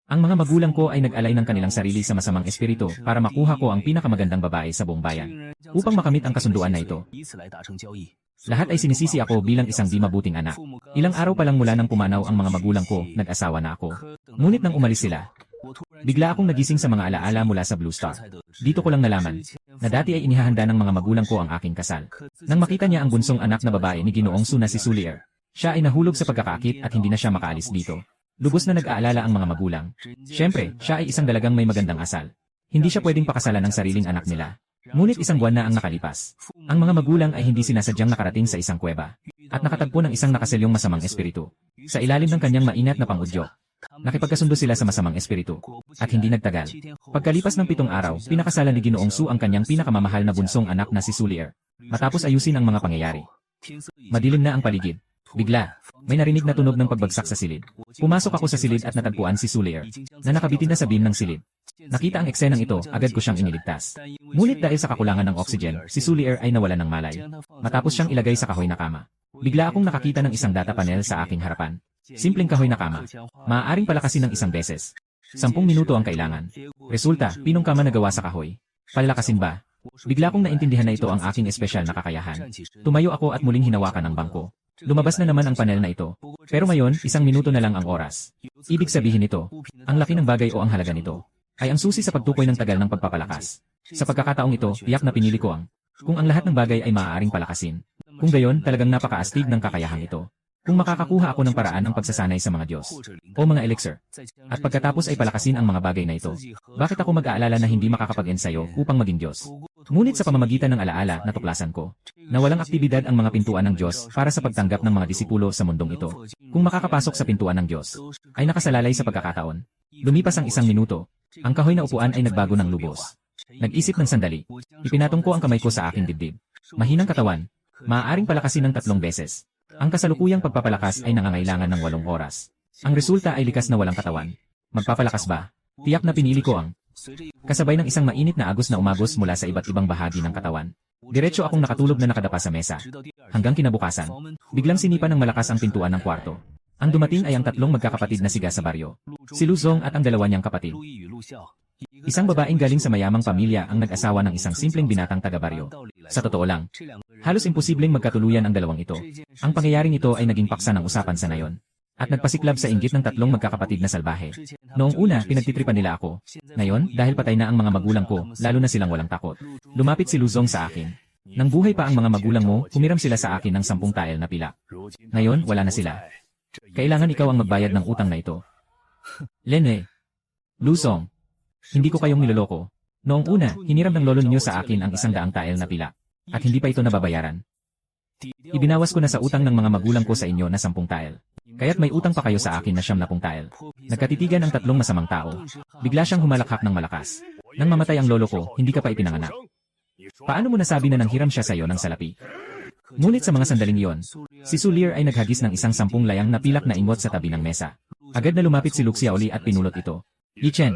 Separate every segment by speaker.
Speaker 1: Ang mga magulang ko ay nag-alay ng kanilang sarili sa masamang espiritu para makuha ko ang pinakamagandang babae sa buong bayan. Upang makamit ang kasunduan na ito. Lahat ay sinisisi ako bilang isang di mabuting anak. Ilang araw pa lang mula nang pumanaw ang mga magulang ko, nag-asawa na ako. Ngunit nang umalis sila, bigla akong nagising sa mga alaala mula sa Blue Star. Dito ko lang nalaman na dati ay inihahanda ng mga magulang ko ang aking kasal. Nang makita niya ang bunsong anak na babae ni Ginoong Su na si Sulier, siya ay nahulog sa pagkakaakit at hindi na siya makaalis dito. Lubos na nag-aalala ang mga magulang. Siyempre, siya ay isang dalagang may magandang asal. Hindi siya pwedeng pakasalan ng sariling anak nila. Ngunit isang buwan na ang nakalipas. Ang mga magulang ay hindi sinasadyang nakarating sa isang kuweba at nakatagpo ng isang nakaselyong masamang espiritu. Sa ilalim ng kanyang mainat na pangudyok, nakipagkasundo sila sa masamang espiritu. At hindi nagtagal. Pagkalipas ng 7 araw, pinakasalan ni Ginoong Su ang kanyang pinakamamahal na bunsong anak na si Sulier. Matapos ayusin ang mga pangyayari. Madilim na ang paligid. Bigla, may narinig na tunog ng pagbagsak sa silid. Pumasok ako sa silid at natagpuan si Sulier, na nakabitin na sa beam ng silid. Nakita ang eksenang ito, agad ko siyang iniligtas. Ngunit dahil sa kakulangan ng oxygen, si Sulier ay nawalan ng malay. Matapos siyang ilagay sa kahoy na kama. Bigla akong nakakita ng isang data panel sa aking harapan. Simpleng kahoy na kama. Maaaring palakasin ng isang beses. 10 minuto ang kailangan. Resulta, pinong kama na gawa sa kahoy. Palakasin ba? Bigla kong naintindihan na ito ang aking espesyal na kakayahan. Tumayo ako at muling hinawakan ang bangko. Lumabas na naman ang panel na ito. Pero ngayon, 1 minuto na lang ang oras. Ibig sabihin nito, ang laki ng bagay o ang halaga nito, ay ang susi sa pagtukoy ng tagal ng pagpapalakas. Sa pagkakataong ito, tiyak na pinili ko kung ang lahat ng bagay ay maaaring palakasin. Kung gayon, talagang napakaastig ng kakayahang ito. Kung makakakuha ako ng paraan ang pagsasanay sa mga Diyos, o mga elixir, at pagkatapos ay palakasin ang mga bagay na ito, bakit ako mag-aalala na hindi makakapag-ensayo upang maging Diyos? Ngunit sa pamamagitan ng alaala, natuklasan ko na walang aktibidad ang mga pintuan ng Diyos para sa pagtanggap ng mga disipulo sa mundong ito. Kung makakapasok sa pintuan ng Diyos, ay nakasalalay sa pagkakataon. Lumipas ang 1 minuto. Ang kahoy na upuan ay nagbago ng lubos. Nag-isip ng sandali. Ipinatong ko ang kamay ko sa aking dibdib. Mahinang katawan. Maaaring palakasin ng 3 beses. Ang kasalukuyang pagpapalakas ay nangangailangan ng 8 oras. Ang resulta ay likas na walang katawan. Magpapalakas ba? Tiyak na pinili ko kasabay ng isang mainit na agos na umagos mula sa iba't ibang bahagi ng katawan. Diretso akong nakatulog na nakadapa sa mesa. Hanggang kinabukasan, biglang sinipa ng malakas ang pintuan ng kwarto. Ang dumating ay ang 3 magkakapatid na siga sa baryo. Si Luzong at ang 2 niyang kapatid. Isang babaeng galing sa mayamang pamilya ang nag-asawa ng isang simpleng binatang taga-baryo. Sa totoo lang, halos imposibleng magkatuluyan ang 2 ito. Ang pangyayaring ito ay naging paksa ng usapan sa nayon. At nagpasiklab sa inggit ng 3 magkakapatid na salbahe. Noong una, pinagtitripan nila ako. Ngayon, dahil patay na ang mga magulang ko, lalo na silang walang takot. Lumapit si Luzong sa akin. Nang buhay pa ang mga magulang mo, humiram sila sa akin ng 10 tael na pilak. Ngayon, wala na sila. Kailangan ikaw ang magbayad ng utang na ito. Lene. Luzong. Hindi ko kayong niloloko. Noong una, hiniram ng lolo ninyo sa akin ang 100 tael na pilak. At hindi pa ito nababayaran. Ibinawas ko na sa utang ng mga magulang ko sa inyo na 10 tael. Kaya't may utang pa kayo sa akin na 90 tael. Nagkatitigan ang 3 masamang tao. Bigla siyang humalakhak ng malakas. Nang mamatay ang lolo ko, hindi ka pa ipinanganak. Paano mo nasabi na nanghiram siya sa iyo ng salapi? Ngunit sa mga sandaling iyon, si Sulier ay naghagis ng isang 10 layang na pilak na ingot sa tabi ng mesa. Agad na lumapit si Luxiaoli at pinulot ito. Yichen,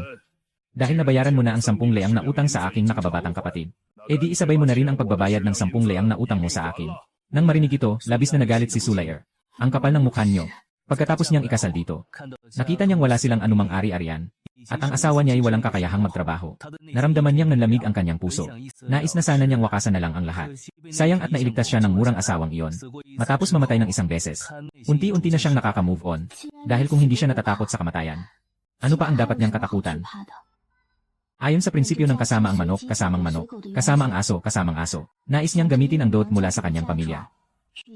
Speaker 1: dahil nabayaran mo na ang 10 layang na utang sa aking nakababatang kapatid, edi isabay mo na rin ang pagbabayad ng 10 layang na utang mo sa akin. Nang marinig ito, labis na nagalit si Sulier. Ang kapal ng mukha niyo. Pagkatapos niyang ikasal dito, nakita niyang wala silang anumang ari-arian, at ang asawa niya ay walang kakayahang magtrabaho. Naramdaman niyang nanlamig ang kanyang puso. Nais na sana niyang wakasan na lang ang lahat. Sayang at nailigtas siya ng murang asawang iyon. Matapos mamatay ng 1 beses, unti-unti na siyang nakaka-move on, dahil kung hindi siya natatakot sa kamatayan, ano pa ang dapat niyang katakutan? Ayon sa prinsipyo ng kasama ang manok, kasamang manok, kasama ang aso, kasamang aso, nais niyang gamitin ang dot mula sa kanyang pamilya.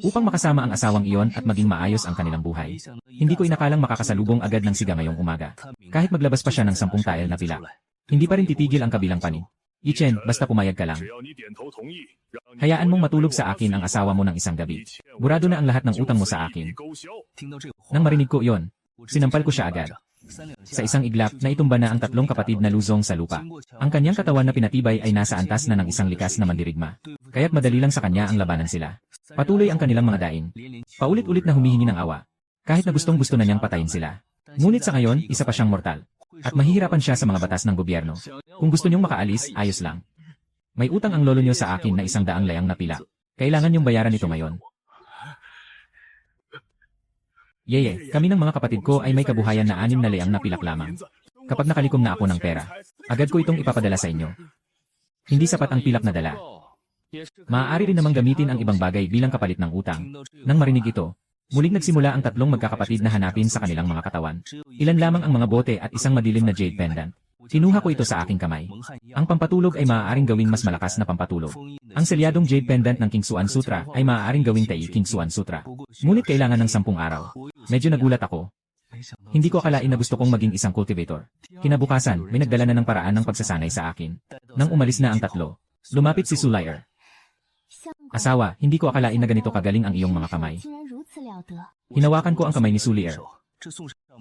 Speaker 1: Upang makasama ang asawang iyon at maging maayos ang kanilang buhay. Hindi ko inakalang makakasalubong agad ng siga ngayong umaga. Kahit maglabas pa siya ng 10 tael na pilak. Hindi pa rin titigil ang kabilang panig. Yichen, basta pumayag ka lang. Hayaan mong matulog sa akin ang asawa mo ng 1 gabi. Burado na ang lahat ng utang mo sa akin. Nang marinig ko iyon, sinampal ko siya agad. Sa isang iglap, naitumba na ang 3 kapatid na Luzong sa lupa. Ang kanyang katawan na pinatibay ay nasa antas na ng isang likas na mandirigma. Kaya't madali lang sa kanya ang labanan sila. Patuloy ang kanilang mga daing. Paulit-ulit na humihingi ng awa. Kahit na gustong-gusto na niyang patayin sila. Ngunit sa ngayon, isa pa siyang mortal. At mahihirapan siya sa mga batas ng gobyerno. Kung gusto niyong makaalis, ayos lang. May utang ang lolo niyo sa akin na 100 layang na pilak. Kailangan niyong bayaran ito ngayon. Yeye, kami ng mga kapatid ko ay may kabuhayan na 6 na layang na pilak lamang. Kapag nakalikom na ako ng pera, agad ko itong ipapadala sa inyo. Hindi sapat ang pilak na dala. Maaari rin namang gamitin ang ibang bagay bilang kapalit ng utang. Nang marinig ito, muling nagsimula ang tatlong magkakapatid na hanapin sa kanilang mga katawan. Ilan lamang ang mga bote at isang madilim na jade pendant. Kinuha ko ito sa aking kamay. Ang pampatulog ay maaaring gawing mas malakas na pampatulog. Ang selyadong jade pendant ng King Xuan Sutra ay maaaring gawing Tai King Xuan Sutra. Ngunit kailangan ng 10 araw. Medyo nagulat ako. Hindi ko akalain na gusto kong maging isang cultivator. Kinabukasan, may nagdala na ng paraan ng pagsasanay sa akin. Nang umalis na ang tatlo, lumapit si Sulier. Asawa, hindi ko akalain na ganito kagaling ang iyong mga kamay. Hinawakan ko ang kamay ni Sulier.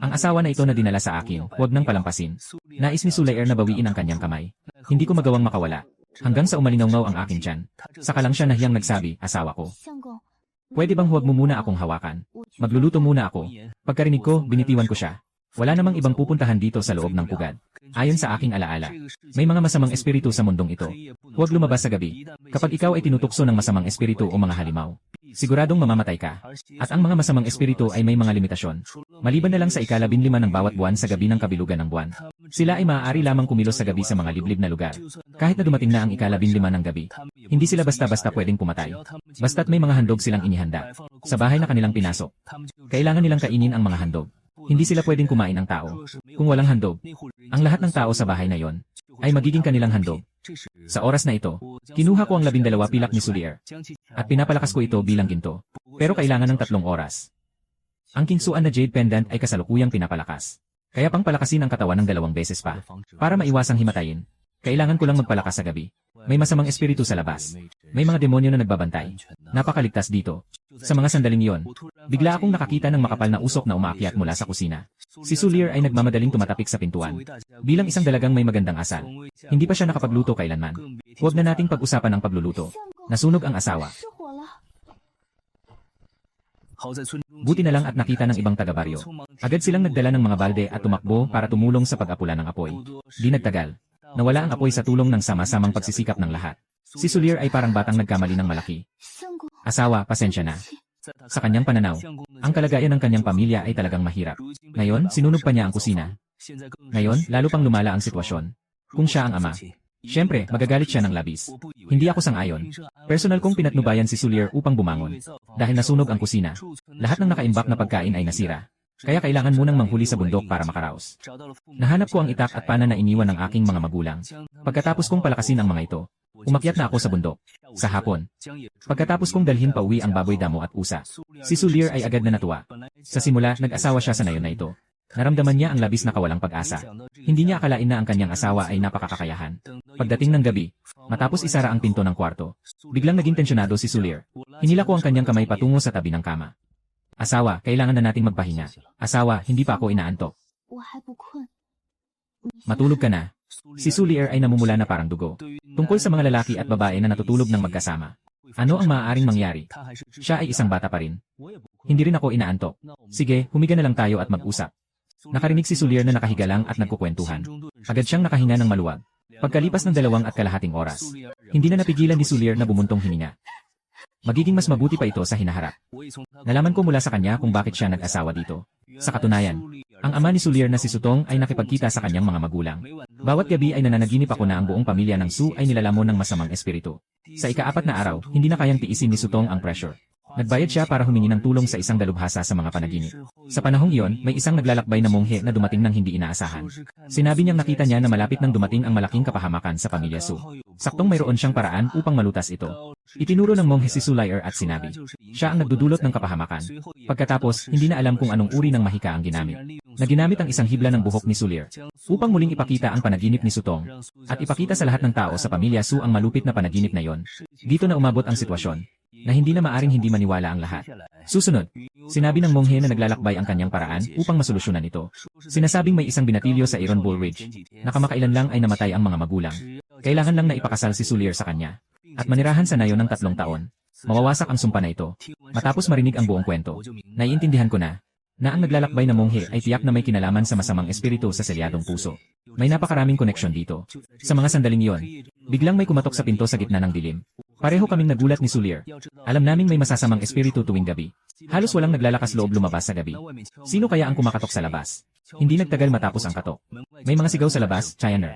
Speaker 1: Ang asawa na ito na dinala sa akin, huwag nang palampasin. Nais ni Sulier na bawiin ang kanyang kamay. Hindi ko magawang makawala. Hanggang sa umalingaw ang aking tiyan. Saka lang siya nahiyang nagsabi, asawa ko. Pwede bang huwag mo muna akong hawakan? Magluluto muna ako. Pagkarinig ko, binitiwan ko siya. Wala namang ibang pupuntahan dito sa loob ng pugad. Ayon sa aking alaala, may mga masamang espiritu sa mundong ito. Huwag lumabas sa gabi. Kapag ikaw ay tinutukso ng masamang espiritu o mga halimaw, siguradong mamamatay ka. At ang mga masamang espiritu ay may mga limitasyon. Maliban na lang sa ika-15 ng bawat buwan sa gabi ng kabilugan ng buwan. Sila ay maaari lamang kumilos sa gabi sa mga liblib na lugar. Kahit na dumating na ang ika-15 ng gabi, hindi sila basta-basta pwedeng pumatay. Basta't may mga handog silang inihanda. Sa bahay na kanilang pinasok, kailangan nilang kainin ang mga handog. Hindi sila pwedeng kumain ang tao. Kung walang handog, ang lahat ng tao sa bahay na yon ay magiging kanilang handog. Sa oras na ito, kinuha ko ang 12 pilak ni Sulier at pinapalakas ko ito bilang ginto. Pero kailangan ng 3 oras. Ang King Xuan na jade pendant ay kasalukuyang pinapalakas. Kaya pang palakasin ang katawan ng 2 beses pa. Para maiwasang himatayin, kailangan ko lang magpalakas sa gabi. May masamang espiritu sa labas. May mga demonyo na nagbabantay. Napakaligtas dito. Sa mga sandaling iyon, bigla akong nakakita ng makapal na usok na umaakyat mula sa kusina. Si Sulier ay nagmamadaling tumatapik sa pintuan. Bilang isang dalagang may magandang asal, hindi pa siya nakapagluto kailanman. Huwag na nating pag-usapan ang pagluluto. Nasunog ang asawa. Buti na lang at nakita ng ibang taga-baryo. Agad silang nagdala ng mga balde at tumakbo para tumulong sa pag-apula ng apoy. Di nagtagal. Nawala ang apoy sa tulong ng sama-samang pagsisikap ng lahat. Si Sulier ay parang batang nagkamali ng malaki. Asawa, pasensya na. Sa kanyang pananaw, ang kalagayan ng kanyang pamilya ay talagang mahirap. Ngayon, sinunog pa niya ang kusina. Ngayon, lalo pang lumala ang sitwasyon. Kung siya ang ama, siyempre, magagalit siya ng labis. Hindi ako sang-ayon. Personal kong pinatnubayan si Sulier upang bumangon. Dahil nasunog ang kusina, lahat ng nakaimbak na pagkain ay nasira. Kaya kailangan munang manghuli sa bundok para makaraos. Nahanap ko ang itak at pana na iniwan ng aking mga magulang. Pagkatapos kong palakasin ang mga ito, umakyat na ako sa bundok. Sa hapon, pagkatapos kong dalhin pa uwi ang baboy damo at pusa, si Sulier ay agad na natuwa. Sa simula, nag-asawa siya sa nayon na ito. Naramdaman niya ang labis na kawalang pag-asa. Hindi niya akalain na ang kanyang asawa ay napakakakayahan. Pagdating ng gabi, matapos isara ang pinto ng kwarto, biglang naging tensyonado si Sulier. Hinila ko ang kanyang kamay patungo sa tabi ng kama. Asawa, kailangan na nating magpahinga. Asawa, hindi pa ako inaantok. Matulog ka na. Si Sulier ay namumula na parang dugo. Tungkol sa mga lalaki at babae na natutulog ng magkasama. Ano ang maaaring mangyari? Siya ay isang bata pa rin. Hindi rin ako inaantok. Sige, humiga na lang tayo at mag-usap. Nakarinig si Sulier na nakahiga lang at nagkukwentuhan. Agad siyang nakahinga ng maluwag. Pagkalipas ng 2.5 oras, hindi na napigilan ni Sulier na bumuntong hininga. Magiging mas mabuti pa ito sa hinaharap. Nalaman ko mula sa kanya kung bakit siya nag-asawa dito. Sa katunayan, ang ama ni Sulier na si Sutong ay nakipagkita sa kanyang mga magulang. Bawat gabi ay nananaginip ako na ang buong pamilya ng Su ay nilalamon ng masamang espiritu. Sa ika-4 na araw, hindi na kayang tiisin ni Sutong ang pressure. Nagbayad siya para humingi ng tulong sa isang dalubhasa sa mga panaginip. Sa panahong iyon, may isang naglalakbay na monghe na dumating ng hindi inaasahan. Sinabi niyang nakita niya na malapit nang dumating ang malaking kapahamakan sa pamilya Su. Saktong mayroon siyang paraan upang malutas ito. Itinuro ng monghe si Sulier at sinabi, siya ang nagdudulot ng kapahamakan. Pagkatapos, hindi na alam kung anong uri ng mahika ang ginamit. Na ginamit ang isang hibla ng buhok ni Sulier upang muling ipakita ang panaginip ni Sutong at ipakita sa lahat ng tao sa pamilya Su ang malupit na panaginip na yon. Dito na umabot ang sitwasyon na hindi na maaring hindi maniwala ang lahat. Susunod, sinabi ng monghe na naglalakbay ang kanyang paraan upang masolusyonan ito. Sinasabing may isang binatilyo sa Iron Bull Ridge na kamakailan lang ay namatay ang mga magulang. Kailangan lang na ipakasal si Sulier sa kanya at manirahan sa nayon ng 3 taon. Mawawasak ang sumpa na ito. Matapos marinig ang buong kwento, naiintindihan ko na ang naglalakbay na monghe ay tiyak na may kinalaman sa masamang espiritu sa selyadong puso. May napakaraming koneksyon dito. Sa mga sandaling iyon, biglang may kumatok sa pinto sa gitna ng dilim. Pareho kaming nagulat ni Sulier. Alam naming may masasamang espiritu tuwing gabi. Halos walang naglalakas loob lumabas sa gabi. Sino kaya ang kumakatok sa labas? Hindi nagtagal matapos ang katok. May mga sigaw sa labas, Chiner.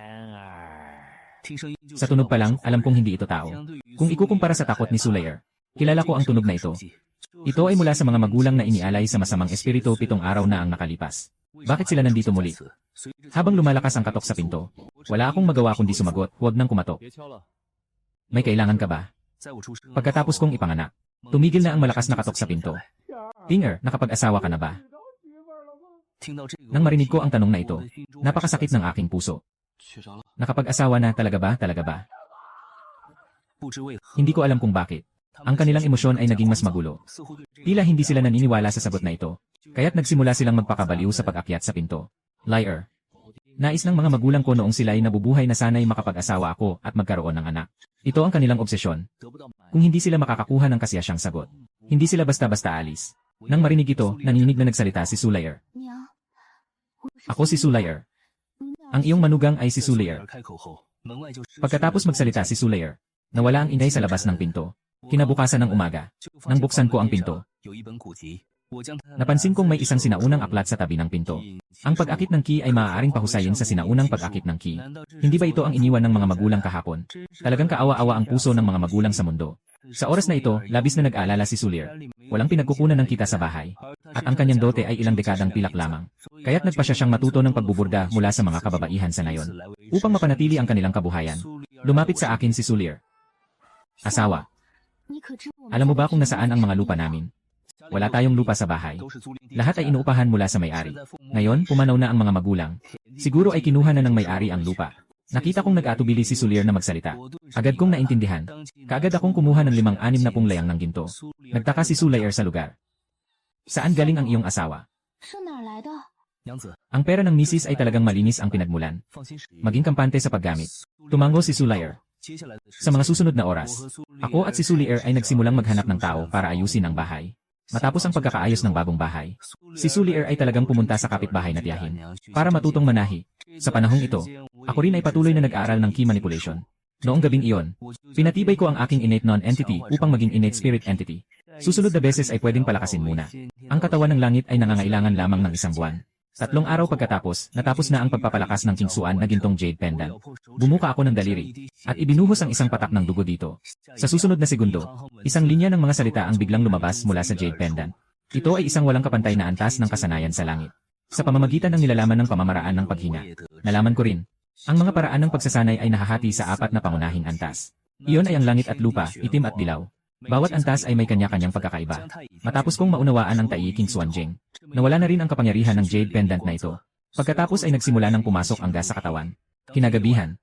Speaker 1: Sa tunog pa lang, alam kong hindi ito tao. Kung ikukumpara sa takot ni Sulier, kilala ko ang tunog na ito. Ito ay mula sa mga magulang na inialay sa masamang espiritu 7 araw na ang nakalipas. Bakit sila nandito muli? Habang lumalakas ang katok sa pinto, wala akong magawa kundi sumagot, huwag nang kumatok. May kailangan ka ba? Pagkatapos kong ipanganak, tumigil na ang malakas na katok sa pinto. Pinger, nakapag-asawa ka na ba? Nang marinig ko ang tanong na ito, napakasakit ng aking puso. Nakapag-asawa na talaga ba? Hindi ko alam kung bakit. Ang kanilang emosyon ay naging mas magulo. Tila hindi sila naniniwala sa sagot na ito, kaya't nagsimula silang magpakabaliw sa pag-akyat sa pinto. Liar. Nais ng mga magulang ko noong sila'y nabubuhay na sana'y makapag-asawa ako at magkaroon ng anak. Ito ang kanilang obsesyon. Kung hindi sila makakakuha ng kasiyasyang sagot, hindi sila basta-basta alis. Nang marinig ito, nanginig na nagsalita si Sulier. Ako si Sulier. Ang iyong manugang ay si Sulier. Pagkatapos magsalita si Sulier, nawala ang ingay sa labas ng pinto. Kinabukasan ng umaga, nang buksan ko ang pinto, napansin kong may isang sinaunang aklat sa tabi ng pinto. Ang pag-akit ng key ay maaaring pahusayin sa sinaunang pag-akit ng key. Hindi ba ito ang iniwan ng mga magulang kahapon? Talagang kaawa-awa ang puso ng mga magulang sa mundo. Sa oras na ito, labis na nag-aalala si Sulier. Walang pinagkukunan ng kita sa bahay. At ang kanyang dote ay ilang dekadang pilak lamang. Kaya't nagpasya siyang matuto ng pagbuburda mula sa mga kababaihan sa nayon. Upang mapanatili ang kanilang kabuhayan, lumapit sa akin si Sulier. Asawa. Alam mo ba kung nasaan ang mga lupa namin? Wala tayong lupa sa bahay. Lahat ay inuupahan mula sa may-ari. Ngayon, pumanaw na ang mga magulang. Siguro ay kinuha na ng may-ari ang lupa. Nakita kong nag-atubili si Sulier na magsalita. Agad kong naintindihan. Kaagad akong kumuha ng 5-6 layang ng ginto. Nagtaka si Sulier sa lugar. Saan galing ang iyong asawa? Ang pera ng misis ay talagang malinis ang pinagmulan. Maging kampante sa paggamit. Tumango si Sulier. Sa mga susunod na oras, ako at si Sulier ay nagsimulang maghanap ng tao para ayusin ang bahay. Matapos ang pagkakaayos ng bagong bahay, si Sulier ay talagang pumunta sa kapitbahay na tiyahin para matutong manahi. Sa panahong ito, ako rin ay patuloy na nag-aaral ng key manipulation. Noong gabing iyon, pinatibay ko ang aking innate non-entity upang maging innate spirit entity. Susunod na beses ay pwedeng palakasin muna. Ang katawan ng langit ay nangangailangan lamang ng 1 buwan. 3 araw pagkatapos, natapos na ang pagpapalakas ng kingsuan na gintong jade pendant. Bumuka ako ng daliri, at ibinuhos ang isang patak ng dugo dito. Sa susunod na segundo, isang linya ng mga salita ang biglang lumabas mula sa jade pendant. Ito ay isang walang kapantay na antas ng kasanayan sa langit. Sa pamamagitan ng nilalaman ng pamamaraan ng paghinga, nalaman ko rin, ang mga paraan ng pagsasanay ay nahahati sa 4 na pangunahing antas. Iyon ay ang langit at lupa, itim at dilaw. Bawat antas ay may kanya-kanyang pagkakaiba. Matapos kong maunawaan ang Tai King Xuan Jing, nawala na rin ang kapangyarihan ng jade pendant na ito. Pagkatapos ay nagsimula ng pumasok ang gas sa katawan. Kinagabihan,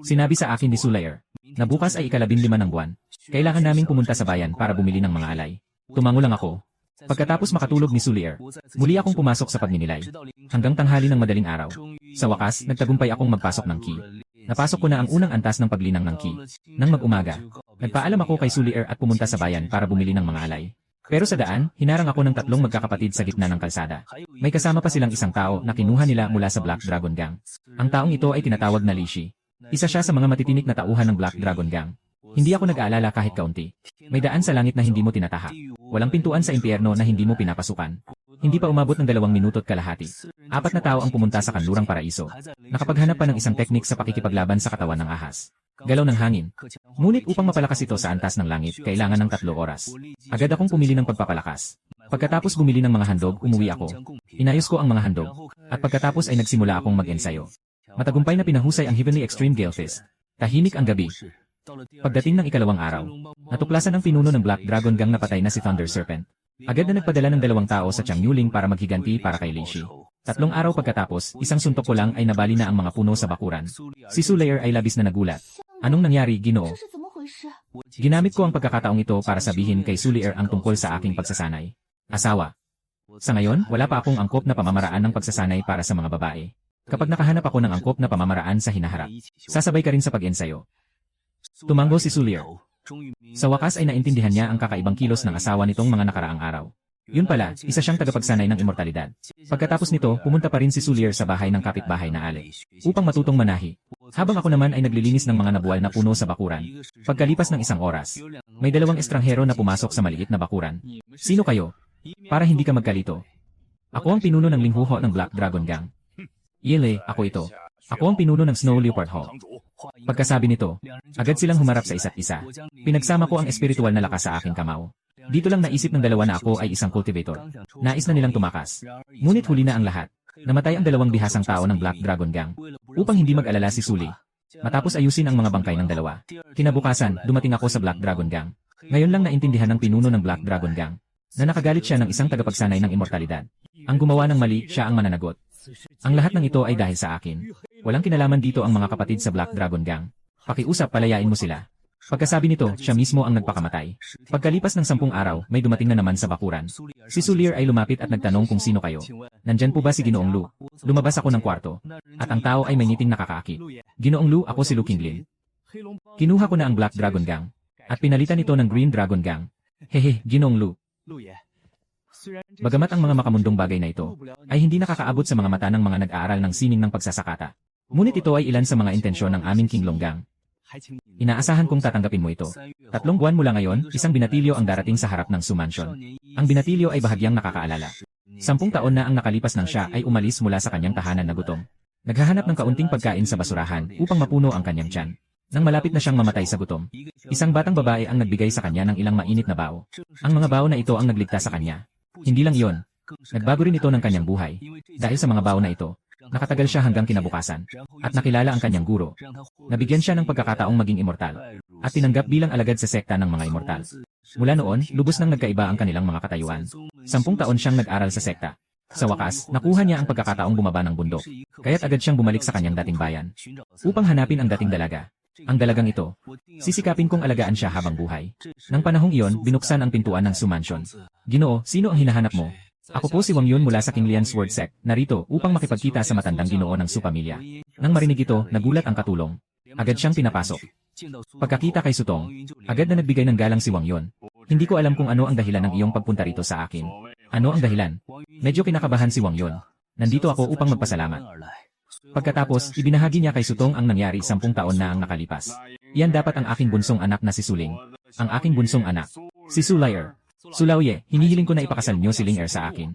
Speaker 1: sinabi sa akin ni Sulier, na bukas ay 15 ng buwan. Kailangan naming pumunta sa bayan para bumili ng mga alay. Tumango lang ako. Pagkatapos makatulog ni Sulier, muli akong pumasok sa pagninilay. Hanggang tanghali ng madaling araw. Sa wakas, nagtagumpay akong magpasok ng key. Napasok ko na ang unang antas ng paglinang ng key. Nang mag-umaga, nagpaalam ako kay Sulier at pumunta sa bayan para bumili ng mga alay. Pero sa daan, hinarang ako ng 3 magkakapatid sa gitna ng kalsada. May kasama pa silang isang tao na kinuha nila mula sa Black Dragon Gang. Ang taong ito ay tinatawag na Li Shi. Isa siya sa mga matitinik na tauhan ng Black Dragon Gang. Hindi ako nag-aalala kahit kaunti. May daan sa langit na hindi mo tinatahak. Walang pintuan sa impyerno na hindi mo pinapasukan. Hindi pa umabot ng 2 minuto't kalahati. 4 na tao ang pumunta sa kanlurang paraiso. Nakapaghanap pa ng isang teknik sa pakikipaglaban sa katawan ng ahas. Galaw ng hangin. Ngunit upang mapalakas ito sa antas ng langit, kailangan ng 3 oras. Agad akong pumili ng pagpapalakas. Pagkatapos bumili ng mga handog, umuwi ako. Inayos ko ang mga handog. At pagkatapos ay nagsimula akong mag-ensayo. Matagumpay na pinahusay ang Heavenly Extreme Gale Fist. Tahimik ang gabi. Pagdating ng 2 araw, natuklasan ang pinuno ng Black Dragon Gang na patay na si Thunder Serpent. Agad na nagpadala ng 2 tao sa Chang Yuling para maghiganti para kay Li Shi. 3 araw pagkatapos, isang suntok ko lang ay nabali na ang mga puno sa bakuran. Si Sulier ay labis na nagulat. Anong nangyari, Ginoo? Ginamit ko ang pagkakataong ito para sabihin kay Sulier ang tungkol sa aking pagsasanay. Asawa. Sa ngayon, wala pa akong angkop na pamamaraan ng pagsasanay para sa mga babae. Kapag nakahanap ako ng angkop na pamamaraan sa hinaharap, sasabay ka rin sa pag-ensayo. Tumango si Sulier. Sa wakas ay naintindihan niya ang kakaibang kilos ng asawa nitong mga nakaraang araw. Yun pala, isa siyang tagapagsanay ng immortalidad. Pagkatapos nito, pumunta pa rin si Sulier sa bahay ng kapitbahay na Ale, upang matutong manahi. Habang ako naman ay naglilinis ng mga nabuwal na puno sa bakuran. Pagkalipas ng isang oras, may dalawang estranghero na pumasok sa maliit na bakuran. Sino kayo? Para hindi ka magkalito. Ako ang pinuno ng linghuho ng Black Dragon Gang. Yele, ako ito. Ako ang pinuno ng Snow Leopard Hall. Pagkasabi nito, agad silang humarap sa isa't isa. Pinagsama ko ang espiritual na lakas sa aking kamao. Dito lang naisip ng dalawa na ako ay isang cultivator. Nais na nilang tumakas. Ngunit huli na ang lahat. Namatay ang dalawang bihasang tao ng Black Dragon Gang. Upang hindi mag-alala si Sully. Matapos ayusin ang mga bangkay ng dalawa. Kinabukasan, dumating ako sa Black Dragon Gang. Ngayon lang naintindihan ng pinuno ng Black Dragon Gang na nakagalit siya ng isang tagapagsanay ng immortalidad. Ang gumawa ng mali, siya ang mananagot. Ang lahat ng ito ay dahil sa akin. Walang kinalaman dito ang mga kapatid sa Black Dragon Gang. Pakiusap, palayain mo sila. Pagkasabi nito, siya mismo ang nagpakamatay. Pagkalipas ng 10 araw, may dumating na naman sa bakuran. Si Sulier ay lumapit at nagtanong kung sino kayo. Nandyan po ba si Ginoong Lu? Lumabas ako ng kwarto. At ang tao ay may ngiting nakakaakit. Ginoong Lu, ako si Lu Qinglin. Kinuha ko na ang Black Dragon Gang. At pinalitan ito ng Green Dragon Gang. Hehe, Ginoong Lu. Bagamat ang mga makamundong bagay na ito ay hindi nakakaabot sa mga mata ng mga nag-aaral ng sining ng pagsasakata. Ngunit ito ay ilan sa mga intensyon ng aming Kinglong Gang. Inaasahan kong tatanggapin mo ito. 3 buwan mula ngayon, isang binatilyo ang darating sa harap ng Su Mansion. Ang binatilyo ay bahagyang nakakaalala. 10 taon na ang nakalipas nang siya ay umalis mula sa kanyang tahanan na gutom. Naghahanap ng kaunting pagkain sa basurahan upang mapuno ang kanyang tiyan. Nang malapit na siyang mamatay sa gutom, isang batang babae ang nagbigay sa kanya ng ilang mainit na bao. Ang mga bao na ito ang nagligtas sa kanya. Hindi lang iyon. Nagbago rin ito ng kanyang buhay. Dahil sa mga bao na ito, nakatagal siya hanggang kinabukasan. At nakilala ang kanyang guro. Nabigyan siya ng pagkakataong maging immortal. At tinanggap bilang alagad sa sekta ng mga immortal. Mula noon, lubos nang nagkaiba ang kanilang mga katayuan. 10 taon siyang nag-aral sa sekta. Sa wakas, nakuha niya ang pagkakataong bumaba ng bundok. Kaya't agad siyang bumalik sa kanyang dating bayan. Upang hanapin ang dating dalaga. Ang dalagang ito, sisikapin kong alagaan siya habang buhay. Nang panahong iyon, binuksan ang pintuan ng Su Mansion. Ginoo, sino ang hinahanap mo? Ako po si Wang Yun mula sa Kinglian Sword Sect, narito upang makipagkita sa matandang ginoo ng Su pamilya. Nang marinig ito, nagulat ang katulong. Agad siyang pinapasok. Pagkakita kay Sutong, agad na nagbigay ng galang si Wang Yun. Hindi ko alam kung ano ang dahilan ng iyong pagpunta rito sa akin. Ano ang dahilan? Medyo kinakabahan si Wang Yun. Nandito ako upang magpasalamat. Pagkatapos, ibinahagi niya kay Sutong ang nangyari 10 taon na ang nakalipas. Iyan dapat ang aking bunsong anak na si Suling. Ang aking bunsong anak, si Sulayer. Sulauye, hinihiling ko na ipakasal niyo si Ling Er sa akin.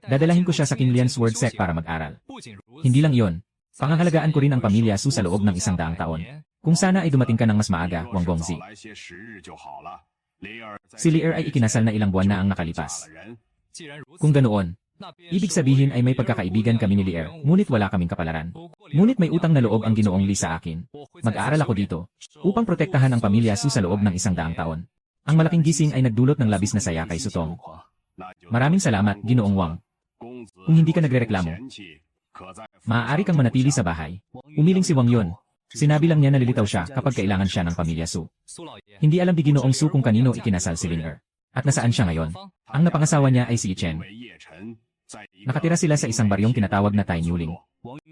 Speaker 1: Dadalahin ko siya sa Kinglian Sword Sect para mag-aral. Hindi lang iyon. Pangangalagaan ko rin ang pamilya Su sa loob ng 100 taon. Kung sana ay dumating ka ng mas maaga, Wang Gongzi. Si Li Er ay ikinasal na ilang buwan na ang nakalipas. Kung ganoon, ibig sabihin ay may pagkakaibigan kami ni Li Er, ngunit wala kaming kapalaran. Ngunit may utang na loob ang Ginoong Li sa akin. Mag-aaral ako dito, upang protektahan ang pamilya Su sa loob ng 100 taon. Ang malaking gising ay nagdulot ng labis na saya kay Sutong. Maraming salamat, Ginoong Wang. Kung hindi ka nagrereklamo, maaari kang manatili sa bahay. Umiling si Wang Yun. Sinabi lang niya na lilitaw siya kapag kailangan siya ng pamilya Su. Hindi alam ni Ginoong Su kung kanino ikinasal si Ling Er. At nasaan siya ngayon? Ang napangasawa niya ay si Yi Chen. Nakatira sila sa isang baryong tinatawag na Tai Niuling.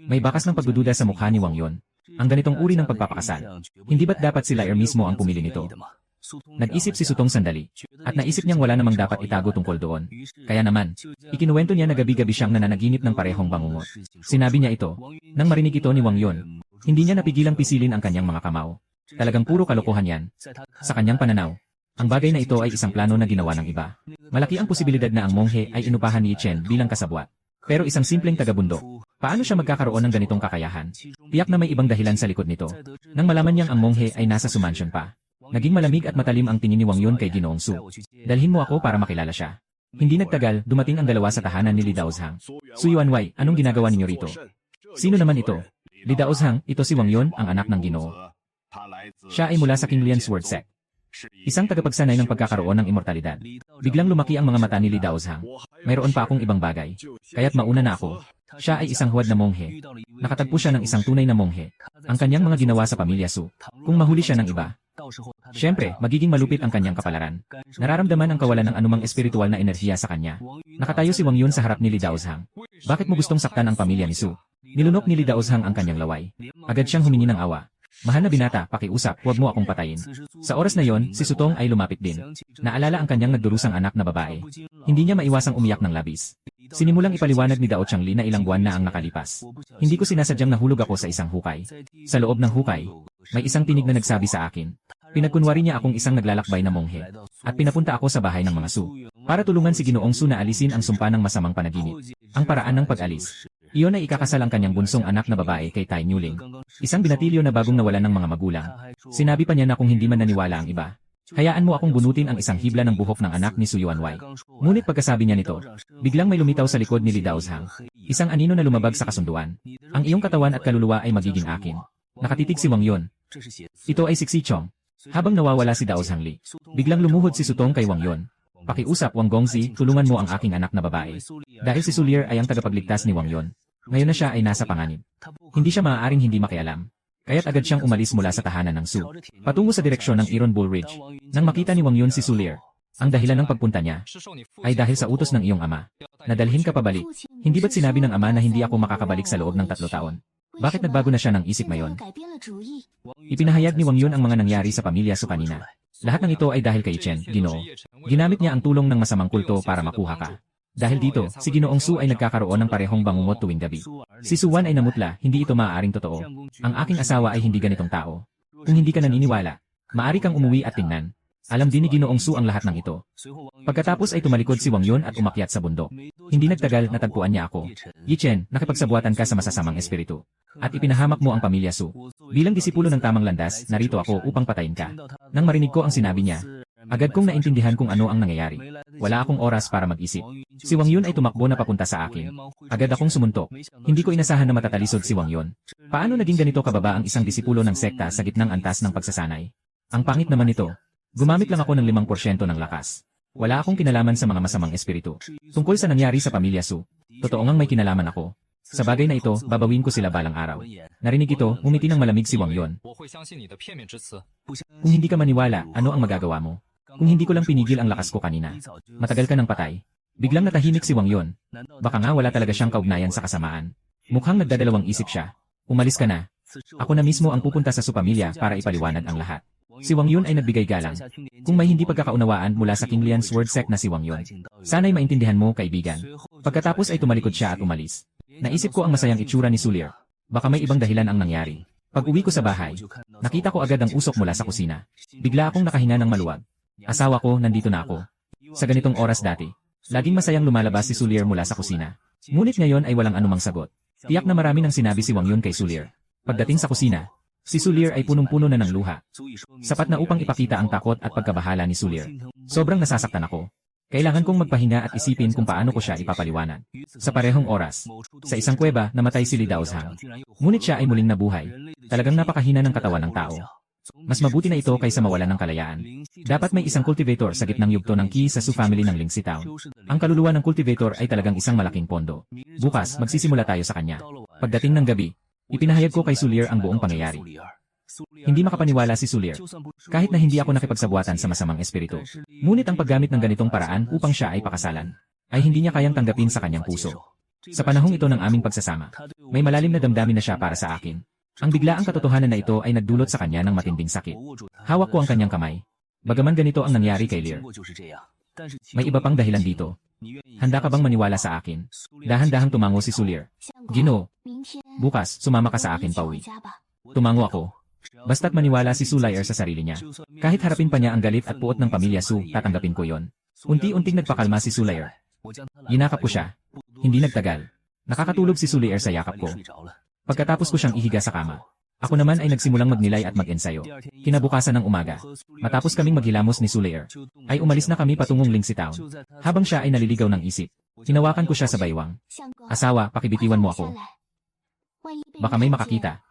Speaker 1: May bakas ng pagdududa sa mukha ni Wang Yun. Ang ganitong uri ng pagpapakasal. Hindi ba't dapat si Li Er mismo ang pumili nito? Nag-isip si Sutong sandali. At naisip niyang wala namang dapat itago tungkol doon. Kaya naman, ikinuwento niya na gabi-gabi siyang nananaginip ng parehong bangungot. Sinabi niya ito. Nang marinig ito ni Wang Yun, hindi niya napigilang pisilin ang kanyang mga kamao. Talagang puro kalokohan yan. Sa kanyang pananaw, ang bagay na ito ay isang plano na ginawa ng iba. Malaki ang posibilidad na ang monghe ay inupahan ni Yi Chen bilang kasabwat. Pero isang simpleng taga-bundok, paano siya magkakaroon ng ganitong kakayahan? Tiyak na may ibang dahilan sa likod nito. Nang malaman niyang ang monghe ay nasa Su Mansion pa, naging malamig at matalim ang tingin ni Wang Yun kay Ginoong Su. Dalhin mo ako para makilala siya. Hindi nagtagal, dumating ang dalawa sa tahanan ni Li Daozhang. Su Yuanwei, anong ginagawa ninyo rito? Sino naman ito? Li Daozhang, ito si Wang Yun, ang anak ng Ginoo. Siya ay mula sa Kinglian Sword Sect. Isang tagapagsanay ng pagkakaroon ng immortalidad. Biglang lumaki ang mga mata ni Li Daozhang. Mayroon pa akong ibang bagay. Kaya't mauna na ako. Siya ay isang huwad na monghe. Nakatagpo siya ng isang tunay na monghe. Ang kanyang mga ginawa sa pamilya Su. Kung mahuli siya ng iba, siyempre, magiging malupit ang kanyang kapalaran. Nararamdaman ang kawalan ng anumang espiritual na enerhiya sa kanya. Nakatayo si Wang Yun sa harap ni Li Daozhang. Bakit mo gustong saktan ang pamilya ni Su? Nilunok ni Li Daozhang ang kanyang laway. Agad siyang humingi ng awa. Mahal na binata, pakiusap, huwag mo akong patayin. Sa oras na yon, si Sutong ay lumapit din. Naalala ang kanyang nagdurusang anak na babae. Hindi niya maiwasang umiyak ng labis. Sinimulang ipaliwanag ni Dao Changli na ilang buwan na ang nakalipas. Hindi ko sinasadyang nahulog ako sa isang hukay. Sa loob ng hukay, may isang tinig na nagsabi sa akin. Pinagkunwari niya akong isang naglalakbay na monghe. At pinapunta ako sa bahay ng mga Su. Para tulungan si Ginoong Su na alisin ang sumpa ng masamang panaginip. Ang paraan ng pag-alis. Iyon ay ikakasal ang kanyang bunsong anak na babae kay Tai Nuling. Isang binatilyo na bagong nawalan ng mga magulang. Sinabi pa niya na kung hindi man naniwala ang iba. Hayaan mo akong bunutin ang isang hibla ng buhok ng anak ni Su Yuanwei. Ngunit pagkasabi niya nito, biglang may lumitaw sa likod ni Li Daozhang. Isang anino na lumabag sa kasunduan. Ang iyong katawan at kaluluwa ay magiging akin. Nakatitig si Wang Yun. Ito ay si Xichong. Habang nawawala si Daozhang Li, biglang lumuhod si Sutong kay Wang Yun. Pakiusap Wang Gongzi, tulungan mo ang aking anak na babae. Dahil si Su Lier ay ang tagapagligtas ni Wang Yun. Ngayon na siya ay nasa panganib. Hindi siya maaaring hindi makialam. Kaya't agad siyang umalis mula sa tahanan ng Su, patungo sa direksyon ng Iron Bull Ridge. Nang makita ni Wang Yun si Su Lier, ang dahilan ng pagpunta niya ay dahil sa utos ng iyong ama. Nadalhin ka pabalik. Hindi ba't sinabi ng ama na hindi ako makakabalik sa loob ng 3 taon? Bakit nagbago na siya ng isip ngayon? Ipinahayag ni Wang Yun ang mga nangyari sa pamilya Su kanina. Lahat ng ito ay dahil kay Chen, Ginoo. Ginamit niya ang tulong ng masamang kulto para makuha ka. Dahil dito, si Ginoong Su ay nagkakaroon ng parehong bangungot tuwing gabi. Si Su Wan ay namutla, hindi ito maaaring totoo. Ang aking asawa ay hindi ganitong tao. Kung hindi ka naniniwala, maaari kang umuwi at tingnan. Alam din ni Ginoong Su ang lahat ng ito. Pagkatapos ay tumalikod si Wang Yun at umakyat sa bundok. Hindi nagtagal natagpuan niya ako. Yi Chen, nakipagsabuatan ka sa masasamang espiritu. At ipinahamak mo ang pamilya Su. Bilang disipulo ng tamang landas, narito ako upang patayin ka. Nang marinig ko ang sinabi niya, agad kong naintindihan kung ano ang nangyayari. Wala akong oras para mag-isip. Si Wang Yun ay tumakbo na papunta sa akin. Agad akong sumuntok. Hindi ko inasahan na matatalisod si Wang Yun. Paano naging ganito kababa ang isang disipulo ng sekta sa gitnang antas ng pagsasanay? Ang pangit naman nito. Gumamit lang ako ng 5% ng lakas. Wala akong kinalaman sa mga masamang espiritu. Tungkol sa nangyari sa pamilya Su, totoo ngang may kinalaman ako. Sa bagay na ito, babawin ko sila balang araw. Narinig ito, ngumiti ng malamig si Wang Yun. Kung hindi ka maniwala, ano ang magagawa mo? Kung hindi ko lang pinigil ang lakas ko kanina. Matagal ka ng patay. Biglang natahimik si Wang Yun. Baka nga wala talaga siyang kaugnayan sa kasamaan. Mukhang nagdadalawang isip siya. Umalis ka na. Ako na mismo ang pupunta sa Su pamilya para ipaliwanag ang lahat. Si Wang Yun ay nagbigay galang. Kung may hindi pagkakaunawaan mula sa King Lian's word sect na si Wang Yun. Sana'y maintindihan mo, kaibigan. Pagkatapos ay tumalikod siya at umalis. Naisip ko ang masayang itsura ni Su Lier. Baka may ibang dahilan ang nangyari. Pag-uwi ko sa bahay, nakita ko agad ang usok mula sa kusina. Bigla akong nakahinga ng maluwag. Asawa ko, nandito na ako. Sa ganitong oras dati, laging masayang lumalabas si Su Lier mula sa kusina. Ngunit ngayon ay walang anumang sagot. Tiyak na marami nang sinabi si Wang Yun kay Su Lier. Pagdating sa kusina, si Su Lier ay punong-puno na ng luha. Sapat na upang ipakita ang takot at pagkabahala ni Su Lier. Sobrang nasasaktan ako. Kailangan kong magpahinga at isipin kung paano ko siya ipapaliwanag. Sa parehong oras, sa isang kuweba, namatay si Li Daozhang. Ngunit siya ay muling nabuhay. Talagang napakahina ng katawan ng tao. Mas mabuti na ito kaysa mawalan ng kalayaan. Dapat may isang cultivator sa gitnang yugto ng Qi sa Su family ng Lingxi Town. Ang kaluluwa ng cultivator ay talagang isang malaking pondo. Bukas, magsisimula tayo sa kanya. Pagdating ng gabi, ipinahayag ko kay Su Lier ang buong pangyayari. Hindi makapaniwala si Su Lier. Kahit na hindi ako nakipagsabuatan sa masamang espiritu. Ngunit ang paggamit ng ganitong paraan upang siya ay pakasalan, ay hindi niya kayang tanggapin sa kanyang puso. Sa panahong ito ng aming pagsasama, may malalim na damdamin na siya para sa akin. Ang biglaang katotohanan na ito ay nagdulot sa kanya ng matinding sakit. Hawak ko ang kanyang kamay. Bagaman ganito ang nangyari kay Lier. May iba pang dahilan dito. Handa ka bang maniwala sa akin? Dahan-dahang tumango si Su Lier. Ginoo, bukas, sumama ka sa akin pauwi. Tumango ako. Basta't maniwala si Su Lier sa sarili niya. Kahit harapin pa niya ang galit at puot ng pamilya Su, tatanggapin ko yon. Unti-unting nagpakalma si Su Lier. Ginakap ko siya. Hindi nagtagal. Nakakatulog si Su Lier sa yakap ko. Pagkatapos ko siyang ihiga sa kama. Ako naman ay nagsimulang magnilay at mag-ensayo. Kinabukasan ng umaga, matapos kaming maghilamos ni Su Lier, ay umalis na kami patungong Lingxi Town. Habang siya ay naliligaw ng isip, hinawakan ko siya sa baywang. Asawa, pakibitiwan mo ako. Baka may makakita.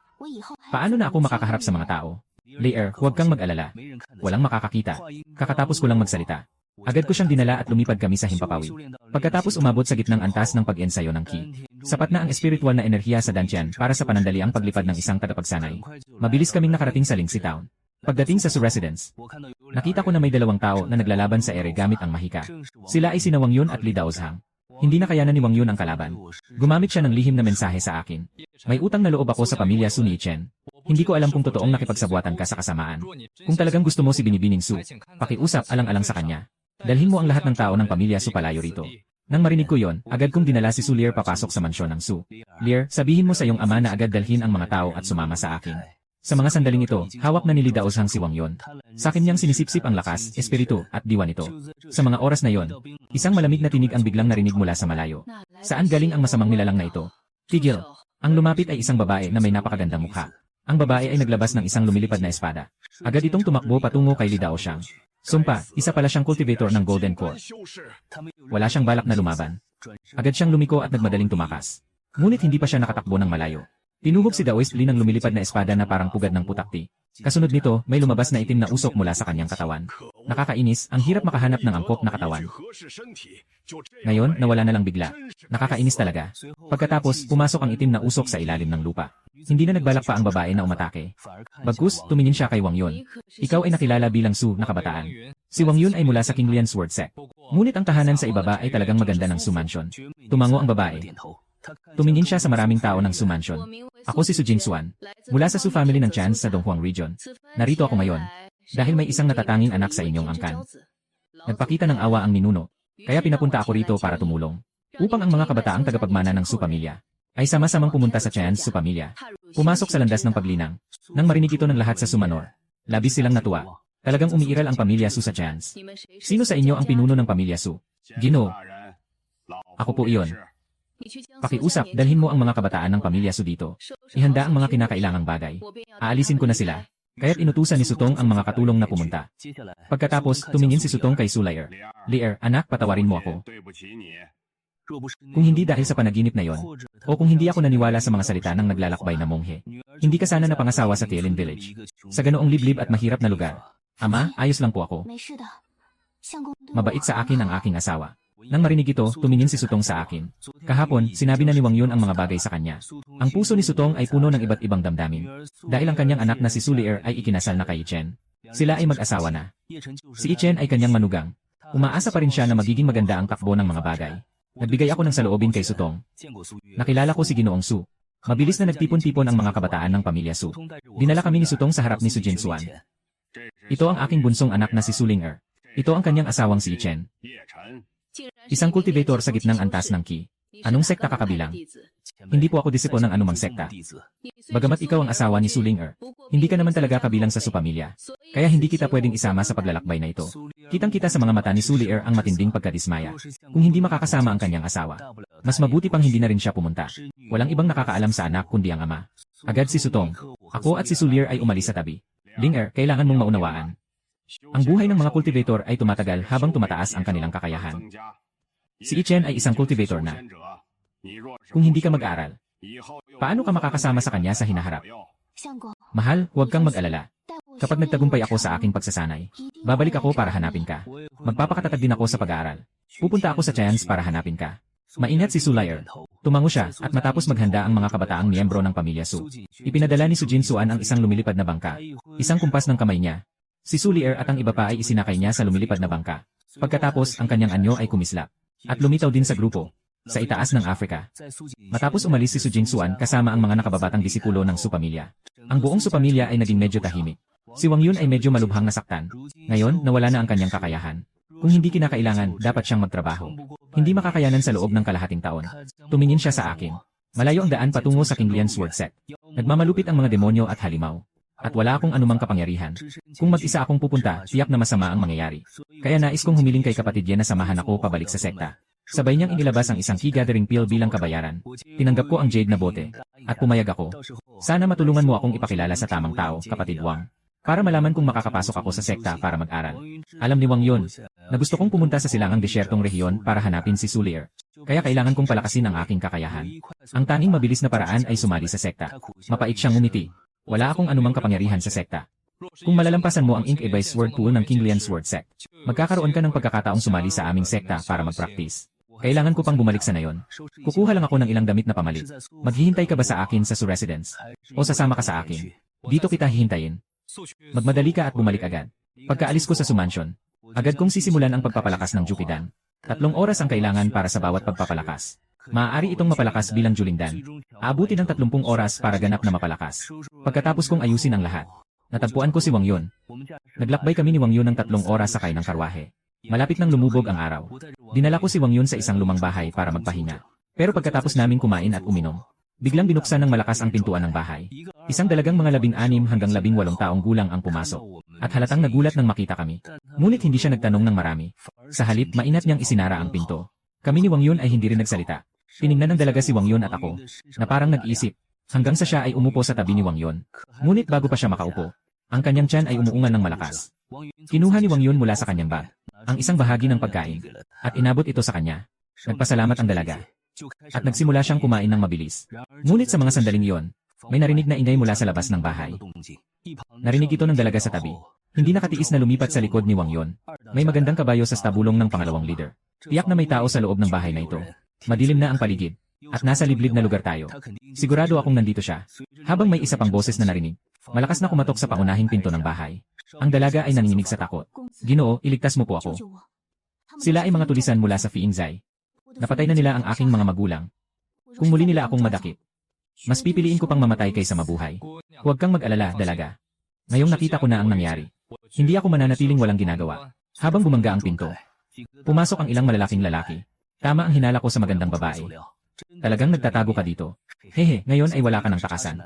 Speaker 1: Paano na ako makakaharap sa mga tao? Lier, huwag kang mag-alala. Walang makakakita. Kakatapos ko lang magsalita. Agad ko siyang dinala at lumipad kami sa himpapawi. Pagkatapos umabot sa gitnang antas ng pag-ensayo ng Qi. Sapat na ang espiritual na enerhiya sa Dantian para sa panandaliang paglipad ng isang tagapagsanay. Mabilis kaming nakarating sa Lingxi Town. Pagdating sa Su residence, nakita ko na may 2 tao na naglalaban sa ere gamit ang mahika. Sila ay sina Wang Yun at Li Daozhang. Hindi na kayanan ni Wang Yun ang kalaban. Gumamit siya ng lihim na mensahe sa akin. May utang na loob ako sa pamilya Su ni Chen. Hindi ko alam kung totoong nakipagsabuatan ka sa kasamaan. Kung talagang gusto mo si Binibining Su, pakiusap alang-alang sa kanya. Dalhin mo ang lahat ng tao ng pamilya Su palayo rito. Nang marinig ko yon, agad kong dinala si Su Lear papasok sa mansyon ng Su. Lear, sabihin mo sa iyong ama na agad dalhin ang mga tao at sumama sa akin. Sa mga sandaling ito, hawak na ni Li Daozhang si Wang Yun. Sa akin niyang sinisipsip ang lakas, espiritu, at diwa nito. Sa mga oras na yon, isang malamig na tinig ang biglang narinig mula sa malayo. Saan galing ang masamang nilalang na ito? Tigil! Ang lumapit ay isang babae na may napakagandang mukha. Ang babae ay naglabas ng isang lumilipad na espada. Agad itong tumakbo patungo kay Li Daozhang. Sumpa, isa pala siyang cultivator ng Golden Core. Wala siyang balak na lumaban. Agad siyang lumiko at nagmadaling tumakas. Ngunit hindi pa siya nakatakbo ng malayo. Tinuhog si Daoist Li ng lumilipad na espada na parang pugad ng putakti. Kasunod nito, may lumabas na itim na usok mula sa kanyang katawan. Nakakainis, ang hirap makahanap ng angkop na katawan. Ngayon, nawala na lang bigla. Nakakainis talaga. Pagkatapos, pumasok ang itim na usok sa ilalim ng lupa. Hindi na nagbalak pa ang babae na umatake. Bagkus, tumingin siya kay Wang Yun. Ikaw ay nakilala bilang Su na kabataan. Si Wang Yun ay mula sa Qinglian Sword Sect. Ngunit ang tahanan sa ibaba ay talagang maganda ng Su Mansion. Tumango ang babae. Tumingin siya sa maraming tao ng Su Mansion. Ako si Su Jinsuan. Mula sa Su family ng Chan sa Donghuang Region. Narito ako ngayon. Dahil may isang natatanging anak sa inyong angkan. Nagpakita ng awa ang ninuno. Kaya pinapunta ako rito para tumulong. Upang ang mga kabataang tagapagmana ng Su pamilya ay sama-samang pumunta sa Chan's Su pamilya. Pumasok sa landas ng paglinang. Nang marinig ito ng lahat sa Su Manor, labis silang natuwa. Talagang umiiral ang pamilya Su sa Chan's. Sino sa inyo ang pinuno ng pamilya Su? Ginoo. Ako po iyon. Pakiusap, dalhin mo ang mga kabataan ng pamilya Su dito. Ihanda ang mga kinakailangang bagay. Aalisin ko na sila. Kaya't inutusan ni Sutong ang mga katulong na pumunta. Pagkatapos, tumingin si Sutong kay Su Lear. Lear, anak, patawarin mo ako. Kung hindi dahil sa panaginip na yon, o kung hindi ako naniwala sa mga salita ng naglalakbay na monghe, hindi ka sana napangasawa sa Tielin Village. Sa ganoong liblib at mahirap na lugar. Ama, ayos lang po ako. Mabait sa akin ang aking asawa. Nang marinig ito, tumingin si Sutong sa akin. Kahapon, sinabi na ni Wang Yun ang mga bagay sa kanya. Ang puso ni Sutong ay puno ng iba't ibang damdamin. Dahil ang kanyang anak na si Su Lear ay ikinasal na kay Chen. Sila ay mag-asawa na. Si Chen ay kanyang manugang. Umaasa pa rin siya na magiging maganda ang takbo ng mga bagay. Nagbigay ako ng saloobin kay Sutong. Nakilala ko si Ginoong Su. Mabilis na nagtipon-tipon ang mga kabataan ng pamilya Su. Dinala kami ni Sutong sa harap ni Su Jinsuan. Ito ang aking bunsong anak na si Su Ling'er. Ito ang kanyang asawang si Chen. Isang cultivator sa gitnang antas ng Qi. Anong sekta ka kabilang? Hindi po ako disipo ng anumang sekta. Bagamat ikaw ang asawa ni Su Ling'er, hindi ka naman talaga kabilang sa Su pamilya. Kaya hindi kita pwedeng isama sa paglalakbay na ito. Kitang-kita sa mga mata ni Su Lear ang matinding pagkadismaya. Kung hindi makakasama ang kanyang asawa, mas mabuti pang hindi na rin siya pumunta. Walang ibang nakakaalam sa anak kundi ang ama. Agad si Sutong. Ako at si Su Lear ay umalis sa tabi. Ling'er, kailangan mong maunawaan. Ang buhay ng mga cultivator ay tumatagal habang tumataas ang kanilang kakayahan. Si Chen ay isang cultivator na. Kung hindi ka mag-aral, paano ka makakasama sa kanya sa hinaharap? Mahal, huwag kang mag-alala. Kapag nagtagumpay ako sa aking pagsasanay, babalik ako para hanapin ka. Magpapakatatag din ako sa pag-aaral. Pupunta ako sa Chan's para hanapin ka. Maingat si Su Lear. Tumango siya at matapos maghanda ang mga kabataang miyembro ng pamilya Su, ipinadala ni Su Jinsuan ang isang lumilipad na bangka. Isang kumpas ng kamay niya. Si Su Lear at ang iba pa ay isinakay niya sa lumilipad na bangka. Pagkatapos ang kanyang anyo ay kumislap. At lumitaw din sa grupo. Sa itaas ng Afrika. Matapos umalis si Su Jinsuan kasama ang mga nakababatang disipulo ng Su pamilya. Ang buong Su pamilya ay naging medyo tahimik. Si Wang Yun ay medyo malubhang nasaktan. Ngayon, nawala na ang kanyang kakayahan. Kung hindi kinakailangan, dapat siyang magtrabaho. Hindi makakayanan sa loob ng kalahating taon. Tumingin siya sa akin. Malayo ang daan patungo sa Qinglian Sword Sect. Nagmamalupit ang mga demonyo at halimaw. At wala akong anumang kapangyarihan. Kung mag-isa akong pupunta, tiyak na masama ang mangyayari. Kaya nais kong humiling kay kapatid Yen na samahan ako pabalik sa sekta. Sabay niyang inilabas ang isang key gathering pill bilang kabayaran. Tinanggap ko ang jade na bote. At pumayag ako. Sana matulungan mo akong ipakilala sa tamang tao, kapatid Wang. Para malaman kung makakapasok ako sa sekta para mag-aral. Alam ni Wang Yun, na gusto kong pumunta sa silangang desyertong rehiyon para hanapin si Su Lear. Kaya kailangan kong palakasin ang aking kakayahan. Ang tanging mabilis na paraan ay sumali sa sekta. Mapait siyang ngumiti. Wala akong anumang kapangyarihan sa sekta. Kung malalampasan mo ang Ink Evice Sword Pool ng Qinglian Sword Sect, magkakaroon ka ng pagkakataong sumali sa aming sekta para mag-practice. Kailangan ko pang bumalik sa nayon. Kukuha lang ako ng ilang damit na pamalit. Maghihintay ka ba sa akin sa Su Residence? O sasama ka sa akin? Dito kita hihintayin. Magmadali ka at bumalik agad. Pagkaalis ko sa Su Mansion, agad kong sisimulan ang pagpapalakas ng Jupidan. 3 oras ang kailangan para sa bawat pagpapalakas. Maaari itong mapalakas bilang Julindan. Aabuti ng 30 oras para ganap na mapalakas. Pagkatapos kong ayusin ang lahat, natagpuan ko si Wang Yun. Naglakbay kami ni Wang Yun ng 3 oras sakay ng karwahe. Malapit nang lumubog ang araw. Dinala ko si Wang Yun sa isang lumang bahay para magpahinga. Pero pagkatapos namin kumain at uminom, biglang binuksan ng malakas ang pintuan ng bahay. Isang dalagang mga 16 hanggang 18 taong gulang ang pumasok. At halatang nagulat nang makita kami. Ngunit hindi siya nagtanong ng marami. Sa halip, mainat niyang isinara ang pinto. Kami ni Wang Yun ay hindi rin nagsalita. Tiningnan ng dalaga si Wang Yun at ako, na parang nag-isip, hanggang sa siya ay umupo sa tabi ni Wang Yun. Ngunit bago pa siya makaupo, ang kanyang tiyan ay umuungan ng malakas. Kinuha ni Wang Yun mula sa kanyang bag ang isang bahagi ng pagkain at inabot ito sa kanya. Nagpasalamat ang dalaga at nagsimula siyang kumain ng mabilis. Ngunit sa mga sandaling iyon, may narinig na ingay mula sa labas ng bahay. Narinig ito ng dalaga sa tabi. Hindi nakatiis na lumipat sa likod ni Wang Yun. May magandang kabayo sa stabulong ng pangalawang leader. Tiyak na may tao sa loob ng bahay na ito. Madilim na ang paligid at nasa liblib na lugar tayo. Sigurado akong nandito siya. Habang may isa pang boses na narinig, malakas na kumatok sa pangunahing pinto ng bahay. Ang dalaga ay nanginginig sa takot. Ginoo, iligtas mo po ako. Sila ay mga tulisan mula sa Fiingzai. Napatay na nila ang aking mga magulang. Kung muli nila akong madakip, mas pipiliin ko pang mamatay kaysa mabuhay. Huwag kang mag-alala, dalaga. Ngayong nakita ko na ang nangyari. Hindi ako mananatiling walang ginagawa. Habang bumangga ang pinto, pumasok ang ilang malalaking lalaki. Tama ang hinala ko sa magandang babae. Talagang nagtatago ka dito. Hehe, ngayon ay wala ka ng takasan.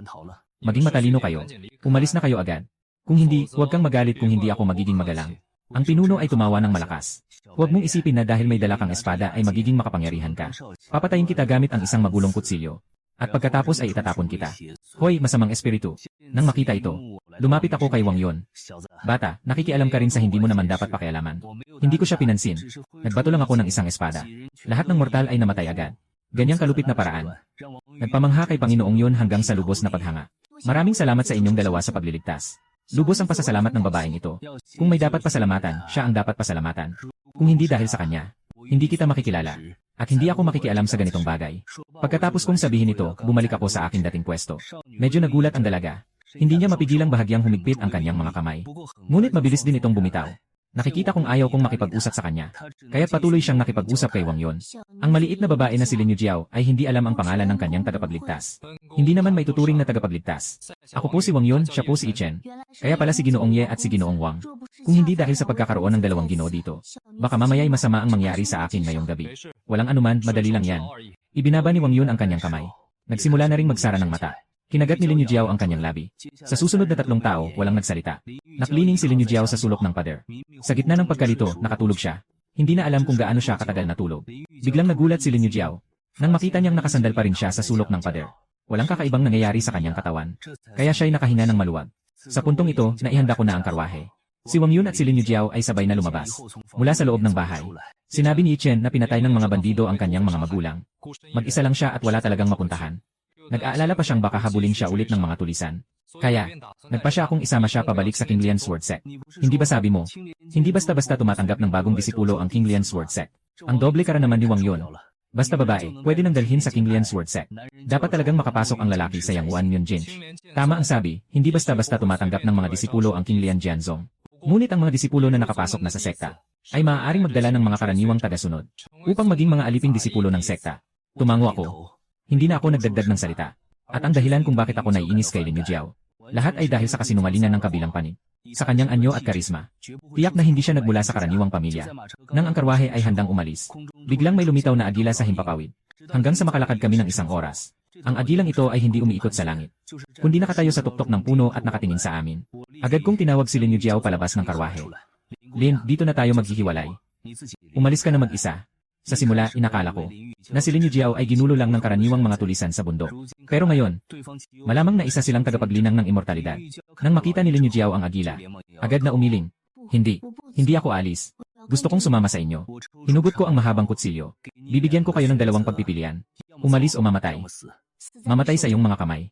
Speaker 1: Maging matalino kayo. Umalis na kayo agad. Kung hindi, huwag kang magalit kung hindi ako magiging magalang. Ang pinuno ay tumawa ng malakas. Huwag mong isipin na dahil may dala kang espada ay magiging makapangyarihan ka. Papatayin kita gamit ang isang magulong kutsilyo. At pagkatapos ay itatapon kita. Hoy, masamang espiritu. Nang makita ito, lumapit ako kay Wang Yun. Bata, nakikialam ka rin sa hindi mo naman dapat pakialaman. Hindi ko siya pinansin. Nagbato lang ako ng isang espada. Lahat ng mortal ay namatay agad. Ganyang kalupit na paraan. Nagpamangha kay Panginoong Yun hanggang sa lubos na paghanga. Maraming salamat sa inyong dalawa sa pagliligtas. Lubos ang pasasalamat ng babaeng ito. Kung may dapat pasalamatan, siya ang dapat pasalamatan. Kung hindi dahil sa kanya, hindi kita makikilala. At hindi ako makikialam sa ganitong bagay. Pagkatapos kong sabihin ito, bumalik ako sa aking dating pwesto. Medyo nagulat ang dalaga. Hindi niya mapigilang bahagyang humigpit ang kanyang mga kamay. Ngunit mabilis din itong bumitaw. Nakikita kong ayaw kong makipag-usap sa kanya. Kaya't patuloy siyang nakipag-usap kay Wang Yun. Ang maliit na babae na si Lin Yujiao ay hindi alam ang pangalan ng kanyang tagapagligtas. Hindi naman may tuturing na tagapagligtas. Ako po si Wang Yun, siya po si Ichen. Kaya pala si Ginoong Ye at si Ginoong Wang. Kung hindi dahil sa pagkakaroon ng dalawang ginoo dito, baka mamaya'y masama ang mangyari sa akin ngayong gabi. Walang anuman, madali lang yan. Ibinaba ni Wang Yun ang kanyang kamay. Nagsimula na ring magsara ng mata. Kinagat ni Lin Yujiao ang kanyang labi. Sa susunod na 3 tao, walang nagsalita. Naklining si Lin Yujiao sa sulok ng pader. Sa gitna ng pagkalito, nakatulog siya. Hindi na alam kung gaano siya katagal natulog. Biglang nagulat si Lin Yujiao nang makita niyang nakasandal pa rin siya sa sulok ng pader. Walang kakaibang nangyayari sa kanyang katawan. Kaya siya'y nakahinga ng maluwag. Sa puntong ito, naihanda ko na ang karwahe. Si Wang Yun at si Lin Yujiao ay sabay na lumabas mula sa loob ng bahay. Sinabi ni Chen na pinatay ng mga bandido ang kanyang mga magulang. Mag-isa lang siya at wala talagang mapuntahan. Nag-aalala pa siyang baka habulin siya ulit ng mga tulisan. Kaya, nagpa siya akong isama siya pabalik sa King Lian Sword Sect. Hindi ba sabi mo, hindi basta-basta tumatanggap ng bagong disipulo ang King Lian Sword Sect. Ang doble kara naman ni Wang Yun. Basta babae, pwede nang dalhin sa King Lian Sword Sect. Dapat talagang makapasok ang lalaki sa Yang Wan Yun Jinch. Tama ang sabi, hindi basta-basta tumatanggap ng mga disipulo ang King Lian Jianzong. Ngunit ang mga disipulo na nakapasok na sa sekta ay maaaring magdala ng mga karaniwang tagasunod upang maging mga aliping disipulo ng sekta. Tumango ako. Hindi na ako nagdagdag ng salita. At ang dahilan kung bakit ako naiinis kay Lin Yujiao, lahat ay dahil sa kasinungalingan ng kabilang panig. Sa kanyang anyo at karisma. Tiyak na hindi siya nagmula sa karaniwang pamilya. Nang ang karwahe ay handang umalis, biglang may lumitaw na agila sa himpapawid. Hanggang sa makalakad kami ng 1 oras. Ang agilang ito ay hindi umiikot sa langit, kundi nakatayo sa tuktok ng puno at nakatingin sa amin. Agad kong tinawag si Lin Yujiao palabas ng karwahe. Lin, dito na tayo maghihiwalay. Umalis ka na mag-isa. Sa simula, inakala ko na si Lin Yujiao ay ginulo lang ng karaniwang mga tulisan sa bundok. Pero ngayon, malamang na isa silang tagapaglinang ng immortalidad. Nang makita ni Lin Yujiao ang agila, agad na umiling. Hindi ako alis. Gusto kong sumama sa inyo. Hinugot ko ang mahabang kutsilyo. Bibigyan ko kayo ng 2 pagpipilian. Umalis o mamatay. Mamatay sa iyong mga kamay.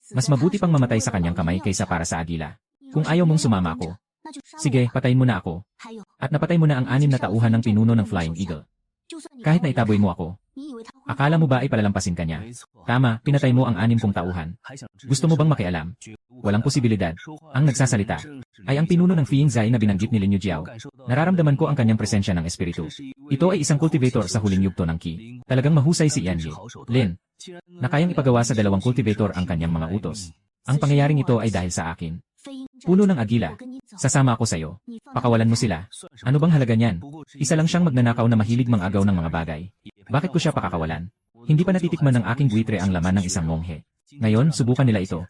Speaker 1: Mas mabuti pang mamatay sa kanyang kamay kaysa para sa agila. Kung ayaw mong sumama ako, sige, patayin mo na ako. At napatay mo na ang 6 na tauhan ng pinuno ng Flying Eagle. Kahit na itaboy mo ako, akala mo ba ay palalampasin ka niya? Tama, pinatay mo ang 6 kong tauhan. Gusto mo bang makialam? Walang posibilidad. Ang nagsasalita ay ang pinuno ng Fiingzai na binanggit ni Lin Yujiao. Nararamdaman ko ang kanyang presensya ng espiritu. Ito ay isang cultivator sa huling yugto ng Qi. Talagang mahusay si Yan Ye. Lin, na kayang ipagawa sa 2 cultivator ang kanyang mga utos. Ang pangyayaring ito ay dahil sa akin. Puno ng agila. Sasama ako sa'yo. Pakawalan mo sila. Ano bang halaga niyan? Isa lang siyang magnanakaw na mahilig mang-agaw ng mga bagay. Bakit ko siya pakakawalan? Hindi pa natitikman ng aking buitre ang laman ng isang monghe. Ngayon, subukan nila ito.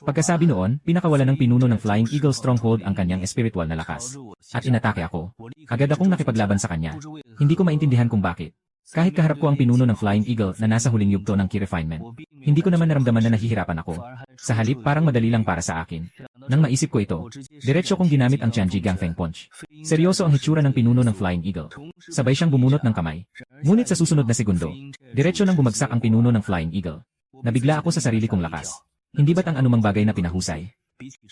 Speaker 1: Pagkasabi noon, pinakawalan ng pinuno ng Flying Eagle Stronghold ang kanyang espiritual na lakas. At inatake ako. Agad akong nakipaglaban sa kanya. Hindi ko maintindihan kung bakit. Kahit kaharap ko ang pinuno ng Flying Eagle na nasa huling yugto ng key refinement, hindi ko naman naramdaman na nahihirapan ako. Sa halip parang madali lang para sa akin. Nang maisip ko ito, diretso kong ginamit ang Tianji Gangfeng Punch. Seryoso ang hitsura ng pinuno ng Flying Eagle. Sabay siyang bumunot ng kamay. Ngunit sa susunod na segundo, diretso nang bumagsak ang pinuno ng Flying Eagle. Nabigla ako sa sarili kong lakas. Hindi ba't ang anumang bagay na pinahusay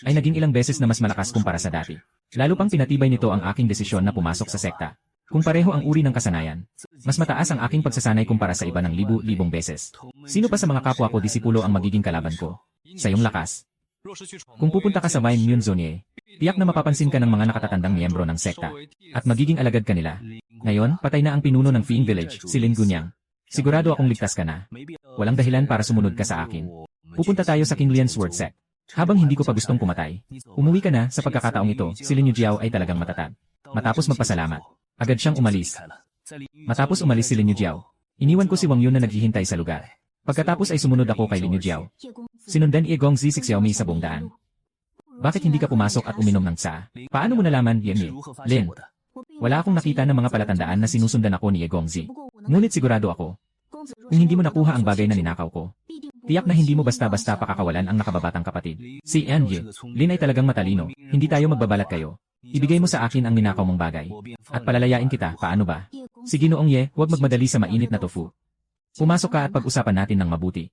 Speaker 1: ay naging ilang beses na mas malakas kumpara sa dati? Lalo pang pinatibay nito ang aking desisyon na pumasok sa sekta. Kung pareho ang uri ng kasanayan, mas mataas ang aking pagsasanay kumpara sa iba ng libu-libong beses. Sino pa sa mga kapwa ko disipulo ang magiging kalaban ko? Sa iyong lakas. Kung pupunta ka sa Vine Mune Zone, tiyak na mapapansin ka ng mga nakatatandang miyembro ng sekta, at magiging alagad ka nila. Ngayon, patay na ang pinuno ng Fiing Village, si Lin Gunyang. Sigurado akong ligtas ka na. Walang dahilan para sumunod ka sa akin. Pupunta tayo sa King Lian Sword Sect. Habang hindi ko pa gustong pumatay, umuwi ka na. Sa pagkakataong ito, si Lin Yujiao ay talagang matatag. Matapos magpasalamat, agad siyang umalis. Matapos umalis si Lin Yujiao, iniwan ko si Wang Yun na naghihintay sa lugar. Pagkatapos ay sumunod ako kay Lin Yujiao. Sinundan ni Gong Zi Xiaomi sa buong daan. Bakit hindi ka pumasok at uminom ng tsa? Paano mo nalaman, Yan? Lin? Wala akong nakita ng mga palatandaan na sinusundan ako ni Gong Zi. Ngunit sigurado ako, kung hindi mo nakuha ang bagay na ninakaw ko, tiyak na hindi mo basta-basta pakakawalan ang nakababatang kapatid. Si Anye, Lin ay talagang matalino. Hindi tayo magbabalat kayo. Ibigay mo sa akin ang ninakaw mong bagay. At palalayain kita, paano ba? Sige Noong Ye, huwag magmadali sa mainit na tofu. Pumasok ka at pag-usapan natin ng mabuti.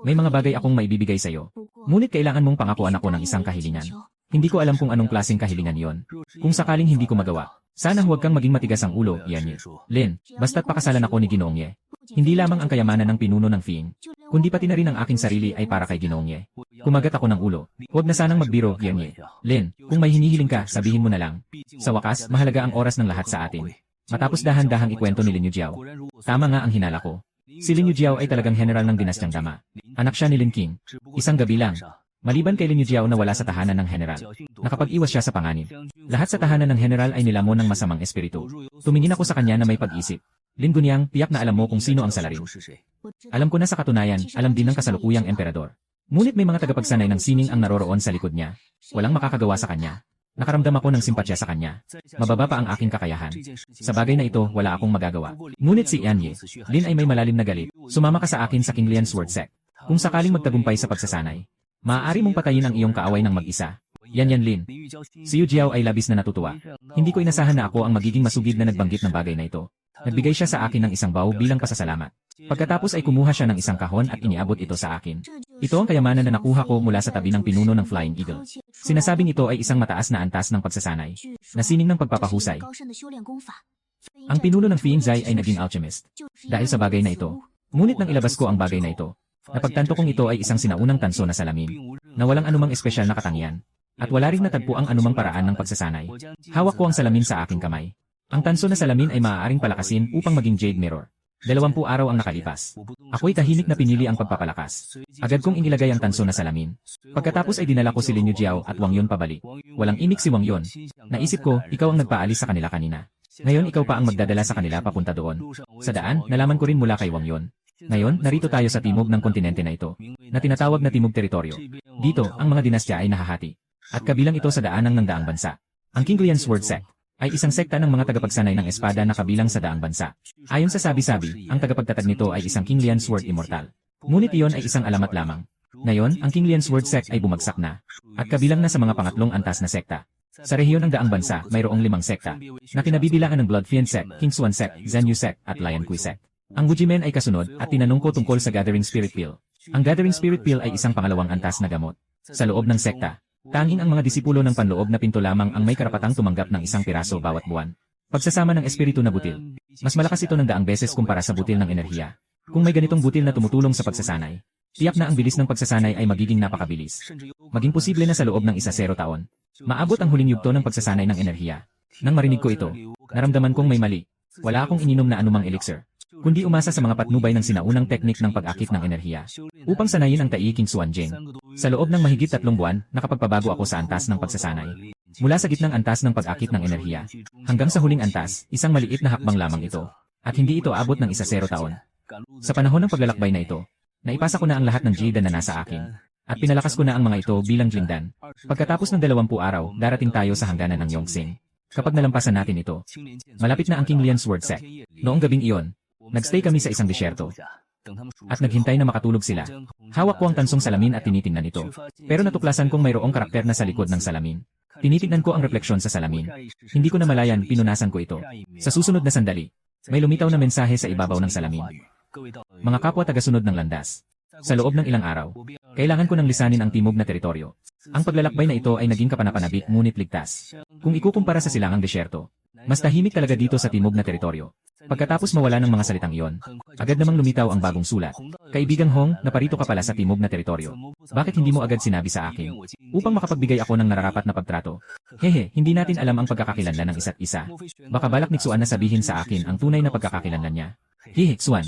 Speaker 1: May mga bagay akong maibibigay sa'yo. Ngunit kailangan mong pangakuan ako ng isang kahilingan. Hindi ko alam kung anong klaseng kahilingan yon. Kung sakaling hindi ko magawa, sana huwag kang maging matigas ang ulo, Anye. Lin, basta't pakasalan ako ni Ginoong Ye. Hindi lamang ang kayamanan ng pinuno ng Fiing, kundi pati na rin ang aking sarili ay para kay Ginoong Ye. Kumagat ako ng ulo. Huwag na sanang magbiro, Anye. Lin, kung may hinihiling ka, sabihin mo na lang. Sa wakas, mahalaga ang oras ng lahat sa atin. Matapos dahan-dahang ikwento ni Lin Yujiao. Tama nga ang hinala ko. Si Lin Yujiao ay talagang general ng dinastyang Dama. Anak siya ni Lin King. Isang gabi lang. Maliban kay Lin Yujiao na wala sa tahanan ng general, nakapag-iwas siya sa panganib. Lahat sa tahanan ng general ay nilamon ng masamang espiritu. Tumingin ako sa kanya na may pag-isip. Lin Gunyang, tiyak na alam mo kung sino ang salarin. Alam ko na sa katunayan, alam din ng kasalukuyang emperador. Ngunit may mga tagapagsanay ng sining ang naroroon sa likod niya. Walang makakagawa sa kanya. Nakaramdam ako ng simpatya sa kanya. Mababa pa ang aking kakayahan. Sa bagay na ito, wala akong magagawa. Ngunit si Anye, Lin ay may malalim na galit. Sumama ka sa akin sa King Lian Sword Sect. Kung sakaling magtagumpay sa pagsasanay, maaari mong patayin ang iyong kaaway ng mag-isa. Yan Lin. Si Yujiao ay labis na natutuwa. Hindi ko inasahan na ako ang magiging masugid na nagbanggit ng bagay na ito. Nagbigay siya sa akin ng isang baw bilang pasasalamat. Pagkatapos ay kumuha siya ng isang kahon at iniabot ito sa akin. Ito ang kayamanan na nakuha ko mula sa tabi ng pinuno ng Flying Eagle. Sinasabing ito ay isang mataas na antas ng pagsasanay, na sining ng pagpapahusay. Ang pinuno ng Fiing Zai ay naging alchemist. Dahil sa bagay na ito, ngunit nang ilabas ko ang bagay na ito, napagtanto kong ito ay isang sinaunang tanso na salamin, na walang anumang espesyal na katangian, at wala ring natagpo ang anumang paraan ng pagsasanay. Hawak ko ang salamin sa aking kamay. Ang tanso na salamin ay maaaring palakasin upang maging jade mirror. 20 araw ang nakalipas. Ako'y tahimik na pinili ang pagpapalakas. Agad kong inilagay ang tanso na salamin. Pagkatapos ay dinala ko si Lin Yujiao at Wang Yun pabalik. Walang imik si Wang Yun. Naisip ko, ikaw ang nagpaalis sa kanila kanina. Ngayon ikaw pa ang magdadala sa kanila papunta doon. Sa daan, nalaman ko rin mula kay Wang Yun. Ngayon, narito tayo sa timog ng kontinente na ito, na tinatawag na Timog Teritoryo. Dito, ang mga dinastya ay nahahati. At kabilang ito sa daanang ng daang bansa. Ang King Lian Sword Sect ay isang sekta ng mga tagapagsanay ng espada na kabilang sa daang bansa. Ayon sa sabi-sabi, ang tagapagtatag nito ay isang King Lian Sword Immortal. Ngunit iyon ay isang alamat lamang. Ngayon, ang King Lian Sword Sect ay bumagsak na, at kabilang na sa mga pangatlong antas na sekta. Sa rehiyon ng daang bansa, mayroong 5 sekta, na kinabibilangan ng Blood Fiend Sect, King Swan Sect, Zhenyu Sect, at Lion Kui Sect. Ang Wujimen ay kasunod, at tinanong ko tungkol sa Gathering Spirit Pill. Ang Gathering Spirit Pill ay isang pangalawang antas na gamot. Sa loob ng sekta, tanging ang mga disipulo ng panloob na pinto lamang ang may karapatang tumanggap ng isang piraso bawat buwan. Pagsasama ng espiritu na butil, mas malakas ito ng 100 beses kumpara sa butil ng enerhiya. Kung may ganitong butil na tumutulong sa pagsasanay, tiyak na ang bilis ng pagsasanay ay magiging napakabilis. Maging posible na sa loob ng 10 taon. Maabot ang huling yugto ng pagsasanay ng enerhiya. Nang marinig ko ito, naramdaman kong may mali. Wala akong ininom na anumang elixir. kundi umasa sa mga patnubay ng sinaunang teknik ng pag-akit ng enerhiya, upang sanayin ang Tai King Xuanjing. Sa loob ng mahigit 3 buwan, nakapagpabago ako sa antas ng pagsasanay. Mula sa gitnang antas ng pag-akit ng enerhiya, hanggang sa huling antas, isang maliit na hakbang lamang ito. At hindi ito abot ng 0 taon. Sa panahon ng paglalakbay na ito, naipasa ko na ang lahat ng Jida na nasa akin. At pinalakas ko na ang mga ito bilang Jingdan. Pagkatapos ng 20 araw, darating tayo sa hangganan ng Yongxing. Kapag nalampasan natin ito, malapit na ang King Lian Sword Sect. Noong gabing iyon, nagstay kami sa isang disyerto. At naghintay na makatulog sila. Hawak ko ang tansong salamin at tinitingnan ito. Pero natuklasan kong mayroong karakter na sa likod ng salamin. Tinitingnan ko ang refleksyon sa salamin. Hindi ko namalayan, pinunasan ko ito. Sa susunod na sandali, may lumitaw na mensahe sa ibabaw ng salamin. Mga kapwa tagasunod ng landas. Sa loob ng ilang araw, kailangan ko nang lisanin ang timog na teritoryo. Ang paglalakbay na ito ay naging kapanapanabik ngunit ligtas. Kung ikukumpara sa silangang disyerto, mas tahimik talaga dito sa timog na teritoryo. Pagkatapos mawala ng mga salitang iyon, agad namang lumitaw ang bagong sulat. Kaibigang Hong, naparito ka pala sa timog na teritoryo. Bakit hindi mo agad sinabi sa akin? Upang makapagbigay ako ng nararapat na pagtrato. Hehe, hindi natin alam ang pagkakakilanlan ng isa't isa. Baka balak ni Xuan na sabihin sa akin ang tunay na pagkakakilanlan niya. Hehe, Xuan.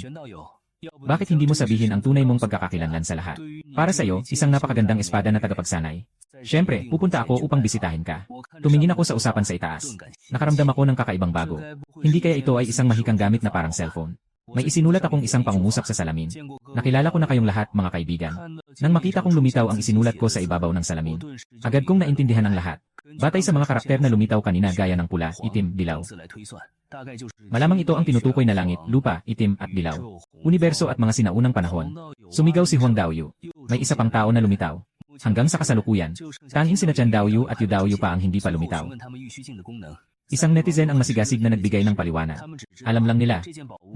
Speaker 1: Bakit hindi mo sabihin ang tunay mong pagkakakilanlan sa lahat? Para sa iyo, isang napakagandang espada na tagapagsanay. Siyempre, pupunta ako upang bisitahin ka. Tumingin ako sa usapan sa itaas. Nakaramdam ako ng kakaibang bago. Hindi kaya ito ay isang mahikang gamit na parang cellphone. May isinulat akong isang pangungusap sa salamin. Nakilala ko na kayong lahat, mga kaibigan. Nang makita kong lumitaw ang isinulat ko sa ibabaw ng salamin, agad kong naintindihan ang lahat. Batay sa mga karakter na lumitaw kanina gaya ng pula, itim, dilaw. Malamang ito ang tinutukoy na langit, lupa, itim at dilaw. Universo at mga sinaunang panahon. Sumigaw si Huang Daoyu. May isa pang tao na lumitaw. Hanggang sa kasalukuyan, tanging sina Chan Daoyu at Yu Daoyu pa ang hindi pa lumitaw. Isang netizen ang masigasig na nagbigay ng paliwanag. Alam lang nila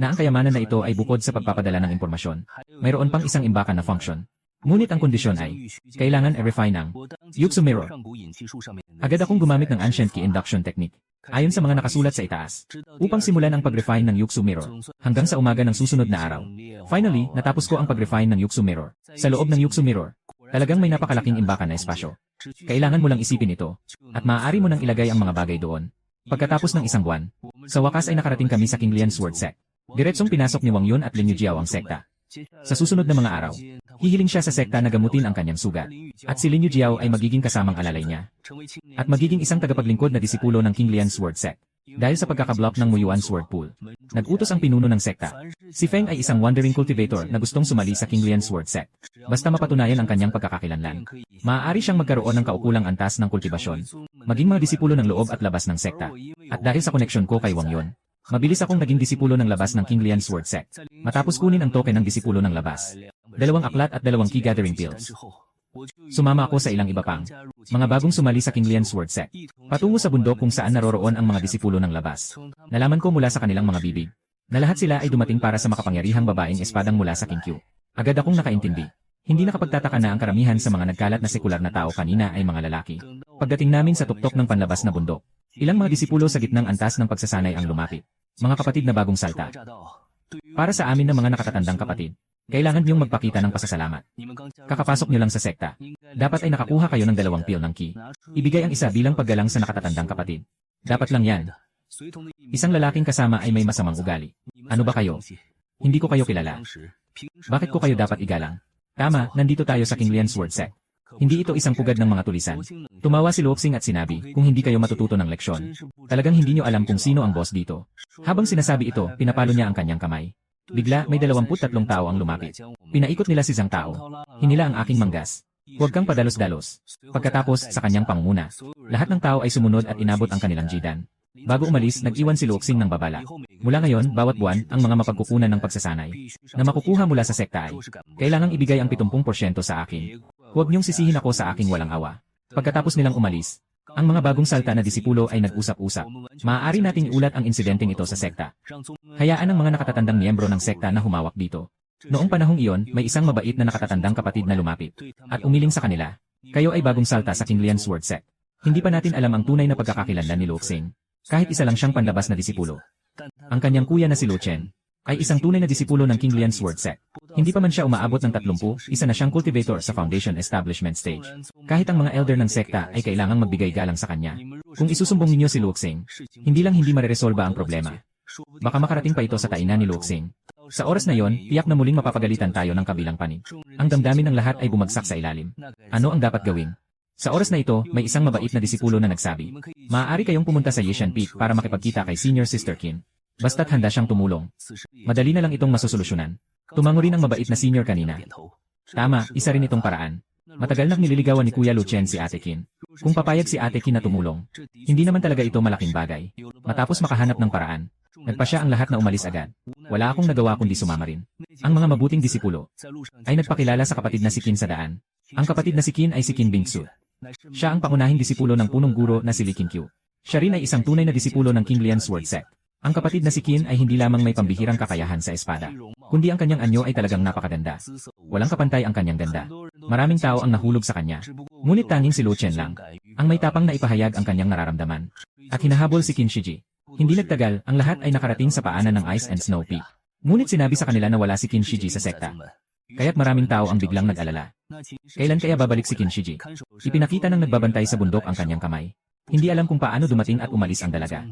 Speaker 1: na ang kayamanan na ito ay bukod sa pagpapadala ng impormasyon. Mayroon pang isang imbakan na function. Ngunit ang kondisyon ay, kailangan i-refine ang Yuxu Mirror. Agad akong gumamit ng Ancient Key Induction Technique, ayon sa mga nakasulat sa itaas, upang simulan ang pag-refine ng Yuxu Mirror, hanggang sa umaga ng susunod na araw. Finally, natapos ko ang pag-refine ng Yuxu Mirror. Sa loob ng Yuxu Mirror, talagang may napakalaking imbakan na espasyo. Kailangan mo lang isipin ito, at maaari mo nang ilagay ang mga bagay doon. Pagkatapos ng isang buwan, sa wakas ay nakarating kami sa King Lian Sword Sect. Diretsong pinasok ni Wang Yun at Lin Yujiao ang sekta. Sa susunod na mga araw, hihiling siya sa sekta na gamutin ang kanyang sugat. At si Lin Yujiao ay magiging kasamang alalay niya. At magiging isang tagapaglingkod na disipulo ng King Lian Sword Sect. Dahil sa pagkakablock ng Muyuan Sword Pool, nag-utos ang pinuno ng sekta. Si Feng ay isang wandering cultivator na gustong sumali sa King Lian Sword Sect. Basta mapatunayan ang kanyang pagkakakilanlan, maaari siyang magkaroon ng kaukulang antas ng kultibasyon, maging mga disipulo ng loob at labas ng sekta. At dahil sa koneksyon ko kay Wang Yun, mabilis akong naging disipulo ng labas ng King Lian Sword Sect. Matapos kunin ang token ng disipulo ng labas, 2 aklat at 2 key gathering pills. Sumama ako sa ilang iba pang mga bagong sumali sa King Lian Sword Sect, patungo sa bundok kung saan naroroon ang mga disipulo ng labas. Nalaman ko mula sa kanilang mga bibig na lahat sila ay dumating para sa makapangyarihang babaeng espadang mula sa King Q. Agad akong nakaintindi. Hindi nakapagtataka na ang karamihan sa mga nagkalat na sekular na tao kanina ay mga lalaki. Pagdating namin sa tuktok ng panlabas na bundok, ilang mga disipulo sa gitnang antas ng pagsasanay ang lumapit. Mga kapatid na bagong salta. Para sa amin na mga nakatatandang kapatid, kailangan niyong magpakita ng pasasalamat. Kakapasok niyo lang sa sekta. Dapat ay nakakuha kayo ng 2 pil ng key. Ibigay ang isa bilang paggalang sa nakatatandang kapatid. Dapat lang yan. Isang lalaking kasama ay may masamang ugali. Ano ba kayo? Hindi ko kayo kilala. Bakit ko kayo dapat igalang? Tama, nandito tayo sa King Lian Sword Sect. Hindi ito isang pugad ng mga tulisan. Tumawa si Luoxing at sinabi, kung hindi kayo matututo ng leksyon, talagang hindi niyo alam kung sino ang boss dito. Habang sinasabi ito, pinapalo niya ang kanyang kamay. Bigla, may 23 tao ang lumapit. Pinaikot nila si Zhang Tao. Hinila ang aking manggas. Huwag kang padalos-dalos. Pagkatapos, sa kanyang pangunguna, lahat ng tao ay sumunod at inabot ang kanilang jidan. Bago umalis, nag-iwan si Luoxing ng babala. Mula ngayon, bawat buwan, ang mga mapagkukunan ng pagsasanay na makukuha mula sa sekta ay kailangang ibigay ang 70% sa akin. Huwag niyong sisihin ako sa aking walang awa. Pagkatapos nilang umalis, ang mga bagong salta na disipulo ay nag-usap-usap. Maaari nating iulat ang insidenteng ito sa sekta. Hayaan ang mga nakatatandang miyembro ng sekta na humawak dito. Noong panahong iyon, may isang mabait na nakatatandang kapatid na lumapit at umiling sa kanila. Kayo ay bagong salta sa King Lian Sword Sect. Hindi pa natin alam ang tunay na pagkakakilanlan ni Luoxing. Kahit isa lang siyang panlabas na disipulo. Ang kanyang kuya na si Lu Chen ay isang tunay na disipulo ng King Lian Sword Sect. Hindi pa man siya umaabot ng 30, isa na siyang cultivator sa foundation establishment stage. Kahit ang mga elder ng sekta ay kailangang magbigay galang sa kanya. Kung isusumbong ninyo si Luoxing, hindi lang hindi mareresolba ang problema. Baka makarating pa ito sa tainan ni Luoxing. Sa oras na yon, tiyak na muling mapapagalitan tayo ng kabilang panig. Ang damdamin ng lahat ay bumagsak sa ilalim. Ano ang dapat gawin? Sa oras na ito, may isang mabait na disipulo na nagsabi, "Maaari kayong pumunta sa Yishan Peak para makipagkita kay Senior Sister Qin. Basta't handa siyang tumulong. Madali na lang itong masusolusyonan." Tumango rin ang mabait na senior kanina. Tama, isa rin itong paraan. Matagal nang nililigawan ni Kuya Luchen si Ate Qin. Kung papayag si Ate Qin na tumulong, hindi naman talaga ito malaking bagay. Matapos makahanap ng paraan, nagpasya ang lahat na umalis agad. Wala akong nagawa kundi sumama rin. Ang mga mabuting disipulo ay nagpakilala sa kapatid na si Qin sa daan. Ang kapatid na si Qin ay si Qin Bingsu. Siya ang pangunahing disipulo ng punong guro na si Li Qingqiu. Siya rin ay isang tunay na disipulo ng Qinglian Sword Sect. Ang kapatid na si Qin ay hindi lamang may pambihirang kakayahan sa espada, kundi ang kanyang anyo ay talagang napakaganda. Walang kapantay ang kanyang ganda. Maraming tao ang nahulog sa kanya. Ngunit tanging si Lu Chen lang ang may tapang na ipahayag ang kanyang nararamdaman. At hinahabol si Qin Shiji. Hindi nagtagal, ang lahat ay nakarating sa paanan ng Ice and Snow Peak. Ngunit sinabi sa kanila na wala si Qin Shiji sa sekta. Kaya't maraming tao ang biglang nag-alala. Kailan kaya babalik si Qin Shiji? Ipinakita ng nagbabantay sa bundok ang kanyang kamay. Hindi alam kung paano dumating at umalis ang dalaga.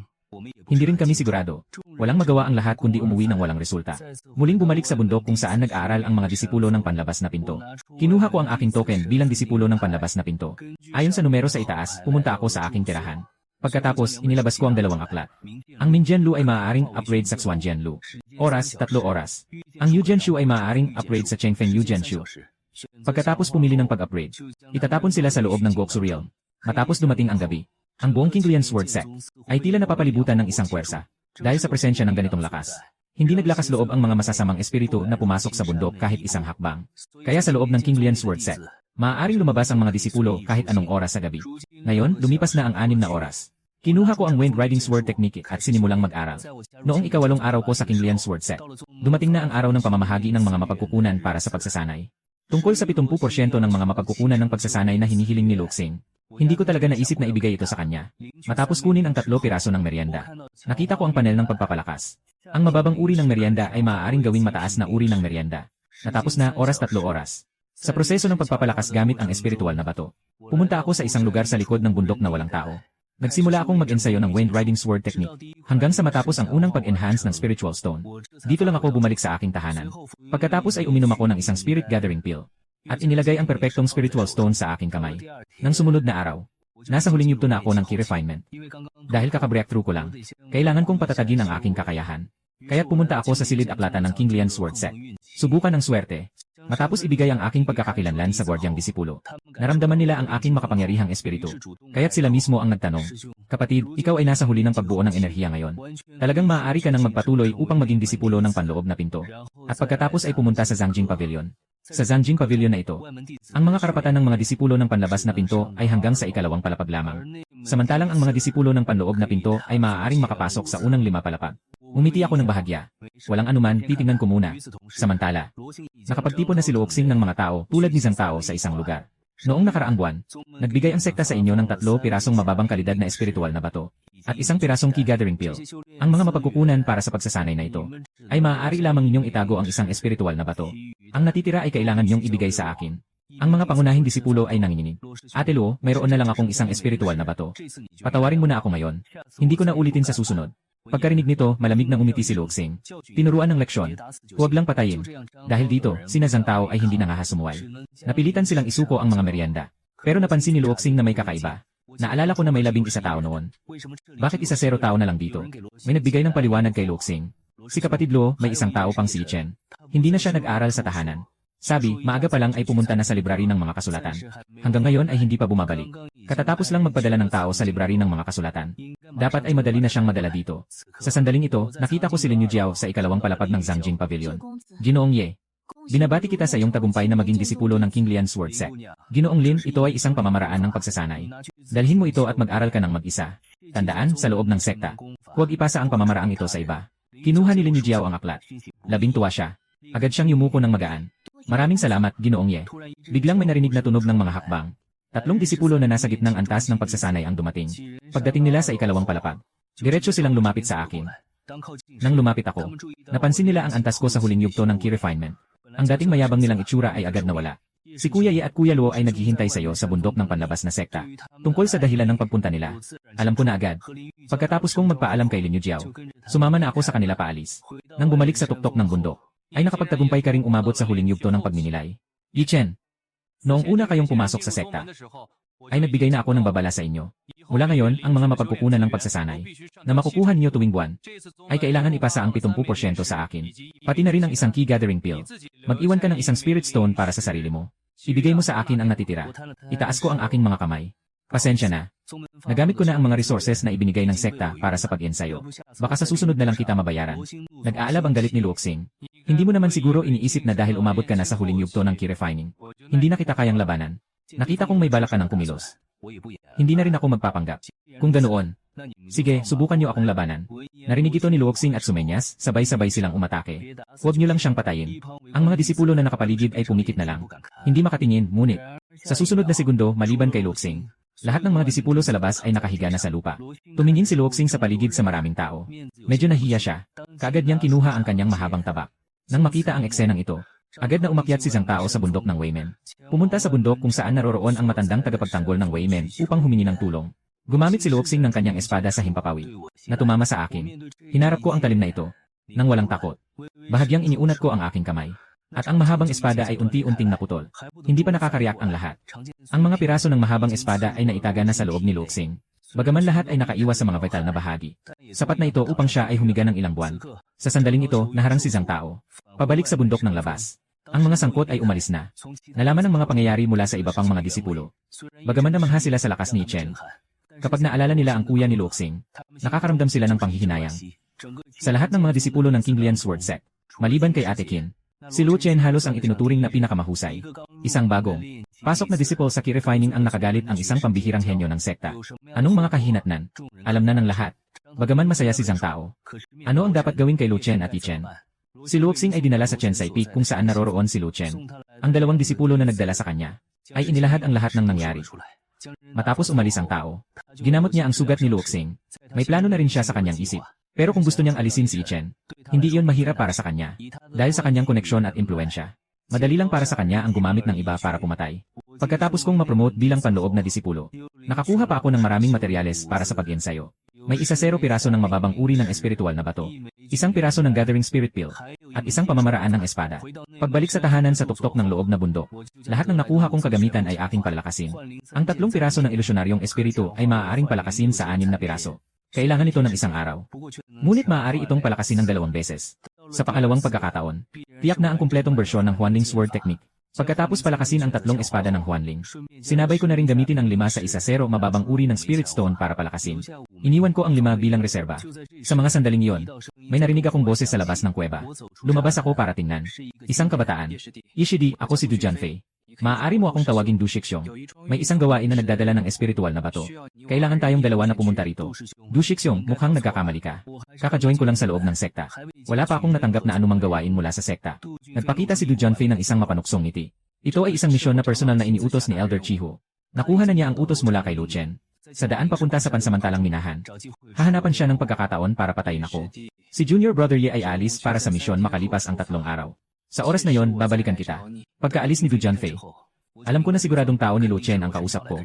Speaker 1: Hindi rin kami sigurado. Walang magawa ang lahat kundi umuwi ng walang resulta. Muling bumalik sa bundok kung saan nag-aaral ang mga disipulo ng panlabas na pinto. Kinuha ko ang aking token bilang disipulo ng panlabas na pinto. Ayon sa numero sa itaas, pumunta ako sa aking tirahan. Pagkatapos, inilabas ko ang dalawang aklat. Ang Min Jianlu ay maaaring upgrade sa Xuan Jianlu. Oras, 3 oras. Ang Yu Jianshu ay maaaring upgrade sa Chengfeng Yu Jianshu. Pagkatapos pumili ng pag-upgrade, itatapon sila sa loob ng Goxu Realm. Matapos dumating ang gabi, ang buong Qinglian Sword Sect ay tila napapalibutan ng isang puwersa. Dahil sa presensya ng ganitong lakas, hindi naglakas loob ang mga masasamang espiritu na pumasok sa bundok kahit isang hakbang. Kaya sa loob ng Qinglian Sword Sect, maaaring lumabas ang mga disipulo kahit anong oras sa gabi. Ngayon, lumipas na ang 6 na oras. Kinuha ko ang Wind Riding Sword Technique at sinimulang mag-aral. Noong ika-8 araw ko sa Qinglian Sword Sect, dumating na ang araw ng pamamahagi ng mga mapagkukunan para sa pagsasanay. Tungkol sa 70% ng mga mapagkukunan ng pagsasanay na hinihiling ni Luoxing, hindi ko talaga naisip na ibigay ito sa kanya. Matapos kunin ang 3 piraso ng merienda, nakita ko ang panel ng pagpapalakas. Ang mababang uri ng merienda ay maaaring gawing mataas na uri ng merienda. Natapos na, oras 3 oras. Sa proseso ng pagpapalakas gamit ang espiritual na bato, pumunta ako sa isang lugar sa likod ng bundok na walang tao. Nagsimula akong mag-ensayo ng Wind Riding Sword Technique, hanggang sa matapos ang unang pag-enhance ng Spiritual Stone. Dito lang ako bumalik sa aking tahanan. Pagkatapos ay uminom ako ng isang Spirit Gathering Pill. At inilagay ang perpektong spiritual stone sa aking kamay. Nang sumunod na araw, nasa huling yugto na ako ng key refinement. Dahil kaka-breakthrough ko lang, kailangan kong patatagin ang aking kakayahan. Kaya't pumunta ako sa silid aklatan ng Qinglian Sword Sect. Subukan ang swerte. Matapos ibigay ang aking pagkakakilanlan sa gwardyang disipulo, naramdaman nila ang aking makapangyarihang espiritu. Kaya't sila mismo ang nagtanong, "Kapatid, ikaw ay nasa huli ng pagbuo ng enerhiya ngayon. Talagang maaari ka nang magpatuloy upang maging disipulo ng panloob na pinto." At pagkatapos ay pumunta sa Zangjing Pavilion. Sa Zangjing Pavilion na ito, ang mga karapatan ng mga disipulo ng panlabas na pinto ay hanggang sa ikalawang palapag lamang. Samantalang ang mga disipulo ng panloob na pinto ay maaaring makapasok sa unang 5 palapag. Umiti ako ng bahagya. Walang anuman, titingnan ko muna. Samantala, nakapagtipon na si Luoxing ng mga tao tulad ni Zhang Tao sa isang lugar. Noong nakaraang buwan, nagbigay ang sekta sa inyo ng 3 pirasong mababang kalidad na espiritual na bato at 1 pirasong key gathering pill. Ang mga mapagkukunan para sa pagsasanay na ito ay maaari lamang ninyong itago ang isang espiritual na bato. Ang natitira ay kailangan ninyong ibigay sa akin. Ang mga pangunahing disipulo ay nanginginig. Ate Luo, mayroon na lang akong isang espiritual na bato. Patawarin mo na ako ngayon. Hindi ko na ulitin sa susunod. Pagkarinig nito, malamig nang umiti si Luoxing. Tinuruan ng leksyon. Huwag lang patayin. Dahil dito, sina Zhang Tao ay hindi nangahasumuwal. Napilitan silang isuko ang mga merienda. Pero napansin ni Luoxing na may kakaiba. Naalala ko na may 11 tao noon. Bakit 1-0 tao na lang dito? May nagbigay ng paliwanag kay Luoxing. Si kapatid Luo, may isang tao pang si Chen. Hindi na siya nag-aral sa tahanan. Sabi, maaga pa lang ay pumunta na sa library ng mga kasulatan. Hanggang ngayon ay hindi pa bumabalik. Katatapos lang magpadala ng tao sa library ng mga kasulatan. Dapat ay madali na siyang madala dito. Sa sandaling ito, nakita ko si Lin Yujiao sa ikalawang palapag ng Zangjing Pavilion. Ginoong Ye, binabati kita sa iyong tagumpay na maging disipulo ng Qinglian Sword Sect. Ginoong Lin, ito ay isang pamamaraan ng pagsasanay. Dalhin mo ito at mag-aral ka ng mag-isa. Tandaan, sa loob ng sekta, huwag ipasa ang pamamaraang ito sa iba. Kinuha ni Lin Yujiao ang aklat. Labing tuwa siya. Agad siyang yumuko ng magaan. Maraming salamat, Ginoong Ye. Biglang may narinig na tunog ng mga hakbang. 3 disipulo na nasa gitnang antas ng pagsasanay ang dumating. Pagdating nila sa ikalawang palapag, diretso silang lumapit sa akin. Nang lumapit ako, napansin nila ang antas ko sa huling yugto ng key refinement. Ang dating mayabang nilang itsura ay agad nawala. Si Kuya Ye at Kuya Luo ay naghihintay sa iyo sa bundok ng panlabas na sekta. Tungkol sa dahilan ng pagpunta nila. Alam ko na agad. Pagkatapos kong magpaalam kay Lin Yujiao, sumama na ako sa kanila paalis. Nang bumalik sa tuktok ng bundok, ay nakapagtagumpay ka ring umabot sa huling yugto ng pagninilay. Yi Chen, noong una kayong pumasok sa sekta, ay nagbigay na ako ng babala sa inyo. Mula ngayon, ang mga mapagkukunan ng pagsasanay na makukuha niyo tuwing buwan, ay kailangan ipasa ang 70% sa akin. Pati na rin ang isang key gathering pill. Mag-iwan ka ng isang spirit stone para sa sarili mo. Ibigay mo sa akin ang natitira. Itaas ko ang aking mga kamay. Pasensya na. Nagamit ko na ang mga resources na ibinigay ng sekta para sa pag-ensayo. Baka sa susunod na lang kita mabayaran. Nag-aalab ang galit ni Luoxing. Hindi mo naman siguro iniisip na dahil umabot ka na sa huling yugto ng key refining, hindi na kita kayang labanan. Nakita kong may balak ka ng kumilos. Hindi na rin ako magpapanggap. Kung ganoon, sige, subukan niyo akong labanan. Narinig ito ni Luoxing at Sumenyas, sabay-sabay silang umatake. Huwag niyo lang siyang patayin. Ang mga disipulo na nakapaligid ay pumikit na lang. Hindi makatingin, ngunit sa susunod na segundo maliban kay Luoxing, lahat ng mga disipulo sa labas ay nakahiga na sa lupa. Tumingin si Luoxing sa paligid sa maraming tao. Medyo nahiya siya. Kaagad niyang kinuha ang kanyang mahabang tabak. Nang makita ang eksenang ito, agad na umakyat si Zhang Tao sa bundok ng Weimen. Pumunta sa bundok kung saan naroroon ang matandang tagapagtanggol ng Weimen upang humingi ng tulong. Gumamit si Luoxing ng kanyang espada sa himpapawid na tumama sa akin. Hinarap ko ang talim na ito nang walang takot. Bahagyang iniunat ko ang aking kamay. At ang mahabang espada ay unti-unting naputol. Hindi pa nakakariyak ang lahat. Ang mga piraso ng mahabang espada ay naitaga na sa loob ni Luoxing. Bagaman lahat ay nakaiwas sa mga vital na bahagi. Sapat na ito upang siya ay humiga ng ilang buwan. Sa sandaling ito, naharang si Zhang Tao. Pabalik sa bundok ng labas. Ang mga sangkot ay umalis na. Nalaman ang mga pangyayari mula sa iba pang mga disipulo. Bagaman namangha sila sa lakas ni Chen. Kapag naalala nila ang kuya ni Luoxing, nakakaramdam sila ng panghihinayang. Sa lahat ng mga disipulo ng King Lian Sword Sect, maliban kay Ate Qin, si Luo Chen halos ang itinuturing na pinakamahusay. Isang bagong, pasok na disciple sa key refining ang nakagalit ang isang pambihirang henyo ng sekta. Anong mga kahinatnan? Alam na ng lahat. Bagaman masaya si Zhang Tao. Ano ang dapat gawin kay Luo Chen at Yi Chen? Si Luoxing ay dinala sa Chensai Peak kung saan naroroon si Luo Chen. Ang dalawang disipulo na nagdala sa kanya, ay inilahad ang lahat ng nangyari. Matapos umalis ang tao, ginamot niya ang sugat ni Luoxing. May plano na rin siya sa kanyang isip. Pero kung gusto niyang alisin si Yi Chen, hindi iyon mahirap para sa kanya. Dahil sa kanyang koneksyon at impluensya. Madali lang para sa kanya ang gumamit ng iba para pumatay. Pagkatapos kong ma-promote bilang panloob na disipulo, nakakuha pa ako ng maraming materyales para sa pag-ensayo. May 0 piraso ng mababang uri ng espiritual na bato, 1 piraso ng gathering spirit pill, at isang pamamaraan ng espada. Pagbalik sa tahanan sa tuktok ng loob na bundok, lahat ng nakuha kong kagamitan ay aking palakasin. Ang 3 piraso ng ilusyonaryong espiritu ay maaaring palakasin sa 6 na piraso. Kailangan ito ng isang araw. Ngunit maaari itong palakasin ng 2 beses. Sa pangalawang pagkakataon, tiyak na ang kumpletong bersyon ng Huanling Sword Technique. Pagkatapos palakasin ang 3 espada ng Huanling, sinabay ko na rin gamitin ang 5 sa 0 mababang uri ng Spirit Stone para palakasin. Iniwan ko ang 5 bilang reserba. Sa mga sandaling iyon, may narinig akong boses sa labas ng kuweba. Lumabas ako para tingnan. Isang kabataan. Yishidi, ako si Du Jianfei. Maaari mo akong tawaging Du Shixiong. May isang gawain na nagdadala ng espiritual na bato. Kailangan tayong dalawa na pumunta rito. Du Shixiong, mukhang nagkakamali ka. Kaka-join ko lang sa loob ng sekta. Wala pa akong natanggap na anumang gawain mula sa sekta. Nagpakita si Du Jianfei ng isang mapanuksong ngiti. Ito ay isang misyon na personal na iniutos ni Elder Chihu. Nakuha na niya ang utos mula kay Luo Chen. Sa daan papunta sa pansamantalang minahan. Hahanapan siya ng pagkakataon para patayin ako. Si Junior Brother Ye ay alis para sa misyon makalipas ang 3 araw. Sa oras na yon, babalikan kita. Pagkaalis ni Du Jianfei, alam ko na siguradong tao ni Luo Chen ang kausap ko.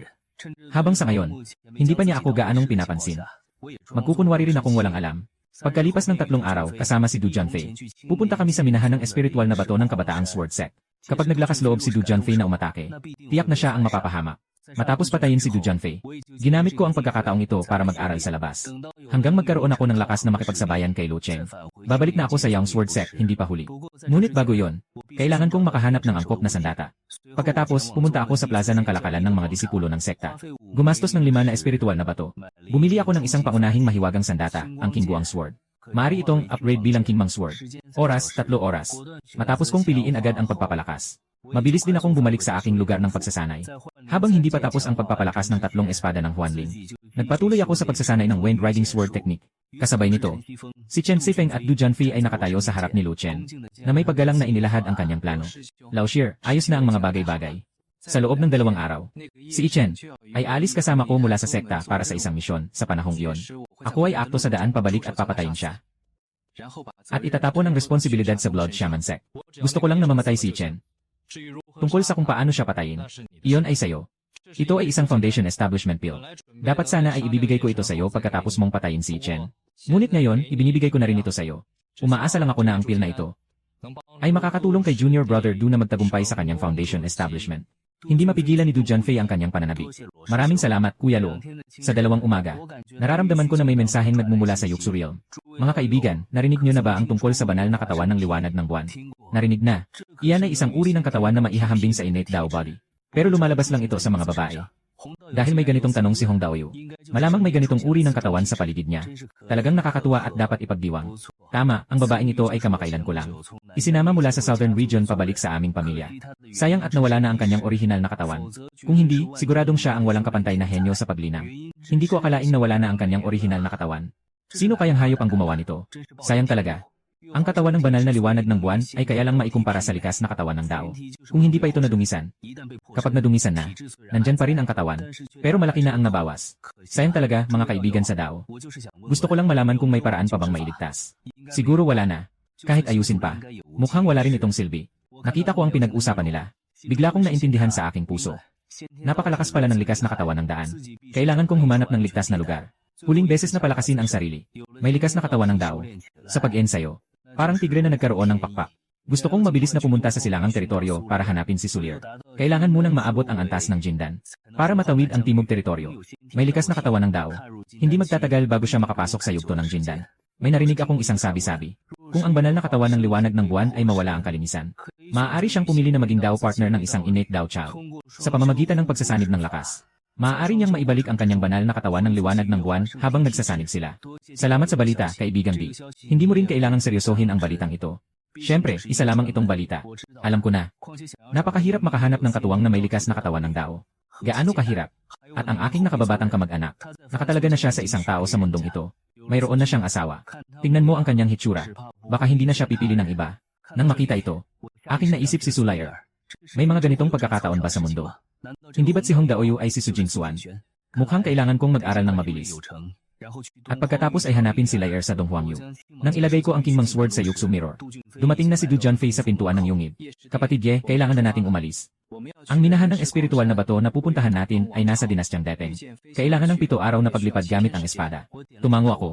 Speaker 1: Habang sa ngayon, hindi pa niya ako gaanong pinapansin. Magkukunwari rin akong walang alam. Pagkalipas ng 3 araw, kasama si Du Jianfei, pupunta kami sa minahan ng espiritual na bato ng kabataang Sword Sect. Kapag naglakas loob si Du Jianfei na umatake, tiyak na siya ang mapapahamak. Matapos patayin si Du Jianfei, ginamit ko ang pagkakataong ito para mag-aral sa labas. Hanggang magkaroon ako ng lakas na makipagsabayan kay Luo Chen. Babalik na ako sa Young Sword Sect, hindi pa huli. Ngunit bago yon, kailangan kong makahanap ng angkop na sandata. Pagkatapos, pumunta ako sa plaza ng kalakalan ng mga disipulo ng sekta. Gumastos ng 5 na espiritual na bato. Bumili ako ng isang paunahing mahiwagang sandata, ang King Guang Sword. Maaari itong upgrade bilang King Mang Sword. Oras, 3 oras. Matapos kong piliin agad ang pagpapalakas. Mabilis din akong bumalik sa aking lugar ng pagsasanay. Habang hindi pa tapos ang pagpapalakas ng 3 espada ng Huanling, nagpatuloy ako sa pagsasanay ng Wind Riding Sword Technique. Kasabay nito, si Chen Sifeng at Du Jianfei ay nakatayo sa harap ni Luo Chen, na may paggalang na inilahad ang kanyang plano. Lao Shir, ayos na ang mga bagay-bagay. Sa loob ng 2 araw, si Yi Chen ay alis kasama ko mula sa sekta para sa isang misyon sa panahong iyon. Ako ay akto sa daan pabalik at papatayin siya. At itatapon ang responsibilidad sa Blood Shaman Sect. Gusto ko lang na mamatay si Yi Chen. Tungkol sa kung paano siya patayin, iyon ay sayo. Ito ay isang foundation establishment pill. Dapat sana ay ibibigay ko ito sayo pagkatapos mong patayin si Chen. Ngunit ngayon, ibinibigay ko na rin ito sayo. Umaasa lang ako na ang pill na ito ay makakatulong kay Junior Brother Du na magtagumpay sa kanyang foundation establishment. Hindi mapigilan ni Du Junfei ang kanyang pananabi. Maraming salamat, Kuya Luo. Sa 2 umaga, nararamdaman ko na may mensaheng nagmumula sa Yuxu Realm. Mga kaibigan, narinig niyo na ba ang tungkol sa banal na katawan ng liwanag ng buwan? Narinig na. Iyan ay isang uri ng katawan na maihahambing sa innate Dao body. Pero lumalabas lang ito sa mga babae. Dahil may ganitong tanong si Hong Daoyu. Malamang may ganitong uri ng katawan sa paligid niya. Talagang nakakatuwa at dapat ipagdiwang. Tama, ang babaeng ito ay kamakailan ko lang. Isinama mula sa Southern Region pabalik sa aming pamilya. Sayang at nawala na ang kanyang orihinal na katawan. Kung hindi, siguradong siya ang walang kapantay na henyo sa paglinang. Hindi ko akalaing nawala na ang kanyang orihinal na katawan. Sino kayang hayop ang gumawa nito? Sayang talaga. Ang katawan ng banal na liwanag ng buwan ay kaya lang maikumpara sa likas na katawan ng Dao. Kung hindi pa ito nadungisan. Kapag nadungisan na, nandyan pa rin ang katawan. Pero malaki na ang nabawas. Sayang talaga, mga kaibigan sa Dao. Gusto ko lang malaman kung may paraan pa bang mailigtas. Siguro wala na. Kahit ayusin pa. Mukhang wala rin itong silbi. Nakita ko ang pinag-usapan nila. Bigla kong naintindihan sa aking puso. Napakalakas pala ng likas na katawan ng daan. Kailangan kong humanap ng ligtas na lugar. Huling beses na palakasin ang sarili. May likas na katawan ng Dao. Sa pag-ensayo. Parang tigre na nagkaroon ng pakpak. Gusto kong mabilis na pumunta sa silangang teritoryo para hanapin si Sulir. Kailangan munang maabot ang antas ng Jindan. Para matawid ang timog teritoryo. May likas na katawan ng Dao. Hindi magtatagal bago siya makapasok sa yugto ng Jindan. May narinig akong isang sabi-sabi. Kung ang banal na katawan ng liwanag ng buwan ay mawala ang kalinisan, maaari siyang pumili na maging Dao partner ng isang innate Dao child. Sa pamamagitan ng pagsasanib ng lakas. Maaari niyang maibalik ang kanyang banal na katawan ng liwanag ng buwan habang nagsasanib sila. Salamat sa balita, kaibigan B. Hindi mo rin kailangang seryosohin ang balitang ito. Siyempre, isa lamang itong balita. Alam ko na. Napakahirap makahanap ng katuwang na may likas na katawan ng Dao. Gaano kahirap? At ang aking nakababatang kamag-anak, nakatalaga na siya sa isang tao sa mundong ito. Mayroon na siyang asawa. Tingnan mo ang kanyang hitsura. Baka hindi na siya pipili ng iba. Nang makita ito, aking naisip si Sulayer. May mga ganitong pagkakataon ba sa mundo? Hindi ba't si Hong Daoyu ay si Su Jingxuan? Mukhang kailangan kong mag-aral ng mabilis. At pagkatapos ay hanapin si Lair sa Dong Huangyu. Nang ilagay ko ang King Mang Sword sa Yuxu Mirror, dumating na si Du Junfei sa pintuan ng yungib. Kapatid Ye, kailangan na nating umalis. Ang minahan ng espiritual na bato na pupuntahan natin ay nasa dinastyang Depeng. Kailangan ng 7 araw na paglipad gamit ang espada. Tumango ako.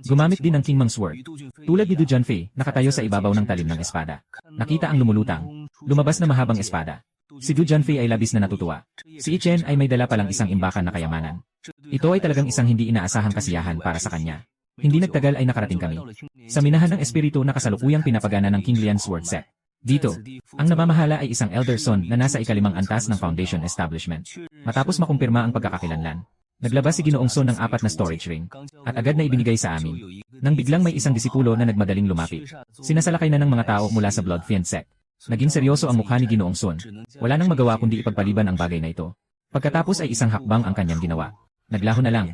Speaker 1: Gumamit din ng King Mang Sword. Tulad ni Du Junfei, nakatayo sa ibabaw ng talim ng espada. Nakita ang lumulutang. Lumabas na mahabang espada. Si Du Junfei ay labis na natutuwa. Si Chen ay may dala palang isang imbakan na kayamanan. Ito ay talagang isang hindi inaasahang kasiyahan para sa kanya. Hindi nagtagal ay nakarating kami sa minahan ng espiritu na kasalukuyang pinapagana ng King Lian Sword Set. Dito, ang namamahala ay isang elder son na nasa ikalimang antas ng foundation establishment. Matapos makumpirma ang pagkakakilanlan, naglabas si Ginoong Son ng 4 na storage ring at agad na ibinigay sa amin. Nang biglang may isang disipulo na nagmadaling lumapit. Sinasalakay na ng mga tao mula sa Blood Fiend Sect. Naging seryoso ang mukha ni Ginoong Son. Wala nang magawa kundi ipagpaliban ang bagay na ito. Pagkatapos ay isang hakbang ang kanyang ginawa. Naglaho na lang.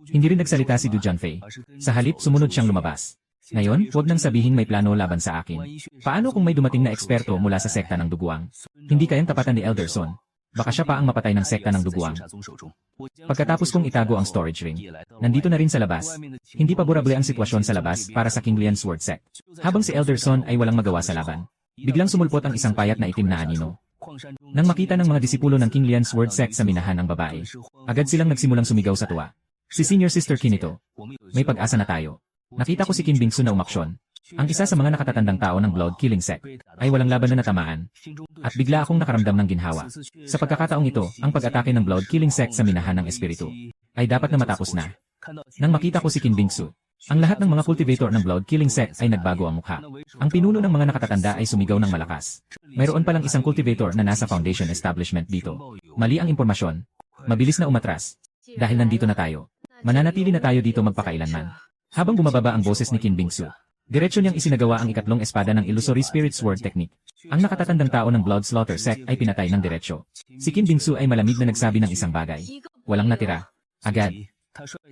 Speaker 1: Hindi rin nagsalita si Du Junfei. Sa halip sumunod siyang lumabas. Ngayon, huwag nang sabihin may plano laban sa akin. Paano kung may dumating na eksperto mula sa sekta ng duguang? Hindi kayang tapatan ni Elder Son. Baka siya pa ang mapatay ng sekta ng duguang. Pagkatapos kong itago ang storage ring, nandito na rin sa labas. Hindi paborable ang sitwasyon sa labas para sa King Lian Sword Sect. Habang si Elder Son ay walang magawa sa laban. Biglang sumulpot ang isang payat na itim na anino. Nang makita ng mga disipulo ng King Lian Sword Sect sa minahan ng babae, agad silang nagsimulang sumigaw sa tuwa. Si Senior Sister Kinito. May pag-asa na tayo. Nakita ko si Kim Bingsu na umaksyon. Ang isa sa mga nakatatandang tao ng Blood Killing Sect ay walang laban na natamaan. At bigla akong nakaramdam ng ginhawa. Sa pagkakataong ito, ang pag-atake ng Blood Killing Sect sa minahan ng espiritu ay dapat na matapos na. Nang makita ko si Kim Bingsu, ang lahat ng mga cultivator ng Blood Killing Sect ay nagbago ang mukha. Ang pinuno ng mga nakatatanda ay sumigaw ng malakas. Mayroon palang isang cultivator na nasa foundation establishment dito. Mali ang impormasyon. Mabilis na umatras. Dahil nandito na tayo. Mananatili na tayo dito magpakailanman. Habang bumababa ang boses ni Kim Bingsu, diretso niyang isinagawa ang ikatlong espada ng Illusory Spirit Sword Technique. Ang nakatatandang tao ng Blood Slaughter Sect ay pinatay ng diretso. Si Kim Bingsu ay malamig na nagsabi ng isang bagay. Walang natira. Agad.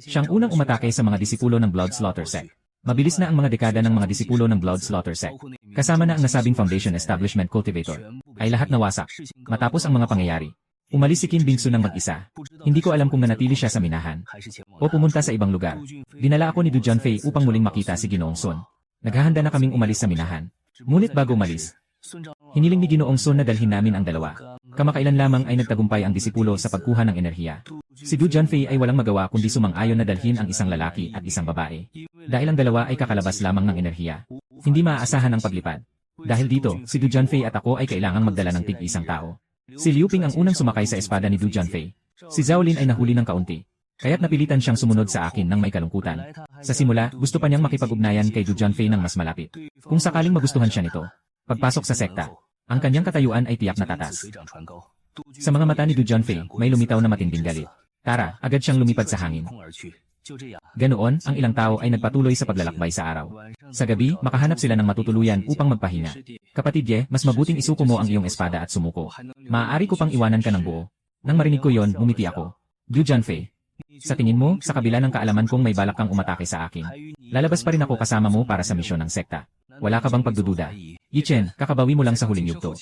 Speaker 1: Siyang unang umatake sa mga disipulo ng Blood Slaughter Sect. Mabilis na ang mga dekada ng mga disipulo ng Blood Slaughter Sect. Kasama na ang nasabing Foundation Establishment Cultivator. Ay lahat nawasak. Matapos ang mga pangyayari. Umalis si Kim Bingsu ng mag-isa. Hindi ko alam kung nanatili siya sa minahan o pumunta sa ibang lugar. Dinala ako ni Du Junfei upang muling makita si Ginoong Son. Naghahanda na kaming umalis sa minahan. Ngunit bago umalis, Hiniling ni Ginoong Sun na dalhin namin ang dalawa. Kamakailan lamang ay nagtagumpay ang disipulo sa pagkuha ng enerhiya. Si Du Junfei ay walang magawa kundi sumang-ayon na dalhin ang isang lalaki at isang babae. Dahil ang dalawa ay kakalabas lamang ng enerhiya. Hindi maaasahan ang paglipad. Dahil dito, si Du Junfei at ako ay kailangang magdala ng tig-isang tao. Si Liu Ping ang unang sumakay sa espada ni Du Junfei. Si Zhao Lin ay nahuli ng kaunti. Kaya't napilitan siyang sumunod sa akin ng may kalungkutan. Sa simula, gusto pa niyang makipag-ugnayan kay Du Junfei ng mas malapit. Kung sakaling magustuhan siya nito. Pagpasok sa sekta, ang kanyang katayuan ay tiyak na tatas. Sa mga mata ni Du Junfei, may lumitaw na matinding galit. Tara, agad siyang lumipad sa hangin. Ganoon, ang ilang tao ay nagpatuloy sa paglalakbay sa araw. Sa gabi, makahanap sila ng matutuluyan upang magpahinga. Kapatid Ye, mas mabuting isuko mo ang iyong espada at sumuko. Maaari ko pang iwanan ka ng buo. Nang marinig ko yon, ngumiti ako. Du Junfei, sa tingin mo, sa kabila ng kaalaman kong may balak kang umatake sa akin, lalabas pa rin ako kasama mo para sa misyon ng sekta. Wala ka bang pagdududa? Yi Chen, kakabawi mo lang sa huling yugto.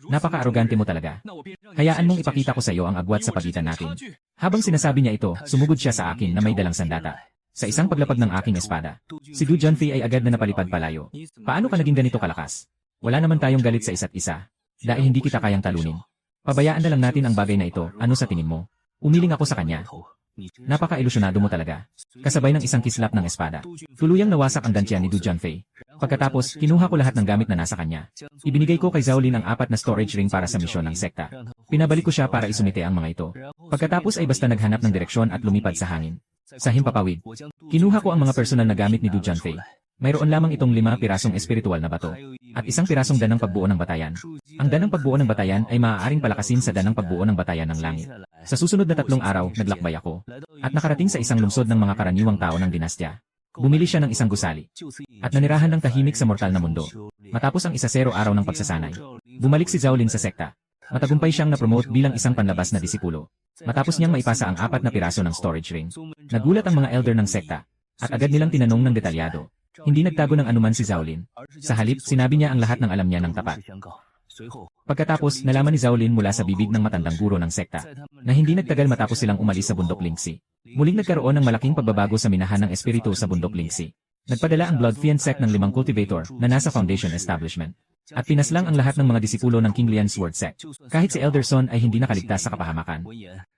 Speaker 1: Napaka-arogante mo talaga. Hayaan mong ipakita ko sa iyo ang agwat sa pagitan natin. Habang sinasabi niya ito, sumugod siya sa akin na may dalang sandata. Sa isang paglapag ng aking espada, si Du Junfei ay agad na napalipad palayo. Paano ka naging ganito kalakas? Wala naman tayong galit sa isa't isa. Dahil hindi kita kayang talunin. Pabayaan na lang natin ang bagay na ito, ano sa tingin mo? Umiling ako sa kanya. Napaka-ilusyonado mo talaga. Kasabay ng isang kislap ng espada. Tuluyang nawasak ang dantiyan ni Du Junfei. Pagkatapos, kinuha ko lahat ng gamit na nasa kanya. Ibinigay ko kay Zhao Lin ang 4 na storage ring para sa misyon ng sekta. Pinabalik ko siya para isumite ang mga ito. Pagkatapos ay basta naghanap ng direksyon at lumipad sa hangin. Sa himpapawid, kinuha ko ang mga personal na gamit ni Du Junfei. Mayroon lamang itong 5 pirasong espiritual na bato at isang pirasong danang pagbuo ng batayan. Ang danang pagbuo ng batayan ay maaaring palakasin sa danang pagbuo ng batayan ng langit. Sa susunod na 3 araw, naglakbay ako at nakarating sa isang lungsod ng mga karaniwang tao ng dinastya. Bumili siya ng isang gusali at nanirahan ng tahimik sa mortal na mundo. Matapos ang 1-0 araw ng pagsasanay, bumalik si Zhao Lin sa sekta. Matagumpay siyang na-promote bilang isang panlabas na disipulo. Matapos niyang maipasa ang 4 na piraso ng storage ring, nagulat ang mga elder ng sekta at agad nilang tinanong ng detalyado. Hindi nagtago ng anuman si Zhao Lin. Sa halip, sinabi niya ang lahat ng alam niya ng tapat. Pagkatapos, nalaman ni Zhao Lin mula sa bibig ng matandang guro ng sekta na hindi nagtagal matapos silang umalis sa bundok Lingxi. Muling nagkaroon ng malaking pagbabago sa minahan ng espiritu sa bundok Lingxi. Nagpadala ang Blood Fiend sect ng 5 cultivator na nasa Foundation Establishment. At pinaslang ang lahat ng mga disipulo ng King Lian Sword Sect. Kahit si Elder Son ay hindi nakaligtas sa kapahamakan.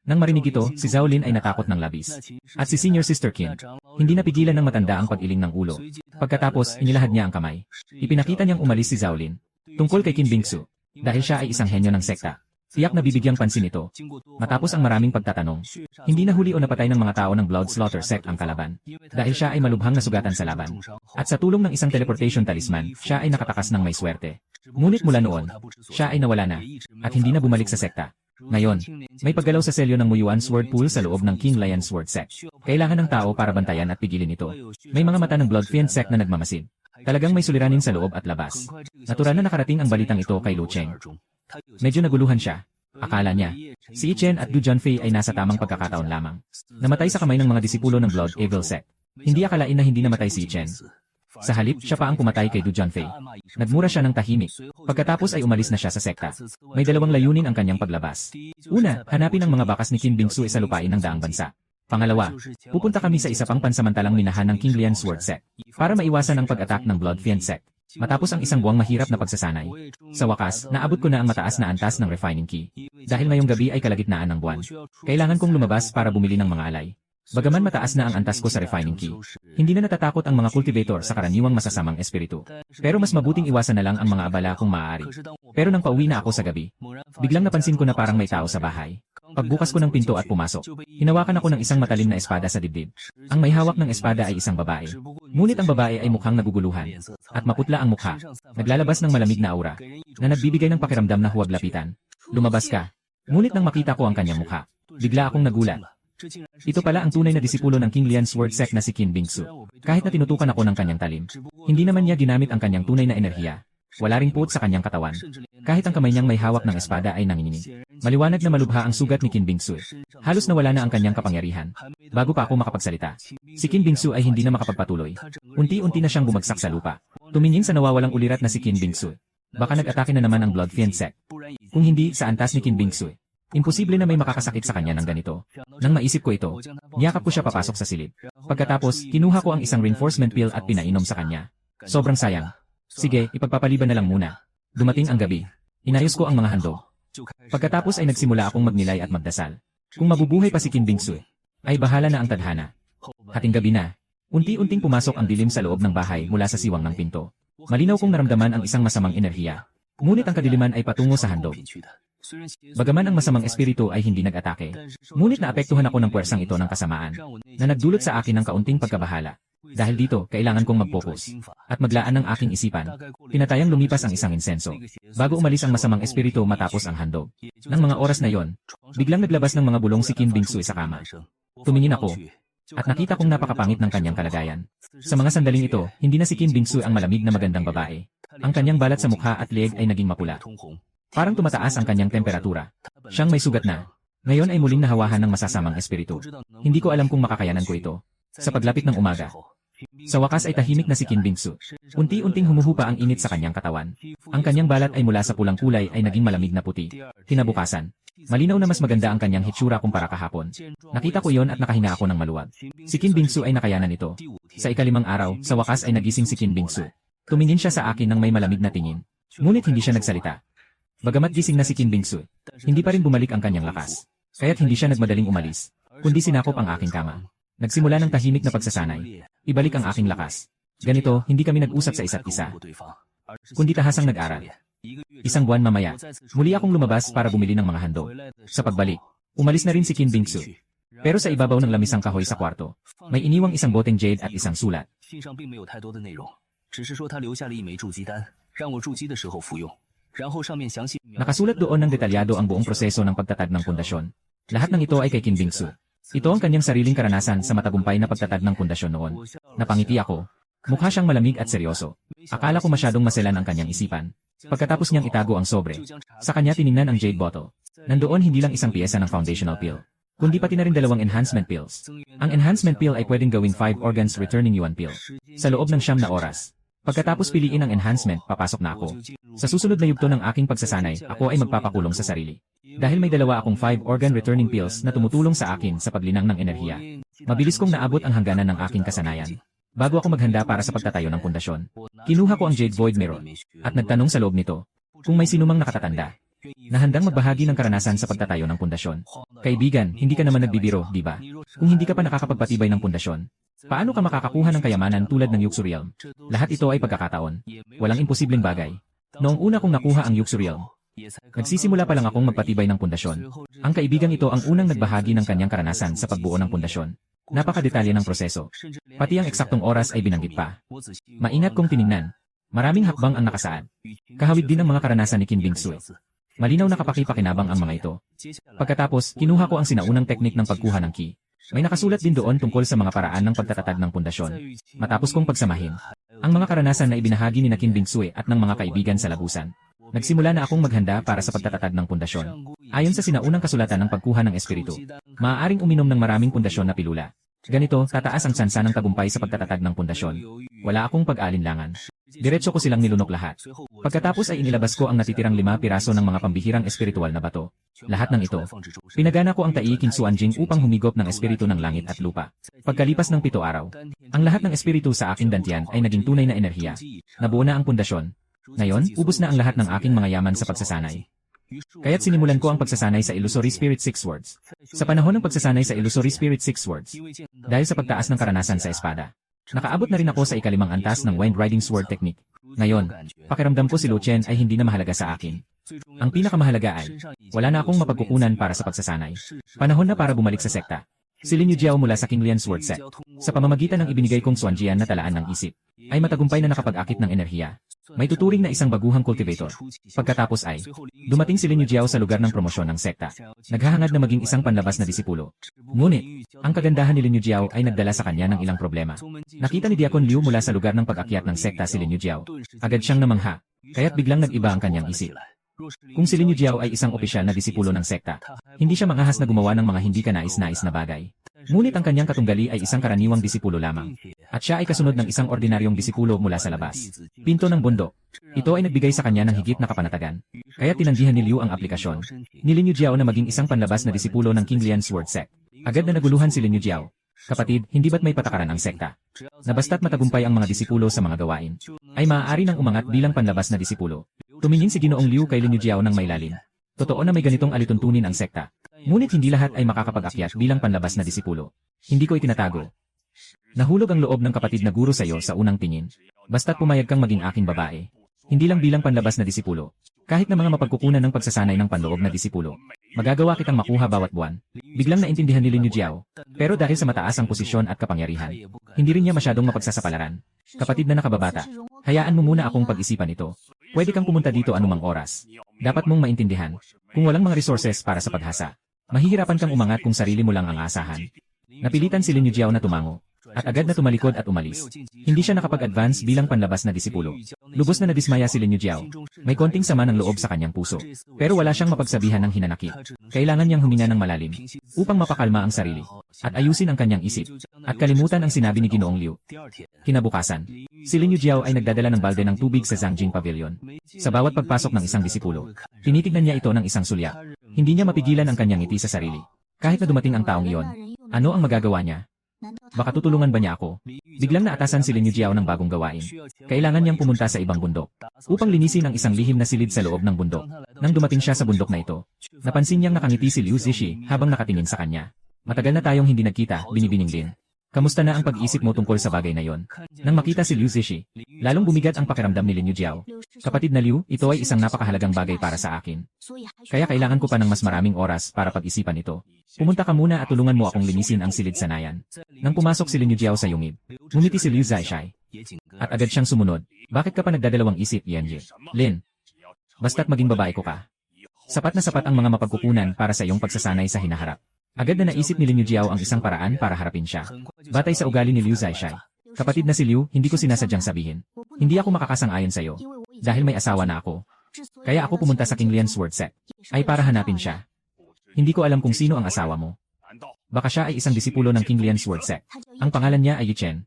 Speaker 1: Nang marinig ito, si Zhao Lin ay natakot ng labis. At si Senior Sister Qin, hindi napigilan ng matanda ang pag-iling ng ulo. Pagkatapos, inilahad niya ang kamay. Ipinakita niyang umalis si Zhao Lin. Tungkol kay Qin Bingsu. Dahil siya ay isang henyo ng sekta. Tiyak na bibigyang pansin ito. Matapos ang maraming pagtatanong, hindi nahuli o napatay ng mga tao ng Blood Slaughter Sect ang kalaban. Dahil siya ay malubhang nasugatan sa laban. At sa tulong ng isang teleportation talisman, siya ay nakatakas ng may swerte. Ngunit mula noon, siya ay nawala na, at hindi na bumalik sa sekta. Ngayon, may paggalaw sa selyo ng Muyuan Sword Pool sa loob ng King Lian Sword Sect. Kailangan ng tao para bantayan at pigilin ito. May mga mata ng Blood Fiend Sect na nagmamasid. Talagang may suliranin sa loob at labas. Natural na nakarating ang balitang ito kay Lu Cheng. Medyo naguluhan siya. Akala niya, si Yi Chen at Du Junfei ay nasa tamang pagkakataon lamang. Namatay sa kamay ng mga disipulo ng Blood Evil Sect. Hindi akalain na hindi namatay si Yi Chen. Sa halip, siya pa ang pumatay kay Du Junfei. Nagmura siya ng tahimik. Pagkatapos ay umalis na siya sa sekta. May 2 layunin ang kanyang paglabas. Una, hanapin ang mga bakas ni Qin Bingsu sa lupain ng daang bansa. Pangalawa, pupunta kami sa isa pang pansamantalang minahan ng King Lian Sword Sect para maiwasan ang pag-attack ng Blood Fiend Sect. Matapos ang isang buwang mahirap na pagsasanay. Sa wakas, naabot ko na ang mataas na antas ng refining key. Dahil ngayong gabi ay kalagitnaan ng buwan. Kailangan kong lumabas para bumili ng mga alay. Bagaman mataas na ang antas ko sa refining key, hindi na natatakot ang mga cultivator sa karaniwang masasamang espiritu. Pero mas mabuting iwasan na lang ang mga abala kung maaari. Pero nang pauwi na ako sa gabi, biglang napansin ko na parang may tao sa bahay. Pagbukas ko ng pinto at pumasok, hinawakan ako ng isang matalim na espada sa dibdib. Ang may hawak ng espada ay isang babae. Ngunit ang babae ay mukhang naguguluhan. At maputla ang mukha. Naglalabas ng malamig na aura, na nagbibigay ng pakiramdam na huwag lapitan. Lumabas ka. Ngunit nang makita ko ang kanyang mukha, bigla akong nagulat. Ito pala ang tunay na disipulo ng King Lian Sword Sect na si Qin Bingsu. Kahit na tinutukan ako ng kanyang talim, hindi naman niya ginamit ang kanyang tunay na enerhiya. Wala ring puot sa kanyang katawan. Kahit ang kamay niyang may hawak ng espada ay nanginginig. Maliwanag na malubha ang sugat ni Qin Bingsu. Halos nawala na ang kanyang kapangyarihan. Bago pa ako makapagsalita, si Qin Bingsu ay hindi na makapagpatuloy. Unti-unti na siyang bumagsak sa lupa. Tumingin sa nawawalang ulirat na si Qin Bingsu. Baka nag-atake na naman ang Blood Fiend Sect. Kung hindi, sa antas ni Qin Bingsu, imposible na may makakasakit sa kanya ng ganito. Nang maisip ko ito, niyakap ko siya papasok sa silid. Pagkatapos, kinuha ko ang isang reinforcement pill at pinainom sa kanya. Sobrang sayang. Sige, ipagpapaliban na lang muna. Dumating ang gabi. Inayos ko ang mga handog. Pagkatapos ay nagsimula akong magnilay at magdasal. Kung mabubuhay pa si Qin Bingsu, ay bahala na ang tadhana. Hating gabi na. Unti-unting pumasok ang dilim sa loob ng bahay mula sa siwang ng pinto. Malinaw kong naramdaman ang isang masamang enerhiya. Ngunit ang kadiliman ay patungo sa handog. Bagaman ang masamang espiritu ay hindi nag-atake, ngunit naapektuhan ako ng puwersang ito ng kasamaan, na nagdulot sa akin ng kaunting pagkabahala. Dahil dito, kailangan kong mag-focus at maglaan ng aking isipan. Pinatayang lumipas ang isang insenso bago umalis ang masamang espiritu matapos ang handog. Nang mga oras na yon, biglang naglabas ng mga bulong si Qin Bingsu sa kama. Tumingin ako at nakita kong napakapangit ng kanyang kalagayan. Sa mga sandaling ito, hindi na si Qin Bingsu ang malamig na magandang babae. Ang kanyang balat sa mukha at leeg ay naging mapula. Parang tumataas ang kanyang temperatura. Siyang may sugat na. Ngayon ay muling nahawahan ng masasamang espiritu. Hindi ko alam kung makakayanan ko ito. Sa paglapit ng umaga, sa wakas ay tahimik na si Qin Bingsu. Unti-unting humuhupa ang init sa kanyang katawan. Ang kanyang balat ay mula sa pulang kulay ay naging malamig na puti. Kinabukasan, malinaw na mas maganda ang kanyang hitsura kumpara kahapon. Nakita ko yon at nakahinga ako ng maluwag. Si Qin Bingsu ay nakayanan ito. Sa ikalimang araw, sa wakas ay nagising si Qin Bingsu. Tumingin siya sa akin ng may malamig na tingin. Ngunit hindi siya nagsalita. Bagamat gising na si Qin Bingsu, hindi pa rin bumalik ang kanyang lakas. Kaya't hindi siya nagmadaling umalis, kundi sinakop ang aking kama. Nagsimula ng tahimik na pagsasanay. Ibalik ang aking lakas. Ganito, hindi kami nag-usap sa isa't isa, kundi tahasang nag-aral. Isang buwan mamaya, muli akong lumabas para bumili ng mga handog. Sa pagbalik, umalis na rin si Qin Bingsu. Pero sa ibabaw ng lamisang kahoy sa kwarto, may iniwang isang boteng jade at isang sulat. Nakasulat doon ng detalyado ang buong proseso ng pagtatag ng pundasyon. Lahat ng ito ay kay Qin Bingsu. Ito ang kanyang sariling karanasan sa matagumpay na pagtatag ng pundasyon noon. Napangiti ako. Mukha siyang malamig at seryoso. Akala ko masyadong maselan ang kanyang isipan. Pagkatapos niyang itago ang sobre, sa kanya tiningnan ang jade bottle. Nandoon hindi lang isang piyesa ng foundational pill, kundi pati na rin 2 enhancement pills. Ang enhancement pill ay pwedeng gawing 5 organs returning yuan pill. Sa loob ng 9 na oras. Pagkatapos piliin ang enhancement, papasok na ako. Sa susunod na yugto ng aking pagsasanay, ako ay magpapakulong sa sarili. Dahil may 2 akong 5 organ returning pills na tumutulong sa akin sa paglinang ng enerhiya. Mabilis kong naabot ang hangganan ng aking kasanayan. Bago ako maghanda para sa pagtatayo ng pundasyon, kinuha ko ang Jade Void Mirror at nagtanong sa loob nito kung may sinumang nakatatanda na handang magbahagi ng karanasan sa pagtatayo ng pundasyon. Kaibigan, hindi ka naman nagbibiro, di ba? Kung hindi ka pa nakakapagpatibay ng pundasyon, paano ka makakakuha ng kayamanan tulad ng Yuxu Realm? Lahat ito ay pagkakataon. Walang imposibleng bagay. Noong una kong nakuha ang Yuxu Realm, nagsisimula pa lang akong magpatibay ng pundasyon. Ang kaibigang ito ang unang nagbahagi ng kanyang karanasan sa pagbuo ng pundasyon. Napakadetalye ng proseso. Pati ang eksaktong oras ay binanggit pa. Maingat kong tiningnan. Maraming hakbang ang nakasaad. Kahawig din ang mga karanasan ni Qin Bingsu. Malinaw na kapakipakinabang ang mga ito. Pagkatapos, kinuha ko ang sinaunang teknik ng pagkuha ng ki. May nakasulat din doon tungkol sa mga paraan ng pagtatatag ng pundasyon. Matapos kong pagsamahin ang mga karanasan na ibinahagi ni Qin Bingsu at ng mga kaibigan sa lagusan, nagsimula na akong maghanda para sa pagtatatag ng pundasyon. Ayon sa sinaunang kasulatan ng pagkuha ng espiritu, maaaring uminom ng maraming pundasyon na pilula. Ganito, tataas ang tsansa ng tagumpay sa pagtatatag ng pundasyon. Wala akong pag-alinlangan. Diretso ko silang nilunok lahat. Pagkatapos ay inilabas ko ang natitirang 5 piraso ng mga pambihirang espiritual na bato. Lahat ng ito, pinagana ko ang Tai Qingsuanjing upang humigop ng espiritu ng langit at lupa. Pagkalipas ng 7 araw, ang lahat ng espiritu sa aking dantian ay naging tunay na enerhiya. Nabuo na ang pundasyon. Ngayon, ubos na ang lahat ng aking mga yaman sa pagsasanay. Kaya't sinimulan ko ang pagsasanay sa Illusory Spirit 6 Words. Sa panahon ng pagsasanay sa Illusory Spirit 6 Words, dahil sa pagtaas ng karanasan sa espada, nakaabot na rin ako sa ikalimang antas ng Wind Riding Sword Technique. Ngayon, pakiramdam ko si Lu Chen ay hindi na mahalaga sa akin. Ang pinakamahalaga ay, wala na akong mapagkukunan para sa pagsasanay. Panahon na para bumalik sa sekta. Si Lin Yujiao mula sa King Lian Sword Set, sa pamamagitan ng ibinigay kong Xuanjian na talaan ng isip, ay matagumpay na nakapag-akit ng enerhiya. May tuturing na isang baguhang cultivator. Pagkatapos ay, dumating si Lin Yujiao sa lugar ng promosyon ng sekta. Naghahangad na maging isang panlabas na disipulo. Ngunit, ang kagandahan ni Lin Yujiao ay nagdala sa kanya ng ilang problema. Nakita ni Diakon Liu mula sa lugar ng pag-akyat ng sekta si Lin Yujiao. Agad siyang namangha, kaya't biglang nag-iba ang kanyang isip. Kung si Lin Yujiao ay isang opisyal na disipulo ng sekta, hindi siya mangahas na gumawa ng mga hindi kanais-nais na bagay. Ngunit ang kanyang katunggali ay isang karaniwang disipulo lamang. At siya ay kasunod ng isang ordinaryong disipulo mula sa labas. Pinto ng bundok. Ito ay nagbigay sa kanya ng higit na kapanatagan. Kaya tinanggihan ni Liu ang aplikasyon ni Lin Yujiao na maging isang panlabas na disipulo ng King Lian Sword Sect. Agad na naguluhan si Lin Yujiao. Kapatid, hindi ba't may patakaran ang sekta? Na basta't matagumpay ang mga disipulo sa mga gawain, ay maaari nang umangat bilang panlabas na disipulo. Tumingin si Ginoong Liu kay Lin Yujiao ng may lalim. Totoo na may ganitong alituntunin ang sekta. Ngunit hindi lahat ay makakapag-akyat bilang panlabas na disipulo. Hindi ko itinatago. Nahulog ang loob ng kapatid na guro sa iyo sa unang tingin. Basta't pumayag kang maging aking babae. Hindi lang bilang panlabas na disipulo. Kahit na mga mapagkukunan ng pagsasanay ng panloob na disipulo. Magagawa kitang makuha bawat buwan. Biglang naintindihan ni Lin Yujiao. Pero dahil sa mataas ang posisyon at kapangyarihan, hindi rin niya masyadong mapagsasapalaran. Kapatid na nakababata, hayaan mo muna akong pag-isipan ito. Pwede kang pumunta dito anumang oras. Dapat mong maintindihan, kung walang mga resources para sa paghasa, mahihirapan kang umangat kung sarili mo lang ang aasahan. Napilitan si Lin Yujiao na tumango, at agad na tumalikod at umalis. Hindi siya nakapag-advance bilang panlabas na disipulo. Lubos na nadismaya si Lin Yujiao. May konting sama ng loob sa kanyang puso. Pero wala siyang mapagsabihan ng hinanakit. Kailangan niyang huminga ng malalim, upang mapakalma ang sarili, at ayusin ang kanyang isip, at kalimutan ang sinabi ni Ginoong Liu. Kinabukasan, si Lin Yujiao ay nagdadala ng balde ng tubig sa Zangjing Pavilion. Sa bawat pagpasok ng isang disipulo, tinitignan niya ito ng isang sulya. Hindi niya mapigilan ang kanyang ngiti sa sarili. Kahit na dumating ang taong iyon, ano ang magagawa niya? Baka tutulungan ba niya ako? Biglang naatasan si Lin Yujiao ng bagong gawain. Kailangan niyang pumunta sa ibang bundok, upang linisin ang isang lihim na silid sa loob ng bundok. Nang dumating siya sa bundok na ito, napansin niyang nakangiti si Liu Zishi habang nakatingin sa kanya. Matagal na tayong hindi nagkita, binibining Lin. Kamusta na ang pag-iisip mo tungkol sa bagay na yon? Nang makita si Liu Zishi, lalong bumigat ang pakiramdam ni Lin Yujiao. Kapatid na Liu, ito ay isang napakahalagang bagay para sa akin. Kaya kailangan ko pa ng mas maraming oras para pag-isipan ito. Pumunta ka muna at tulungan mo akong linisin ang silid sa nayan. Nang pumasok si Lin Yujiao sa yungib, ngumiti si Liu Zaishai. At agad siyang sumunod. Bakit ka pa nagdadalawang isip, Yanji? Lin, basta't maging babae ko ka. Sapat na sapat ang mga mapagkukunan para sa iyong pagsasanay sa hinaharap. Agad na naisip ni Lin Yujiao ang isang paraan para harapin siya. Batay sa ugali ni Liu Zaishai. Kapatid na si Liu, hindi ko sinasadyang sabihin. Hindi ako makakasang-ayon sa iyo. Dahil may asawa na ako. Kaya ako pumunta sa King Lian Sword Sect. Ay para hanapin siya. Hindi ko alam kung sino ang asawa mo. Baka siya ay isang disipulo ng King Lian Sword Sect. Ang pangalan niya ay Yi Chen.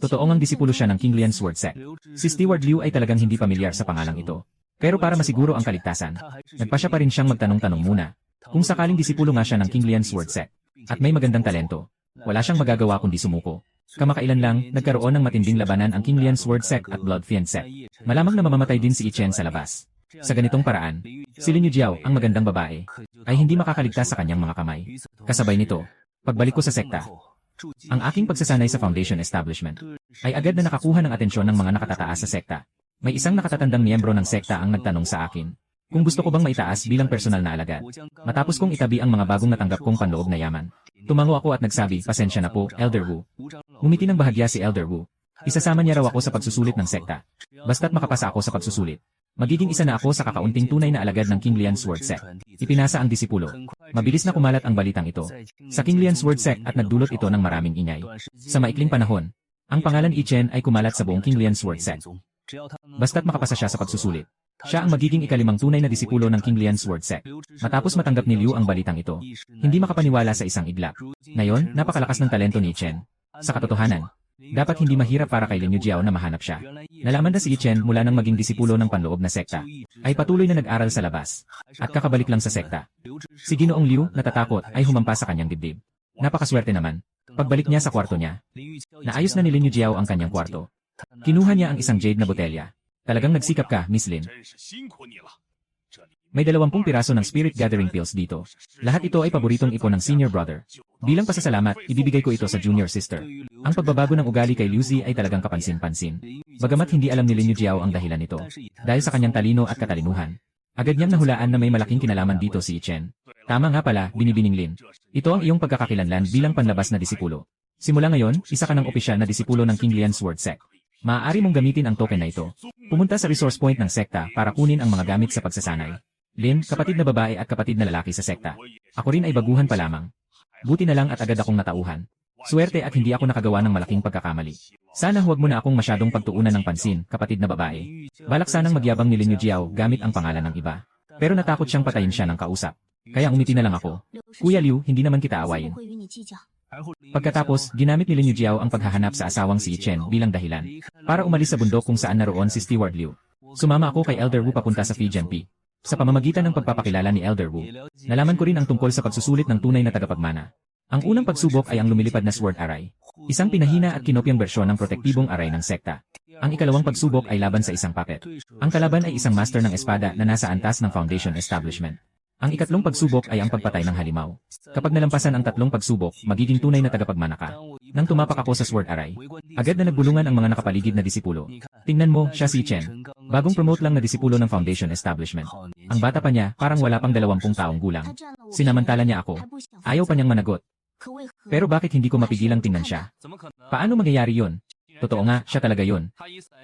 Speaker 1: Totoong ang disipulo siya ng King Lian Sword Sect. Si Steward Liu ay talagang hindi pamilyar sa pangalang ito. Pero para masiguro ang kaligtasan, nagpa siya pa rin siyang magtanong-tanong muna. Kung sakaling disipulo nga siya ng King Lian Sword Sect, at may magandang talento, wala siyang magagawa kundi sumuko. Kamakailan lang, nagkaroon ng matinding labanan ang King Lian Sword Sect at Blood Fiend Sect. Malamang na mamamatay din si Yi Chen sa labas. Sa ganitong paraan, si Lin Yujiao, ang magandang babae, ay hindi makakaligtas sa kanyang mga kamay. Kasabay nito, pagbalik ko sa sekta, ang aking pagsasanay sa Foundation Establishment, ay agad na nakakuha ng atensyon ng mga nakatataas sa sekta. May isang nakatatandang miyembro ng sekta ang nagtanong sa akin kung gusto ko bang maitaas bilang personal na alagad. Matapos kong itabi ang mga bagong natanggap kong panloob na yaman, tumango ako at nagsabi, pasensya na po, Elder Wu. Ngumiti ng bahagya si Elder Wu. Isasama niya raw ako sa pagsusulit ng sekta. Basta't makapasa ako sa pagsusulit, magiging isa na ako sa kakaunting tunay na alagad ng King Lian Sword Sect. Ipinasa ang disipulo. Mabilis na kumalat ang balitang ito sa King Lian Sword Sect at nagdulot ito ng maraming ingay. Sa maikling panahon, ang pangalan Yi Chen ay kumalat sa buong King Lian Sword Sect. Basta't makapasa siya sa pagsusulit, siya ang magiging ikalimang tunay na disipulo ng King Lian Sword Sect. Matapos matanggap ni Liu ang balitang ito, hindi makapaniwala sa isang iglap. Ngayon, napakalakas ng talento ni Yi Chen. Sa katotohanan, dapat hindi mahirap para kay Lin Yujiao na mahanap siya. Nalaman na si Yi Chen mula nang maging disipulo ng panloob na sekta, ay patuloy na nag-aral sa labas, at kakabalik lang sa sekta. Si Ginoong Liu, natatakot, ay humampa sa kanyang dibdib. Napakaswerte naman. Pagbalik niya sa kwarto niya, naayos na ni Lin Yujiao ang kanyang kwarto. Kinuha niya ang isang jade na botelya. Talagang nagsikap ka, Miss Lin. May 20 piraso ng Spirit Gathering Pills dito. Lahat ito ay paboritong ipon ng senior brother. Bilang pasasalamat, ibibigay ko ito sa junior sister. Ang pagbabago ng ugali kay Liu Zi ay talagang kapansin-pansin. Bagamat hindi alam ni Lin Yujiao ang dahilan nito, dahil sa kanyang talino at katalinuhan, agad niyang nahulaan na may malaking kinalaman dito si Yi Chen. Tama nga pala, binibining Lin. Ito ang iyong pagkakakilanlan bilang panlabas na disipulo. Simula ngayon, isa ka ng opisyal na disipulo ng King Lian Sword Sect. Maaari mong gamitin ang token na ito. Pumunta sa resource point ng sekta para kunin ang mga gamit sa pagsasanay. Lin, kapatid na babae at kapatid na lalaki sa sekta. Ako rin ay baguhan pa lamang. Buti na lang at agad akong natauhan. Swerte at hindi ako nakagawa ng malaking pagkakamali. Sana huwag mo na akong masyadong pagtuunan ng pansin, kapatid na babae. Balak sanang magyabang ni Lin Yujiao gamit ang pangalan ng iba. Pero natakot siyang patayin siya ng kausap. Kaya umiti na lang ako. Kuya Liu, hindi naman kita awayin. Pagkatapos, ginamit ni Lin Yujiao ang paghahanap sa asawang si Yi Chen bilang dahilan para umalis sa bundok kung saan naroon si Steward Liu. Sumama ako kay Elder Wu papunta sa Fijian-Pi. Sa pamamagitan ng pagpapakilala ni Elder Wu, nalaman ko rin ang tungkol sa pagsusulit ng tunay na tagapagmana. Ang unang pagsubok ay ang lumilipad na Sword Aray, isang pinahina at kinopyang bersyon ng protektibong aray ng sekta. Ang ikalawang pagsubok ay laban sa isang puppet. Ang kalaban ay isang master ng espada na nasa antas ng Foundation Establishment. Ang ikatlong pagsubok ay ang pagpatay ng halimaw. Kapag nalampasan ang tatlong pagsubok, magiging tunay na tagapagmana ka. Nang tumapak ako sa Sword Aray, agad na nagbulungan ang mga nakapaligid na disipulo. Tingnan mo, siya si Chen. Bagong promote lang na disipulo ng Foundation Establishment. Ang bata pa niya, parang wala pang 20 taong gulang. Sinamantala niya ako. Ayaw pa niyang managot. Pero bakit hindi ko mapigilang tingnan siya? Paano mangyayari yun? Totoo nga, siya talaga yun.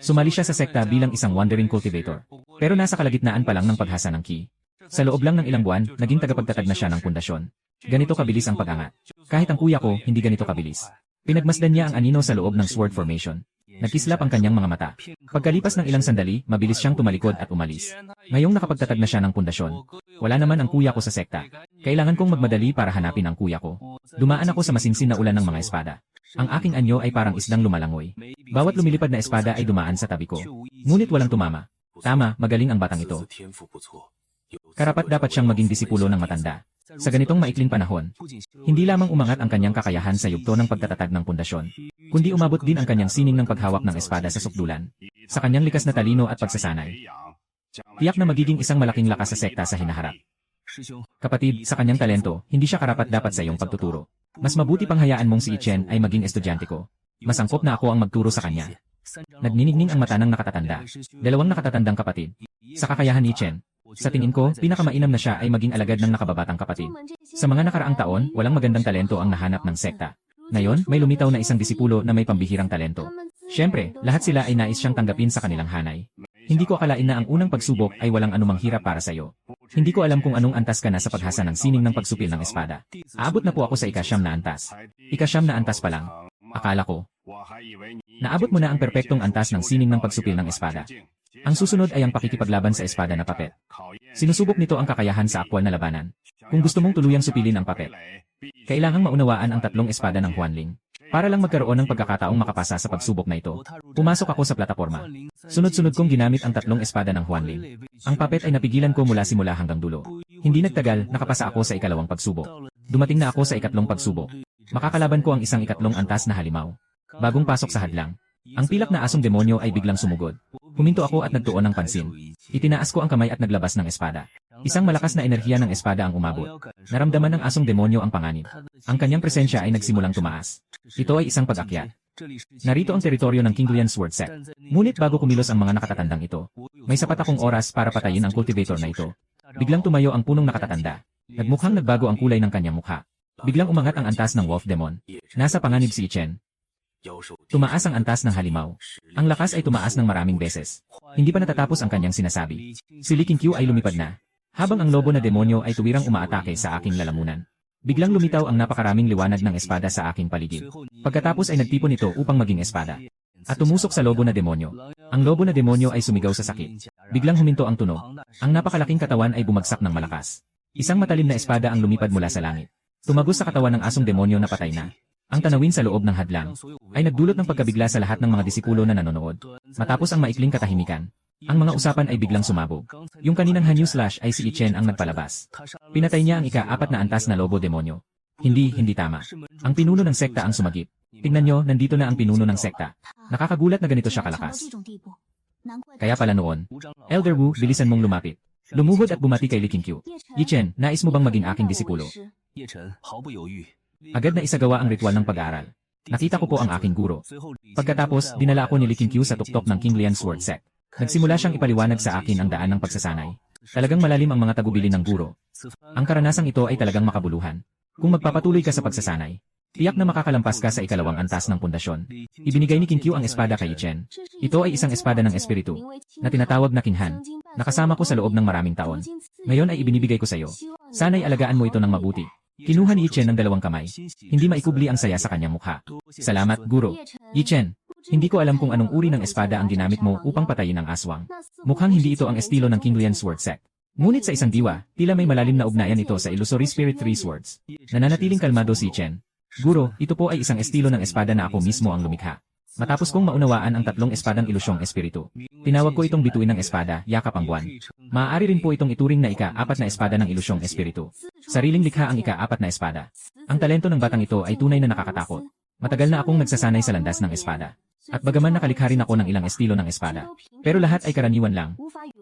Speaker 1: Sumali siya sa sekta bilang isang wandering cultivator. Pero nasa kalagitnaan pa lang ng paghasa ng ki. Sa loob lang ng ilang buwan, naging tagapagtatag na siya ng pundasyon. Ganito kabilis ang pag-angat. Kahit ang kuya ko, hindi ganito kabilis. Pinagmasdan niya ang anino sa loob ng sword formation. Nagkislap ang kanyang mga mata. Pagkalipas ng ilang sandali, mabilis siyang tumalikod at umalis. Ngayong nakapagtatag na siya ng pundasyon. Wala naman ang kuya ko sa sekta. Kailangan kong magmadali para hanapin ang kuya ko. Dumaan ako sa masinsin na ulan ng mga espada. Ang aking anyo ay parang isdang lumalangoy. Bawat lumilipad na espada ay dumaan sa tabi ko. Ngunit walang tumama. Tama, magaling ang batang ito. Karapat dapat siyang maging disipulo ng matanda. Sa ganitong maikling panahon, hindi lamang umangat ang kanyang kakayahan sa yugto ng pagtatatag ng pundasyon, kundi umabot din ang kanyang sining ng paghawak ng espada sa sukdulan. Sa kanyang likas na talino at pagsasanay, tiyak na magiging isang malaking lakas sa sekta sa hinaharap. Kapatid, sa kanyang talento, hindi siya karapat dapat sa iyong pagtuturo. Mas mabuti pang hayaan mong si Chen ay maging estudyante ko. Mas angkop na ako ang magturo sa kanya. Nagniningning ang mata ng nakatatanda. Dalawang nakatatandang kapatid. Sa kakayahan ni Chen, sa tingin ko, pinakamainam na siya ay maging alagad ng nakababatang kapatid. Sa mga nakaraang taon, walang magandang talento ang nahanap ng sekta. Ngayon, may lumitaw na isang disipulo na may pambihirang talento. Siyempre, lahat sila ay nais siyang tanggapin sa kanilang hanay. Hindi ko akalain na ang unang pagsubok ay walang anumang hirap para sa iyo. Hindi ko alam kung anong antas ka na sa paghasa ng sining ng pagsupil ng espada. Aabot na po ako sa ikasyam na antas. Ikasyam na antas pa lang. Akala ko. Naabot mo na ang perpektong antas ng sining ng pagsupil ng espada. Ang susunod ay ang pakikipaglaban sa espada na papet. Sinusubok nito ang kakayahan sa aktwal na labanan. Kung gusto mong tuluyang supilin ang papet, kailangang maunawaan ang tatlong espada ng Huanling. Para lang magkaroon ng pagkakataong makapasa sa pagsubok na ito, pumasok ako sa plataporma. Sunod-sunod kong ginamit ang tatlong espada ng Huanling. Ang papet ay napigilan ko mula simula hanggang dulo. Hindi nagtagal, nakapasa ako sa ikalawang pagsubok. Dumating na ako sa ikatlong pagsubok. Makakalaban ko ang isang ikatlong antas na halimaw. Bagong pasok sa hadlang. Ang pilak na asong demonyo ay biglang sumugod. Huminto ako at nagtuon ng pansin. Itinaas ko ang kamay at naglabas ng espada. Isang malakas na enerhiya ng espada ang umabot. Naramdaman ng asong demonyo ang panganib. Ang kanyang presensya ay nagsimulang tumaas. Ito ay isang pag-akyat. Narito ang teritoryo ng Kinglian Sword Sect. Ngunit bago kumilos ang mga nakatatandang ito, may sapat akong oras para patayin ang cultivator na ito. Biglang tumayo ang punong nakatatanda. Nagmukhang nagbago ang kulay ng kanyang mukha. Biglang umangat ang antas ng Wolf Demon. Nasa panganib si Chen. Tumaas ang antas ng halimaw. Ang lakas ay tumaas ng maraming beses. Hindi pa natatapos ang kanyang sinasabi. Si Li Qingqiu ay lumipad na. Habang ang lobo na demonyo ay tuwirang umaatake sa aking lalamunan. Biglang lumitaw ang napakaraming liwanag ng espada sa aking paligid. Pagkatapos ay nagtipon ito upang maging espada. At tumusok sa lobo na demonyo. Ang lobo na demonyo ay sumigaw sa sakit. Biglang huminto ang tunog. Ang napakalaking katawan ay bumagsak ng malakas. Isang matalim na espada ang lumipad mula sa langit. Tumagos sa katawan ng asong demonyo na patay na. Ang tanawin sa loob ng hadlang ay nagdulot ng pagkabigla sa lahat ng mga disipulo na nanonood. Matapos ang maikling katahimikan, ang mga usapan ay biglang sumabog. Yung kaninang Hanyu Slash ay si Chen ang nagpalabas. Pinatay niya ang ika-4 na antas na lobo demonyo. Hindi tama. Ang pinuno ng sekta ang sumagip. Tingnan nyo, nandito na ang pinuno ng sekta. Nakakagulat na ganito siya kalakas. Kaya pala noon, Elder Wu, bilisan mong lumapit. Lumuhod at bumati kay Li Qingqiu. Yi Chen, nais mo bang maging aking disipulo? Agad na isagawa ang ritual ng pag-aaral. Nakita ko po ang aking guro. Pagkatapos, dinala ako ni Li Qingqiu sa tuktok ng Kinglian Sword Sect. Nagsimula siyang ipaliwanag sa akin ang daan ng pagsasanay. Talagang malalim ang mga tagubilin ng guro. Ang karanasang ito ay talagang makabuluhan. Kung magpapatuloy ka sa pagsasanay, tiyak na makakalampas ka sa ikalawang antas ng pundasyon. Ibinigay ni Qingqiu ang espada kay Chen. Ito ay isang espada ng espiritu, na tinatawag na Qinghan. Nakasama ko sa loob ng maraming taon. Ngayon ay ibinibigay ko sa iyo. Sana'y alagaan mo ito ng mabuti. Kinuha ni Yi Chen ng 2 kamay. Hindi maikubli ang saya sa kanyang mukha. Salamat, guro. Yi Chen, hindi ko alam kung anong uri ng espada ang ginamit mo upang patayin ang aswang. Mukhang hindi ito ang estilo ng Kinglian Sword Sect. Ngunit sa isang diwa, tila may malalim na ugnayan ito sa Illusory Spirit 3 Swords. Nananatiling kalmado si Chen. Guro, ito po ay isang estilo ng espada na ako mismo ang lumikha. Matapos kong maunawaan ang 3 espadang ilusyong espiritu, tinawag ko itong bituin ng espada, yakap ang buwan. Maaari rin po itong ituring na ika-4 na espada ng ilusyong espiritu. Sariling likha ang ika-4 na espada. Ang talento ng batang ito ay tunay na nakakatakot. Matagal na akong nagsasanay sa landas ng espada. At bagaman nakalikha rin ako ng ilang estilo ng espada, pero lahat ay karaniwan lang.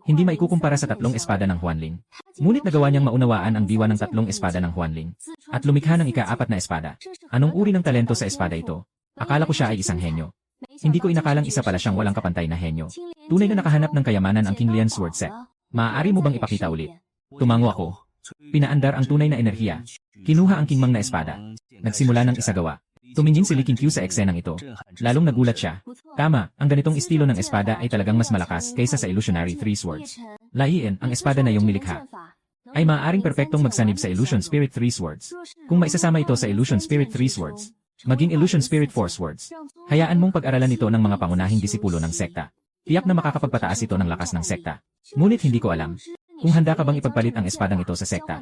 Speaker 1: Hindi maikukumpara sa tatlong espada ng Huanling. Ngunit nagawa niyang maunawaan ang diwa ng tatlong espada ng Huanling. At lumikha ng ika-4 na espada. Anong uri ng talento sa espada ito? Akala ko siya ay isang henyo. Hindi ko inakalang isa pala siyang walang kapantay na henyo. Tunay na nakahanap ng kayamanan ang King Lian Sword Set. Maaari mo bang ipakita ulit? Tumango ako. Pinaandar ang tunay na enerhiya. Kinuha ang kingmang na espada. Nagsimula ng isagawa. Tumingin si Li Qingqiu sa eksenang ito. Lalong nagulat siya. Tama, ang ganitong estilo ng espada ay talagang mas malakas kaysa sa Illusionary Three Swords. Laiin, ang espada na iyong nilikha ay maaaring perpektong magsanib sa Illusion Spirit Three Swords. Kung maisasama ito sa Illusion Spirit Three Swords, maging Illusion Spirit Four Swords. Hayaan mong pag-aralan ito ng mga pangunahing disipulo ng sekta. Tiyak na makakapagpataas ito ng lakas ng sekta. Ngunit hindi ko alam kung handa ka bang ipagpalit ang espadang ito sa sekta.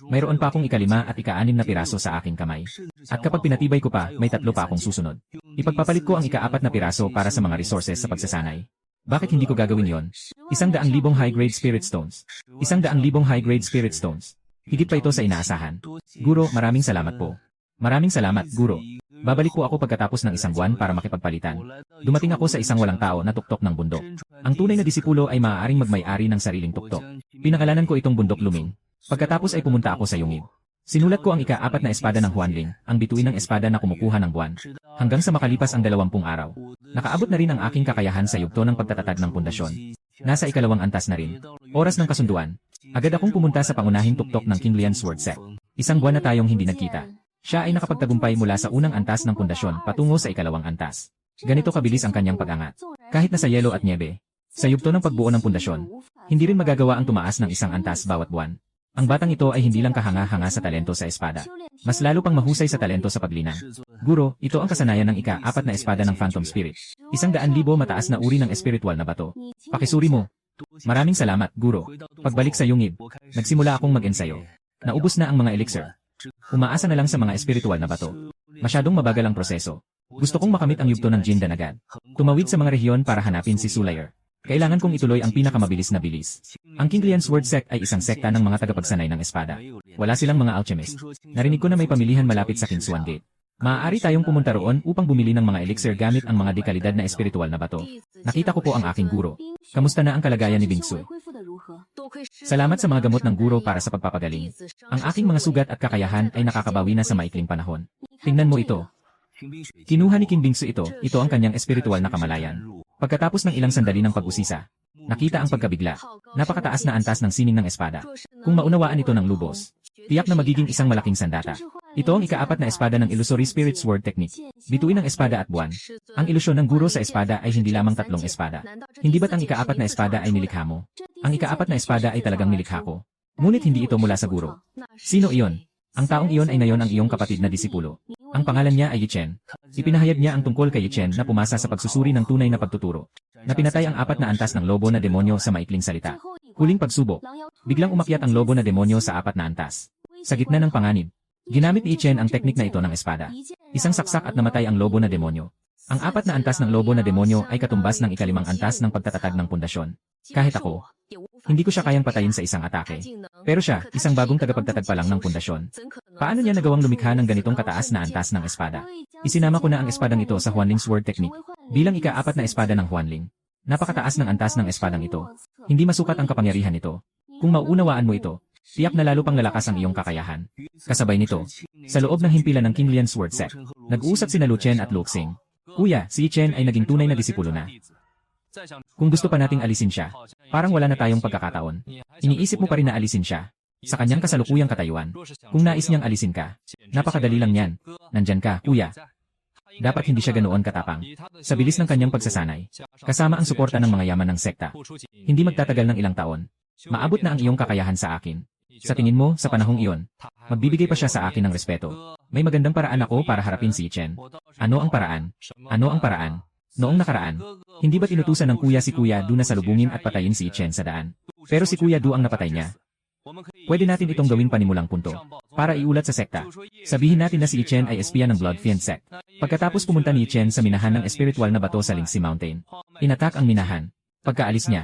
Speaker 1: Mayroon pa akong ika-5 at ika-6 na piraso sa aking kamay. At kapag pinatibay ko pa, may 3 pa akong susunod. Ipagpapalit ko ang ika-4 na piraso para sa mga resources sa pagsasanay. Bakit hindi ko gagawin yon? 100,000 high-grade spirit stones. 100,000 high-grade spirit stones. Higit pa ito sa inaasahan. Guro, maraming salamat po. Maraming salamat, Guro. Babalik po ako pagkatapos ng isang buwan para makipagpalitan. Dumating ako sa isang walang tao na tuktok ng bundok. Ang tunay na disipulo ay maaaring magmay-ari ng sariling tuktok. Pinangalanan ko itong bundok luming. Pagkatapos ay pumunta ako sa yungib. Sinulat ko ang ika-4 na espada ng Huanling, ang bituin ng espada na kumukuha ng buwan. Hanggang sa makalipas ang 20 araw. Nakaabot na rin ang aking kakayahan sa yugto ng pagtatatag ng pundasyon. Nasa ika-2 antas na rin. Oras ng kasunduan. Agad akong pumunta sa pangunahing tuktok ng King Lian Sword Set. Isang buwan na tayong hindi nagkita. Siya ay nakapagtagumpay mula sa unang antas ng pundasyon patungo sa ika-2 antas. Ganito kabilis ang kanyang pag-angat. Kahit nasa yelo at niebe. Sa yugto ng pagbuo ng pundasyon, hindi rin magagawa ang tumaas ng isang antas bawat buwan. Ang batang ito ay hindi lang kahanga-hanga sa talento sa espada. Mas lalo pang mahusay sa talento sa paglinang. Guro, ito ang kasanayan ng ika-4 na espada ng Phantom Spirit. 100,000 mataas na uri ng espiritual na bato. Pakisuri mo. Maraming salamat, Guro. Pagbalik sa yungib, nagsimula akong mag-ensayo. Naubos na ang mga elixir. Umaasa na lang sa mga espiritual na bato. Masyadong mabagal ang proseso. Gusto kong makamit ang yugto ng Jindan agad. Tumawid sa mga rehiyon para hanapin si Sulayer. Kailangan kong ituloy ang pinakamabilis na bilis. Ang King Lian Sword Sect ay isang sekta ng mga tagapagsanay ng espada. Wala silang mga alchemist. Narinig ko na may pamilihan malapit sa Kingswan Gate. Maaari tayong pumunta roon upang bumili ng mga elixir gamit ang mga dekalidad na espiritual na bato. Nakita ko po ang aking guro. Kamusta na ang kalagayan ni Bingsu? Salamat sa mga gamot ng guro para sa pagpapagaling. Ang aking mga sugat at kakayahan ay nakakabawi na sa maikling panahon. Tingnan mo ito. Kinuha ni King Bingsu ito ang kanyang espiritual na kamalayan. Pagkatapos ng ilang sandali ng pag-usisa, nakita ang pagkabigla. Napakataas na antas ng sining ng espada. Kung maunawaan ito ng lubos, tiyak na magiging isang malaking sandata. Ito ang ika-4 na espada ng Illusory Spirit Sword Technique. Bituin ng espada at buwan. Ang ilusyon ng guro sa espada ay hindi lamang 3 espada. Hindi ba't ang ika-4 na espada ay nilikha mo? Ang ika-4 na espada ay talagang nilikha ko. Ngunit hindi ito mula sa guro. Sino iyon? Ang taong iyon ay ngayon ang iyong kapatid na disipulo. Ang pangalan niya ay Yi Chen. Ipinahayag niya ang tungkol kay Yi Chen na pumasa sa pagsusuri ng tunay na pagtuturo. Na pinatay ang 4 na antas ng lobo na demonyo sa maikling salita. Huling pagsubok. Biglang umakyat ang lobo na demonyo sa 4 na antas. Sa gitna ng panganib, ginamit ni Yi Chen ang teknik na ito ng espada. Isang saksak at namatay ang lobo na demonyo. Ang 4 na antas ng lobo na demonyo ay katumbas ng ika-5 antas ng pagtatatag ng pundasyon. Kahit ako, hindi ko siya kayang patayin sa isang atake. Pero siya, isang bagong tagapagtatag pa lang ng pundasyon. Paano niya nagawang lumikha ng ganitong kataas na antas ng espada? Isinama ko na ang espadang ito sa Huanling Sword Technique. Bilang ika-4 na espada ng Huanling. Napakataas ng antas ng espadang ito. Hindi masukat ang kapangyarihan nito. Kung mauunawaan mo ito, tiyak na lalo pang lalakas ang iyong kakayahan. Kasabay nito, sa loob ng himpilan ng King Lian Sword Sect, nag-uusap sina Lu Chen at Lu Xing. Kuya, si Yi Chen ay naging tunay na disipulo na. Kung gusto pa nating alisin siya, parang wala na tayong pagkakataon. Iniisip mo pa rin na alisin siya sa kanyang kasalukuyang katayuan. Kung nais niyang alisin ka, napakadali lang yan. Nandyan ka, kuya. Dapat hindi siya ganoon katapang. Sa bilis ng kanyang pagsasanay, kasama ang suporta ng mga yaman ng sekta, hindi magtatagal ng ilang taon. Maabot na ang iyong kakayahan sa akin. Sa tingin mo, sa panahong iyon, magbibigay pa siya sa akin ng respeto. May magandang paraan ako para harapin si Yi Chen. Ano ang paraan? Ano ang paraan? Noong nakaraan, hindi ba tinutusan ng kuya si Kuya Du na salubungin at patayin si Yi Chen sa daan? Pero si Kuya Du ang napatay niya. Pwede natin itong gawin panimulang punto. Para iulat sa sekta. Sabihin natin na si Yi Chen ay espiya ng Blood Fiend Sect. Pagkatapos pumunta ni Yi Chen sa minahan ng espiritual na bato sa Lingxi Mountain. Inatak ang minahan. Pagkaalis niya,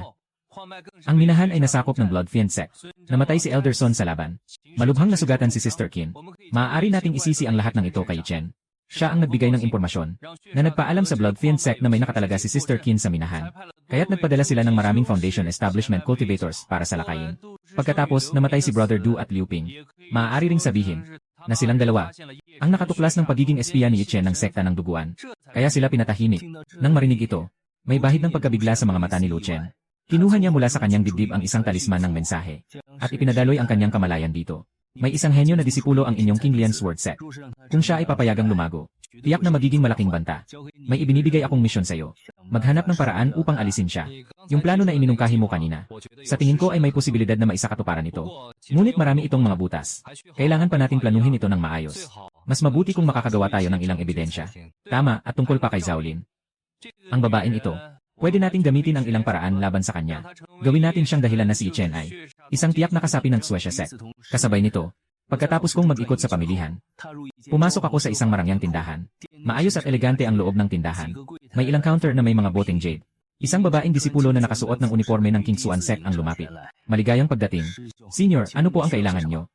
Speaker 1: ang minahan ay nasakop ng Blood Fiend Sect. Namatay si Elder Son sa laban. Malubhang nasugatan si Sister Qin. Maaari nating isisi ang lahat ng ito kay Yi Chen. Siya ang nagbigay ng impormasyon na nagpaalam sa Blood Fiend sect na may nakatalaga si Sister Qin sa minahan. Kaya't nagpadala sila ng maraming Foundation Establishment Cultivators para salakayin. Pagkatapos namatay si Brother Du at Liu Ping. Maaari ring sabihin na silang dalawa ang nakatuklas ng pagiging espiya ni Chen ng sekta ng duguan. Kaya sila pinatahimik. Nang marinig ito, may bahid ng pagkabigla sa mga mata ni Lu Chen. Kinuha niya mula sa kanyang dibdib ang isang talisman ng mensahe at ipinadaloy ang kanyang kamalayan dito. May isang henyo na disipulo ang inyong King Lian Sword Set. Kung siya ay papayagang lumago, tiyak na magiging malaking banta. May ibinibigay akong misyon sa iyo. Maghanap ng paraan upang alisin siya. Yung plano na iminungkahi mo kanina. Sa tingin ko ay may posibilidad na maisakatuparan ito. Ngunit marami itong mga butas. Kailangan pa nating planuhin ito ng maayos. Mas mabuti kung makakagawa tayo ng ilang ebidensya. Tama, at tungkol pa kay Zhao Lin. Ang babaeng ito, pwede nating gamitin ang ilang paraan laban sa kanya. Gawin natin siyang dahilan na si Chen ay isang tiyak na kasapi ng Suecia sect. Kasabay nito, pagkatapos kong mag-ikot sa pamilihan, pumasok ako sa isang marangyang tindahan. Maayos at elegante ang loob ng tindahan. May ilang counter na may mga boteng jade. Isang babaeng disipulo na nakasuot ng uniforme ng King Xuan sect ang lumapit. Maligayang pagdating. Senior, ano po ang kailangan nyo?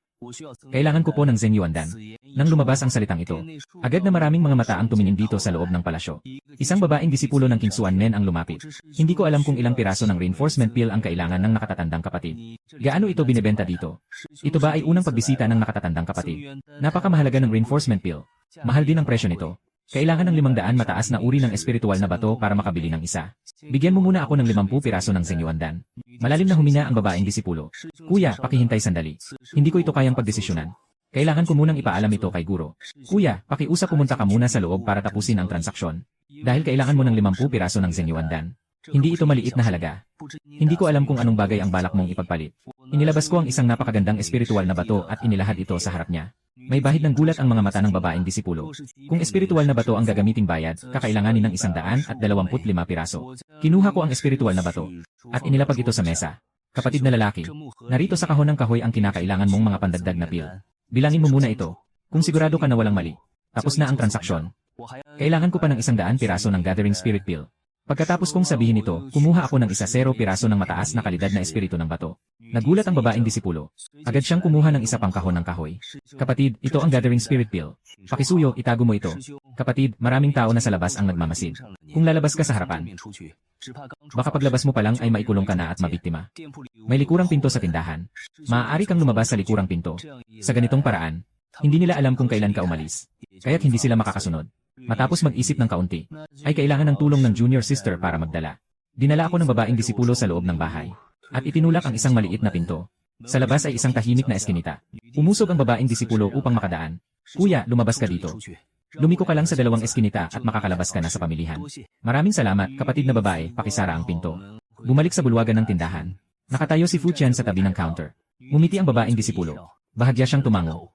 Speaker 1: Kailangan ko po ng Zheng Yuandan. Nang lumabas ang salitang ito, agad na maraming mga mata ang tumingin dito sa loob ng palasyo. Isang babaeng disipulo ng King Xuan Men ang lumapit. Hindi ko alam kung ilang piraso ng reinforcement pill ang kailangan ng nakatatandang kapatid. Gaano ito binebenta dito? Ito ba ay unang pagbisita ng nakatatandang kapatid? Napakamahalaga ng reinforcement pill. Mahal din ang presyo nito. Kailangan ng 500 mataas na uri ng espiritual na bato para makabili ng isa. Bigyan mo muna ako ng 50 piraso ng Zheng Yuandan. Malalim na huminga ang babaeng disipulo. Kuya, pakihintay sandali. Hindi ko ito kayang pagdesisyonan. Kailangan ko munang ipaalam ito kay guro. Kuya, pakiusap pumunta ka muna sa loob para tapusin ang transaksyon. Dahil kailangan mo ng 50 piraso ng Zheng Yuandan. Hindi ito maliit na halaga. Hindi ko alam kung anong bagay ang balak mong ipagpalit. Inilabas ko ang isang napakagandang espiritual na bato at inilahad ito sa harap niya. May bahid ng gulat ang mga mata ng babaeng disipulo. Kung espiritual na bato ang gagamiting bayad, kakailanganin ng 125 piraso. Kinuha ko ang espiritual na bato at inilapag ito sa mesa. Kapatid na lalaki, narito sa kahon ng kahoy ang kinakailangan mong mga pandagdag na pill. Bilangin mo muna ito. Kung sigurado ka na walang mali, tapos na ang transaksyon. Kailangan ko pa ng 100 piraso ng Gathering Spirit Pill. Pagkatapos kong sabihin ito, kumuha ako ng 0 piraso ng mataas na kalidad na espiritu ng bato. Nagulat ang babaeng disipulo. Agad siyang kumuha ng isa pang kahon ng kahoy. Kapatid, ito ang Gathering Spirit Pill. Pakisuyo, itago mo ito. Kapatid, maraming tao na sa labas ang nagmamasid. Kung lalabas ka sa harapan, baka paglabas mo pa lang ay maikulong ka na at mabiktima. May likurang pinto sa tindahan. Maaari kang lumabas sa likurang pinto. Sa ganitong paraan, hindi nila alam kung kailan ka umalis. Kaya't hindi sila makakasunod. Matapos mag-isip ng kaunti, ay kailangan ng tulong ng junior sister para magdala. Dinala ako ng babaeng disipulo sa loob ng bahay. At itinulak ang isang maliit na pinto. Sa labas ay isang tahimik na eskinita. Umusog ang babaeng disipulo upang makadaan. Kuya, lumabas ka dito. Lumiko ka lang sa 2 eskinita at makakalabas ka na sa pamilihan. Maraming salamat, kapatid na babae, pakisara ang pinto. Bumalik sa bulwagan ng tindahan. Nakatayo si Fu Chen sa tabi ng counter. Ngumiti ang babaeng disipulo. Bahagya siyang tumango.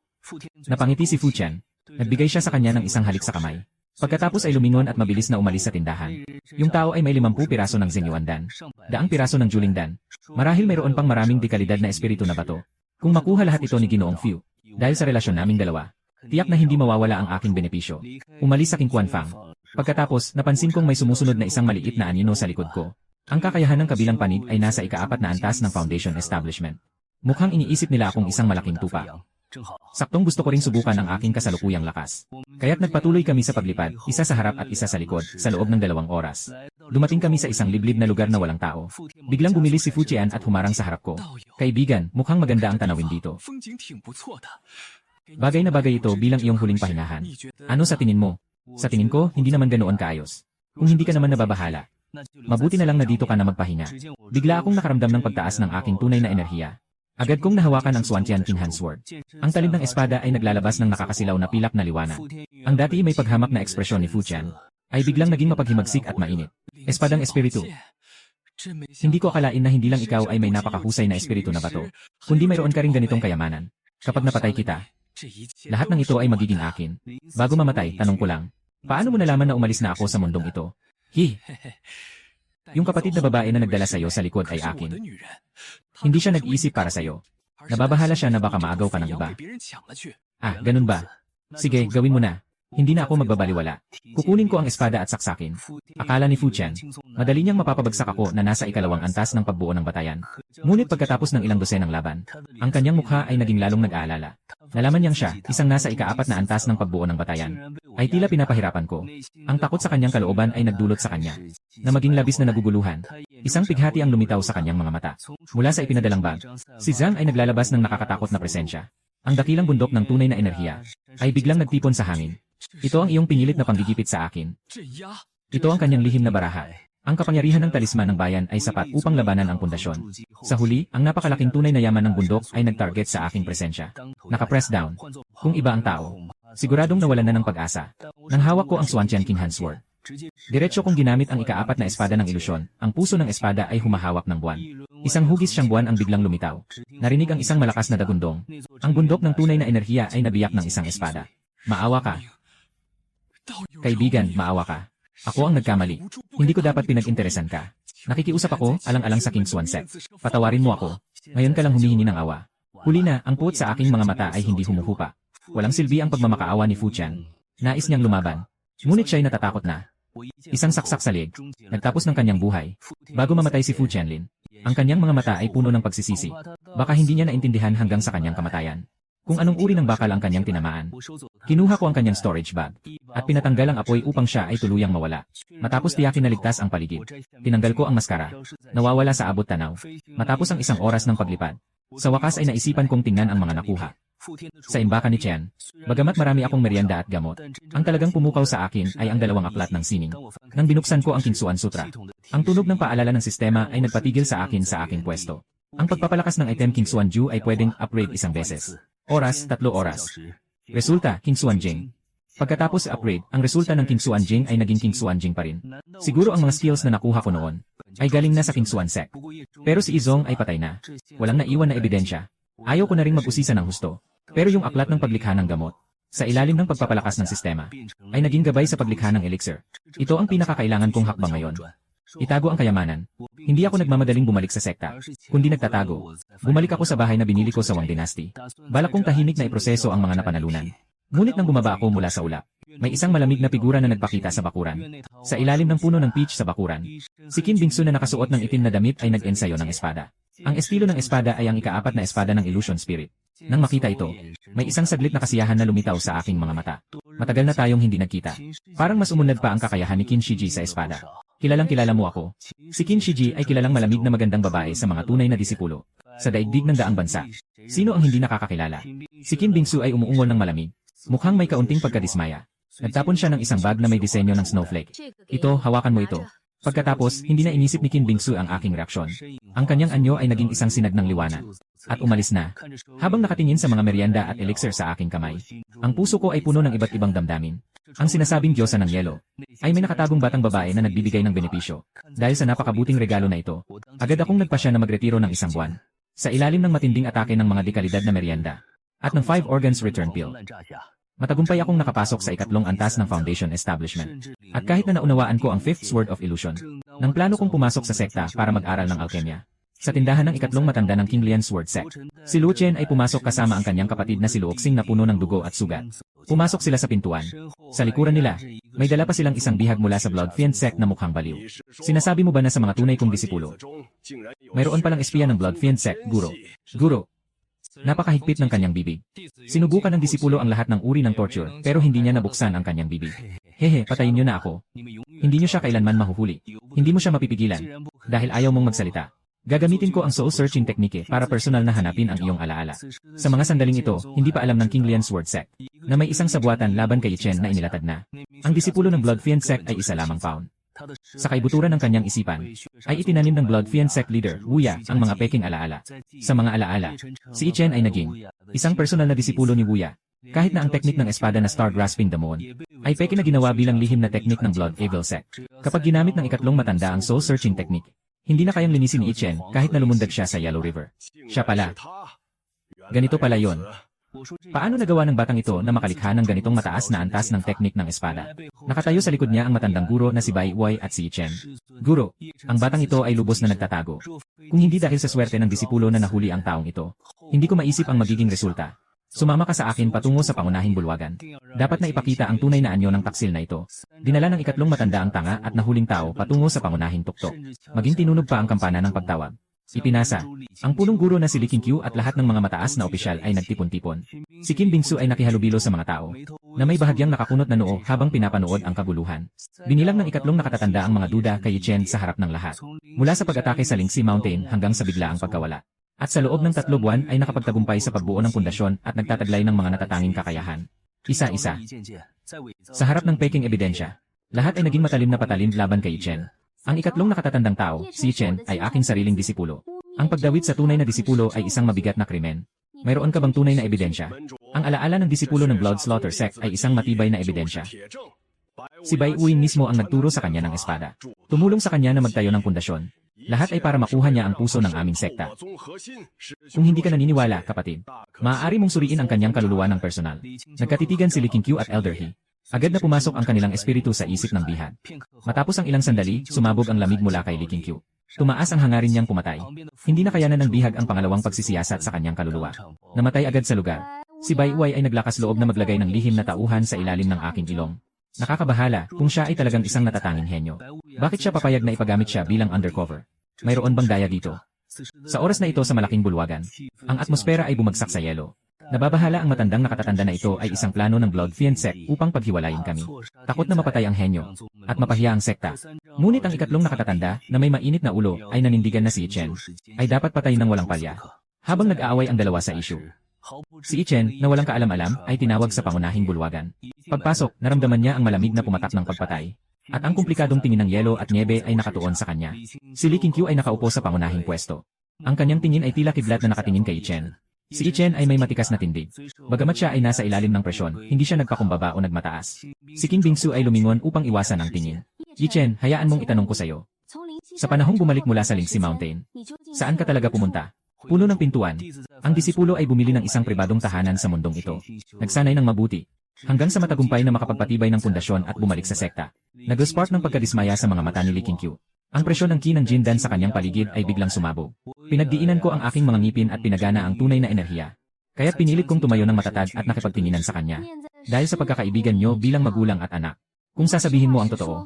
Speaker 1: Napangiti si Fu Chen. Nagbigay siya sa kanya ng isang halik sa kamay. Pagkatapos ay lumingon at mabilis na umalis sa tindahan. Yung tao ay may 50 piraso ng Zheng Yuandan. 100 piraso ng Julingdan. Marahil mayroon pang maraming dekalidad na espiritu na bato. Kung makuha lahat ito ni Ginoong Fu, dahil sa relasyon naming dalawa, tiyak na hindi mawawala ang aking benepisyo. Umalis sa King Quanfang. Pagkatapos, napansin kong may sumusunod na isang maliit na anino sa likod ko. Ang kakayahan ng kabilang panig ay nasa ika-4 na antas ng Foundation Establishment. Mukhang iniisip nila akong isang malaking tupa. Saktong gusto ko ring subukan ang aking kasalukuyang lakas. Kaya't nagpatuloy kami sa paglipad, isa sa harap at isa sa likod, sa loob ng 2 oras. Dumating kami sa isang liblib na lugar na walang tao. Biglang bumilis si Fu Qian at humarang sa harap ko. Kaibigan, mukhang maganda ang tanawin dito. Bagay na bagay ito bilang iyong huling pahingahan. Ano sa tingin mo? Sa tingin ko, hindi naman ganoon kaayos. Kung hindi ka naman nababahala, mabuti na lang na dito ka na magpahinga. Bigla akong nakaramdam ng pagtaas ng aking tunay na enerhiya. Agad kong nahawakan ang Xuantian Kinhan Sword. Ang talim ng espada ay naglalabas ng nakakasilaw na pilak na liwanag. Ang dati may paghamak na ekspresyon ni Fu Qian ay biglang naging mapaghimagsik at mainit. Espadang espiritu. Hindi ko akalain na hindi lang ikaw ay may napakahusay na espiritu na bato, kundi mayroon ka ring ganitong kayamanan. Kapag napatay kita, lahat ng ito ay magiging akin. Bago mamatay, tanong ko lang, paano mo nalaman na umalis na ako sa mundong ito? Yung kapatid na babae na nagdala sa'yo sa likod ay akin. Hindi siya nag-iisip para sa'yo. Nababahala siya na baka maagaw ka ng iba. Ah, ganun ba? Sige, gawin mo na. Hindi na ako magbabaliwala. Kukunin ko ang espada at saksakin. Akala ni Fu Chen, madali niyang mapapabagsak ako na nasa ikalawang antas ng pagbuo ng batayan. Ngunit pagkatapos ng ilang dosenang laban, ang kanyang mukha ay naging lalong nag-aalala. Nalaman niyang siya, isang nasa ika-4 na antas ng pagbuo ng batayan, ay tila pinapahirapan ko. Ang takot sa kanyang kalooban ay nagdulot sa kanya na maging labis na naguguluhan. Isang pighati ang lumitaw sa kanyang mga mata. Mula sa ipinadalang bag, si Zhang ay naglalabas ng nakakatakot na presensya. Ang dakilang bundok ng tunay na enerhiya ay biglang nagtipon sa hangin. Ito ang iyong pinilit na panggigipit sa akin. Ito ang kanyang lihim na baraha. Ang kapangyarihan ng talisman ng bayan ay sapat upang labanan ang pundasyon. Sa huli, ang napakalaking tunay na yaman ng bundok ay nag-target sa aking presensya. Naka-press down. Kung iba ang tao, siguradong nawalan na ng pag-asa. Nang hawak ko ang Swantian King Hand Sword, diretso kong ginamit ang ika-4 na espada ng ilusyon. Ang puso ng espada ay humahawak ng buwan. Isang hugis siyang buwan ang biglang lumitaw. Narinig ang isang malakas na dagundong. Ang bundok ng tunay na enerhiya ay nabiyak ng isang espada. Maawa ka. Kaibigan, maawa ka. Ako ang nagkamali. Hindi ko dapat pinag-interesan ka. Nakikiusap ako, alang-alang sa King Swan Sect. Patawarin mo ako. Ngayon ka lang humihingi ng awa. Huli na, ang puot sa aking mga mata ay hindi humuhupa. Walang silbi ang pagmamakaawa ni Fu Chen. Nais niyang lumaban. Ngunit siya'y natatakot na. Isang saksak sa leg, nagtapos ng kanyang buhay. Bago mamatay si Fu Chenlin, ang kanyang mga mata ay puno ng pagsisisi. Baka hindi niya naintindihan hanggang sa kanyang kamatayan kung anong uri ng bakal ang kanyang tinamaan. Kinuha ko ang kanyang storage bag at pinatanggal ang apoy upang siya ay tuluyang mawala. Matapos tiyakin na ligtas ang paligid, tinanggal ko ang maskara. Nawawala sa abot tanaw. Matapos ang isang oras ng paglipad, sa wakas ay naisipan kong tingnan ang mga nakuha. Sa imbakan ni Chen, bagamat marami akong merienda at gamot, ang talagang pumukaw sa akin ay ang 2 aklat ng sining. Nang binuksan ko ang Kingsuan Sutra, ang tunog ng paalala ng sistema ay nagpatigil sa akin sa aking pwesto. Ang pagpapalakas ng item Kingsuan Ju ay pwedeng upgrade isang beses. Oras, 3 oras. Resulta, Kingsuan Jing. Pagkatapos sa upgrade, ang resulta ng Kingsuan Jing ay naging Kingsuan Jing pa rin. Siguro ang mga skills na nakuha ko noon ay galing na sa Kingsuan Sect. Pero si Izong ay patay na. Walang naiwan na ebidensya. Ayaw ko na ring mag-usisa ng husto. Pero yung aklat ng paglikha ng gamot, sa ilalim ng pagpapalakas ng sistema, ay naging gabay sa paglikha ng elixir. Ito ang pinakakailangan kong hakbang ngayon. Itago ang kayamanan. Hindi ako nagmamadaling bumalik sa sekta, kundi nagtatago. Bumalik ako sa bahay na binili ko sa Wang Dynasty. Balak kong tahimik na iproseso ang mga napanalunan. Ngunit nang bumaba ako mula sa ulap, may isang malamig na figura na nagpakita sa bakuran. Sa ilalim ng puno ng peach sa bakuran, si Qin Bingsu na nakasuot ng itim na damit ay nag-ensayo ng espada. Ang estilo ng espada ay ang ika-4 na espada ng Illusion Spirit. Nang makita ito, may isang saglit na kasiyahan na lumitaw sa aking mga mata. Matagal na tayong hindi nagkita. Parang mas umunlad pa ang kakayahan ni Qin Shiji sa espada. Kilalang kilala mo ako. Si Qin Shiji ay kilalang malamig na magandang babae sa mga tunay na disipulo sa daigdig ng daang bansa. Sino ang hindi nakakakilala? Si Qin Bingsu ay umuungol ng malamig. Mukhang may kaunting pagkadismaya. Nagtapon siya ng isang bag na may disenyo ng snowflake. Ito, hawakan mo ito. Pagkatapos, hindi na inisip ni Qin Bingsu ang aking reaksyon. Ang kanyang anyo ay naging isang sinag ng liwanag. At umalis na. Habang nakatingin sa mga merienda at elixir sa aking kamay, ang puso ko ay puno ng iba't ibang damdamin. Ang sinasabing Diyosa ng Yelo ay may nakatagong batang babae na nagbibigay ng benepisyo. Dahil sa napakabuting regalo na ito, agad akong nagpasya na magretiro ng 1 buwan. Sa ilalim ng matinding atake ng mga dekalidad na merienda at ng 5 organs return pill. Matagumpay akong nakapasok sa 2nd antas ng Foundation Establishment. At kahit na naunawaan ko ang 5th Sword of Illusion, nang plano kong pumasok sa sekta para mag-aral ng alkemya. Sa tindahan ng 2nd matanda ng King Lian Sword Sect, si Luo Chen ay pumasok kasama ang kanyang kapatid na si Luoxing na puno ng dugo at sugat. Pumasok sila sa pintuan. Sa likuran nila, may dala pa silang isang bihag mula sa Blood Fiend Sect na mukhang baliw. Sinasabi mo ba na sa mga tunay kong disipulo, mayroon palang espiya ng Blood Fiend Sect, Guro? Guro, napakahigpit ng kanyang bibig. Sinubukan ng disipulo ang lahat ng uri ng torture, pero hindi niya nabuksan ang kanyang bibig. Hehe, patayin niyo na ako. Hindi niyo siya kailanman mahuhuli. Hindi mo siya mapipigilan. Dahil ayaw mong magsalita. Gagamitin ko ang soul-searching technique para personal na hanapin ang iyong alaala. Sa mga sandaling ito, hindi pa alam ng King Lian Sword Sect na may isang sabuatan laban kay Chen na inilatad na. Ang disipulo ng Blood Fiend Sect ay isa lamang pound. Sa kaibuturan ng kanyang isipan, ay itinanim ng Blood Fiend Sect leader, Wuya, ang mga peking alaala. Sa mga alaala, si Chen ay naging isang personal na disipulo ni Wuya. Kahit na ang teknik ng espada na Star Grasping the Moon ay peke na ginawa bilang lihim na teknik ng Blood Evil Sect. Kapag ginamit ng 2nd matanda ang soul-searching technique, hindi na kayang linisin ni Chen kahit na lumundag siya sa Yellow River. Siya pala. Ganito pala yon. Paano nagawa ng batang ito na makalikha ng ganitong mataas na antas ng teknik ng espada? Nakatayo sa likod niya ang matandang guro na si Bai Wei at si Chen. Guro, ang batang ito ay lubos na nagtatago. Kung hindi dahil sa swerte ng disipulo na nahuli ang taong ito, hindi ko maisip ang magiging resulta. Sumama ka sa akin patungo sa pangunahing bulwagan. Dapat na ipakita ang tunay na anyo ng taksil na ito. Dinala ng ikatlong matanda ang tanga at nahuling tao patungo sa pangunahing tuktok. Maging tinunog pa ang kampana ng pagtawag. Ipinasa. Ang punong guro na si Li Qingqiu at lahat ng mga mataas na opisyal ay nagtipon-tipon. Si Qin Bingsu ay nakihalubilo sa mga tao na may bahagyang nakakunot na noo habang pinapanood ang kaguluhan. Binilang ng ikatlong nakatatanda ang mga duda kay Yi Chen sa harap ng lahat. Mula sa pag-atake sa Lingxi Mountain hanggang sa biglaang pagkawala. At sa loob ng 3 buwan ay nakapagtagumpay sa pagbuo ng pundasyon at nagtataglay ng mga natatanging kakayahan. Isa-isa. Sa harap ng peking ebidensya, lahat ay naging matalim na patalim laban kay Yi Chen. Ang ikatlong nakatatandang tao, si Yi Chen, ay aking sariling disipulo. Ang pagdawit sa tunay na disipulo ay isang mabigat na krimen. Mayroon ka bang tunay na ebidensya? Ang alaala ng disipulo ng Blood Slaughter Sect ay isang matibay na ebidensya. Si Bai Uing mismo ang nagturo sa kanya ng espada. Tumulong sa kanya na magtayo ng pundasyon. Lahat ay para makuha niya ang puso ng aming sekta. Kung hindi ka naniniwala, kapatid, maaari mong suriin ang kanyang kaluluwa ng personal. Nagkatitigan si Li Qingqiu at Elder He. Agad na pumasok ang kanilang espiritu sa isip ng bihag. Matapos ang ilang sandali, sumabog ang lamig mula kay Li Qingqiu. Tumaas ang hangarin niyang pumatay. Hindi na kayanan ng bihag ang pangalawang pagsisiyasat sa kanyang kaluluwa. Namatay agad sa lugar. Si Bai Uy ay naglakas loob na maglagay ng lihim na tauhan sa ilalim ng aking ilong. Nakakabahala kung siya ay talagang isang natatanging henyo. Bakit siya papayag na ipagamit siya bilang undercover? Mayroon bang daya dito? Sa oras na ito sa malaking bulwagan, ang atmosfera ay bumagsak sa yelo. Nababahala ang matandang nakatatanda na ito ay isang plano ng Blood Fiend Sect upang paghiwalayin kami. Takot na mapatay ang henyo at mapahiya ang sekta. Ngunit ang ikatlong nakatatanda na may mainit na ulo ay nanindigan na si Yi Chen ay dapat patayin ng walang palya. Habang nag-aaway ang dalawa sa issue, si Yi Chen na walang kaalam-alam ay tinawag sa pangunahing bulwagan. Pagpasok, naramdaman niya ang malamig na pumatak ng pagpatay. At ang komplikadong tingin ng yelo at niebe ay nakatuon sa kanya. Si Li Qingqiu ay nakaupo sa pangunahing pwesto. Ang kanyang tingin ay tila kidlat na nakatingin kay Yi Chen. Si Yi Chen ay may matikas na tindig. Bagamat siya ay nasa ilalim ng presyon, hindi siya nagpakumbaba o nagmataas. Si Qin Bingsu ay lumingon upang iwasan ang tingin. Yi Chen, hayaan mong itanong ko sa'yo. Sa panahong bumalik mula sa Lingxi Mountain, saan ka talaga pumunta? Puno ng pintuan. Ang disipulo ay bumili ng isang pribadong tahanan sa mundong ito. Nagsanay ng mabuti. Hanggang sa matagumpay na makapagpatibay ng pundasyon at bumalik sa sekta. Nag-spark ng pagkadismaya sa mga mata ni Li Qingqiu. Ang presyon ng ki ng Jindan sa kanyang paligid ay biglang sumabog. Pinagdiinan ko ang aking mga ngipin at pinagana ang tunay na enerhiya. Kaya't pinilit kong tumayo ng matatag at nakipagtinginan sa kanya. Dahil sa pagkakaibigan niyo bilang magulang at anak. Kung sasabihin mo ang totoo,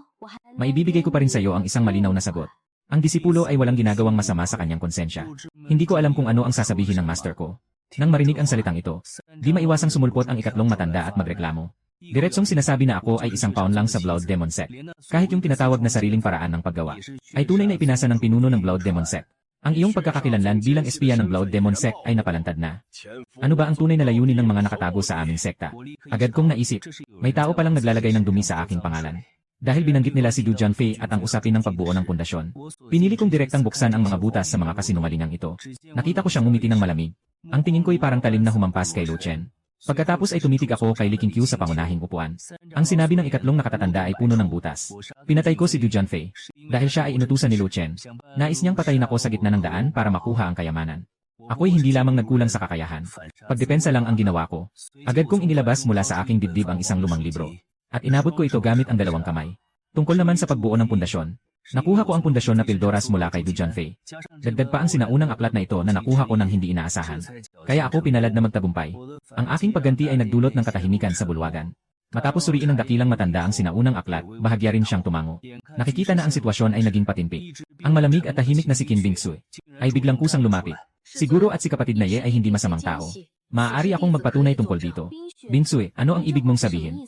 Speaker 1: maibibigay ko pa rin sa iyo ang isang malinaw na sagot. Ang disipulo ay walang ginagawang masama sa kanyang konsensya. Hindi ko alam kung ano ang sasabihin ng master ko. Nang marinig ang salitang ito, di maiwasang sumulpot ang ikatlong matanda at magreklamo. Diretsong sinasabi na ako ay isang pawn lang sa Blood Demon Sect. Kahit yung tinatawag na sariling paraan ng paggawa, ay tunay na ipinasa ng pinuno ng Blood Demon Sect. Ang iyong pagkakakilanlan bilang espiya ng Blood Demon Sect ay napalantad na. Ano ba ang tunay na layunin ng mga nakatago sa aming sekta? Agad kong naisip, may tao palang naglalagay ng dumi sa aking pangalan. Dahil binanggit nila si Du Junfei at ang usapin ng pagbuo ng pundasyon, pinili kong direktang buksan ang mga butas sa mga kasinungalingang ito. Nakita ko siyang ngumiti ng malamig. Ang tingin ko'y parang talim na humampas kay Lu Chen. Pagkatapos ay tumitig ako kay Li Qingqiu sa pangunahing upuan. Ang sinabi ng ikatlong nakatatanda ay puno ng butas. Pinatay ko si Du Junfei. Dahil siya ay inutusan ni Lu Chen. Nais niyang patayin ako sa gitna ng daan para makuha ang kayamanan. Ako'y hindi lamang nagkulang sa kakayahan. Pagdepensa lang ang ginawa ko. Agad kong inilabas mula sa aking dibdib ang isang lumang libro. At inabot ko ito gamit ang 2 kamay. Tungkol naman sa pagbuo ng pundasyon. Nakuha ko ang pundasyon na Pildoras mula kay Du Junfei. Dagdag pa ang sinaunang aklat na ito na nakuha ko nang hindi inaasahan. Kaya ako pinalad na magtagumpay. Ang aking pagganti ay nagdulot ng katahimikan sa bulwagan. Matapos suriin ng dakilang matanda ang sinaunang aklat, bahagya rin siyang tumango. Nakikita na ang sitwasyon ay naging patimpik. Ang malamig at tahimik na si Qin Bingsu ay biglang kusang lumapit. Siguro at si kapatid na Ye ay hindi masamang tao. Maaari akong magpatunay tungkol dito. Bingsu, ano ang ibig mong sabihin?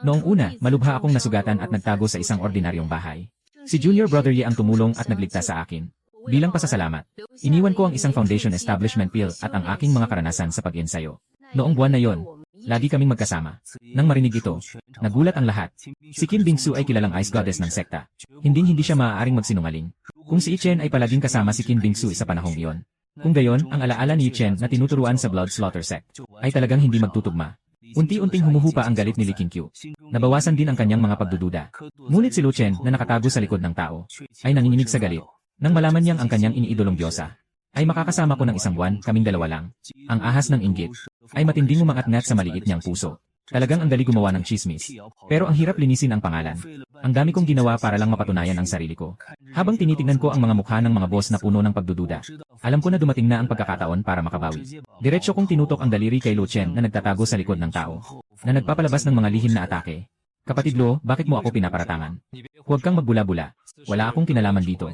Speaker 1: Noong una, malubha akong nasugatan at nagtago sa isang ordinaryong bahay. Si Junior Brother Ye ang tumulong at nagligtas sa akin. Bilang pasasalamat, iniwan ko ang isang foundation establishment pill at ang aking mga karanasan sa pag-ensayo. Noong buwan na yon, lagi kaming magkasama. Nang marinig ito, nagulat ang lahat. Si Qin Bingsu ay kilalang ice goddess ng sekta. Hindi siya maaaring magsinungaling. Kung si Yi Chen ay palaging kasama si Qin Bingsu sa panahong iyon. Kung gayon, ang alaala ni Yi Chen na tinuturuan sa Blood Slaughter Sect ay talagang hindi magtutugma. Unti-unting humuhupa ang galit ni Li Qingqiu. Nabawasan din ang kanyang mga pagdududa. Ngunit si Lu Chen na nakatago sa likod ng tao ay nanginginig sa galit. Nang malaman niyang ang kanyang iniidolong diyosa ay makakasama ko ng 1 buwan, kaming 2 lang. Ang ahas ng inggit ay matinding umangat-ngat sa maliit niyang puso. Talagang ang dali gumawa ng chismis. Pero ang hirap linisin ang pangalan. Ang dami kong ginawa para lang mapatunayan ang sarili ko. Habang tinitingnan ko ang mga mukha ng mga boss na puno ng pagdududa, alam ko na dumating na ang pagkakataon para makabawi. Diretso kong tinutok ang daliri kay Lu Chen na nagtatago sa likod ng tao, na nagpapalabas ng mga lihim na atake. Kapatid Lo, bakit mo ako pinaparatangan? Huwag kang magbula-bula. Wala akong kinalaman dito.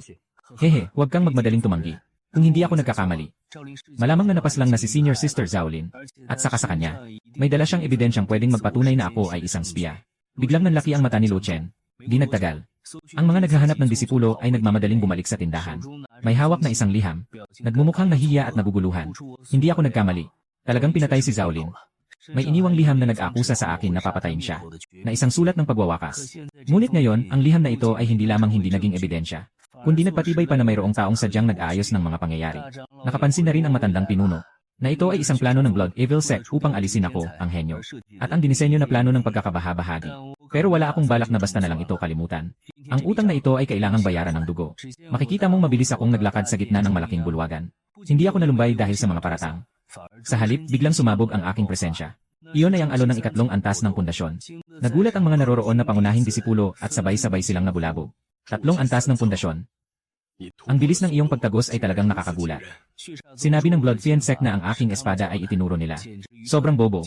Speaker 1: Hehe, huwag kang magmadaling tumanggi. Kung hindi ako nagkakamali. Malamang na napaslang na si Senior Sister Zaolin. At saka sa kanya, may dala siyang ebidensyang pwedeng magpatunay na ako ay isang spiya. Biglang nanlaki ang mata ni Lu Chen. Di nagtagal. Ang mga naghahanap ng disipulo ay nagmamadaling bumalik sa tindahan. May hawak na isang liham. Nagmumukhang nahiya at naguguluhan. Hindi ako nagkamali. Talagang pinatay si Zaolin. May iniwang liham na nag-akusa sa akin na papatayin siya. Na isang sulat ng pagwawakas. Ngunit ngayon, ang liham na ito ay hindi lamang hindi naging ebidensya, kundi nagpatibay pa na mayroong taong sadyang nag-aayos ng mga pangyayari. Nakapansin na rin ang matandang pinuno, na ito ay isang plano ng Blood Evil Sect upang alisin ako, ang henyo. At ang dinisenyo na plano ng pagkakabaha-bahagi. Pero wala akong balak na basta na lang ito kalimutan. Ang utang na ito ay kailangang bayaran ng dugo. Makikita mong mabilis akong naglakad sa gitna ng malaking bulwagan. Hindi ako nalumbay dahil sa mga paratang. Sa halip, biglang sumabog ang aking presensya. Iyon ay ang alon ng ikatlong antas ng pundasyon. Nagulat ang mga naroroon na pangunahing disipulo at sabay-sabay silang nabulabog. Tatlong antas ng pundasyon. Ang bilis ng iyong pagtagos ay talagang nakakagulat. Sinabi ng Blood Fiend Sect na ang aking espada ay itinuro nila. Sobrang bobo.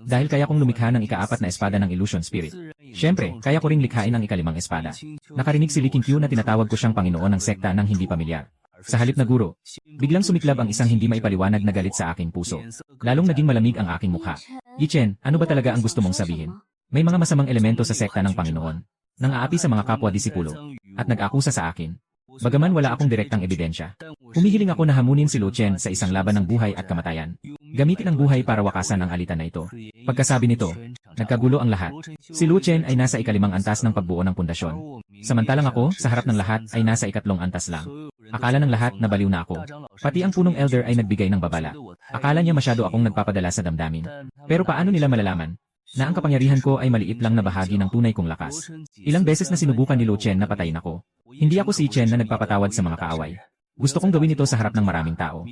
Speaker 1: Dahil kaya kong lumikha ng ika-4 na espada ng Illusion Spirit. Siyempre, kaya ko ring likhain ang ika-5 espada. Nakarinig si Li Qingqiu na tinatawag ko siyang Panginoon ng sekta ng hindi pamilyar. Sa halip na guro, biglang sumiklab ang isang hindi maipaliwanag na galit sa aking puso. Lalong naging malamig ang aking mukha. Yi Chen, ano ba talaga ang gusto mong sabihin? May mga masamang elemento sa sekta ng Panginoon. Nang aapi sa mga kapwa-disipulo. At nag-akusa sa akin. Bagaman wala akong direktang ebidensya. Humihiling ako na hamunin si Lu Chen sa isang laban ng buhay at kamatayan. Gamitin ang buhay para wakasan ang alitan na ito. Pagkasabi nito, nagkagulo ang lahat. Si Lu Chen ay nasa ika-5 antas ng pagbuo ng pundasyon. Samantalang ako, sa harap ng lahat, ay nasa ika-3 antas lang. Akala ng lahat na baliw na ako. Pati ang punong elder ay nagbigay ng babala. Akala niya masyado akong nagpapadala sa damdamin. Pero paano nila malalaman na ang kapangyarihan ko ay maliit lang na bahagi ng tunay kong lakas? Ilang beses na sinubukan ni Lu Chen na patayin ako. Hindi ako si Chen na nagpapatawad sa mga kaaway. Gusto kong gawin ito sa harap ng maraming tao.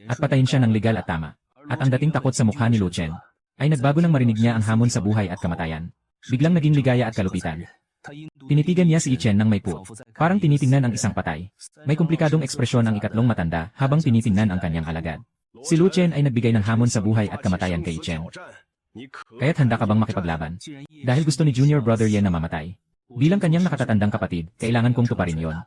Speaker 1: At patayin siya ng legal at tama. At ang dating takot sa mukha ni Lu Chen ay nagbago nang marinig niya ang hamon sa buhay at kamatayan. Biglang naging ligaya at kalupitan. Tinitigan niya si Chen ng may put. Parang tinitingnan ang isang patay. May komplikadong ekspresyon ang ikatlong matanda habang tinitingnan ang kanyang alagad. Si Lu Chen ay nagbigay ng hamon sa buhay at kamatayan kay Chen. Kaya't handa ka bang makipaglaban? Dahil gusto ni Junior Brother Yen na mamatay. Bilang kanyang nakatatandang kapatid, kailangan kong tuparin yon.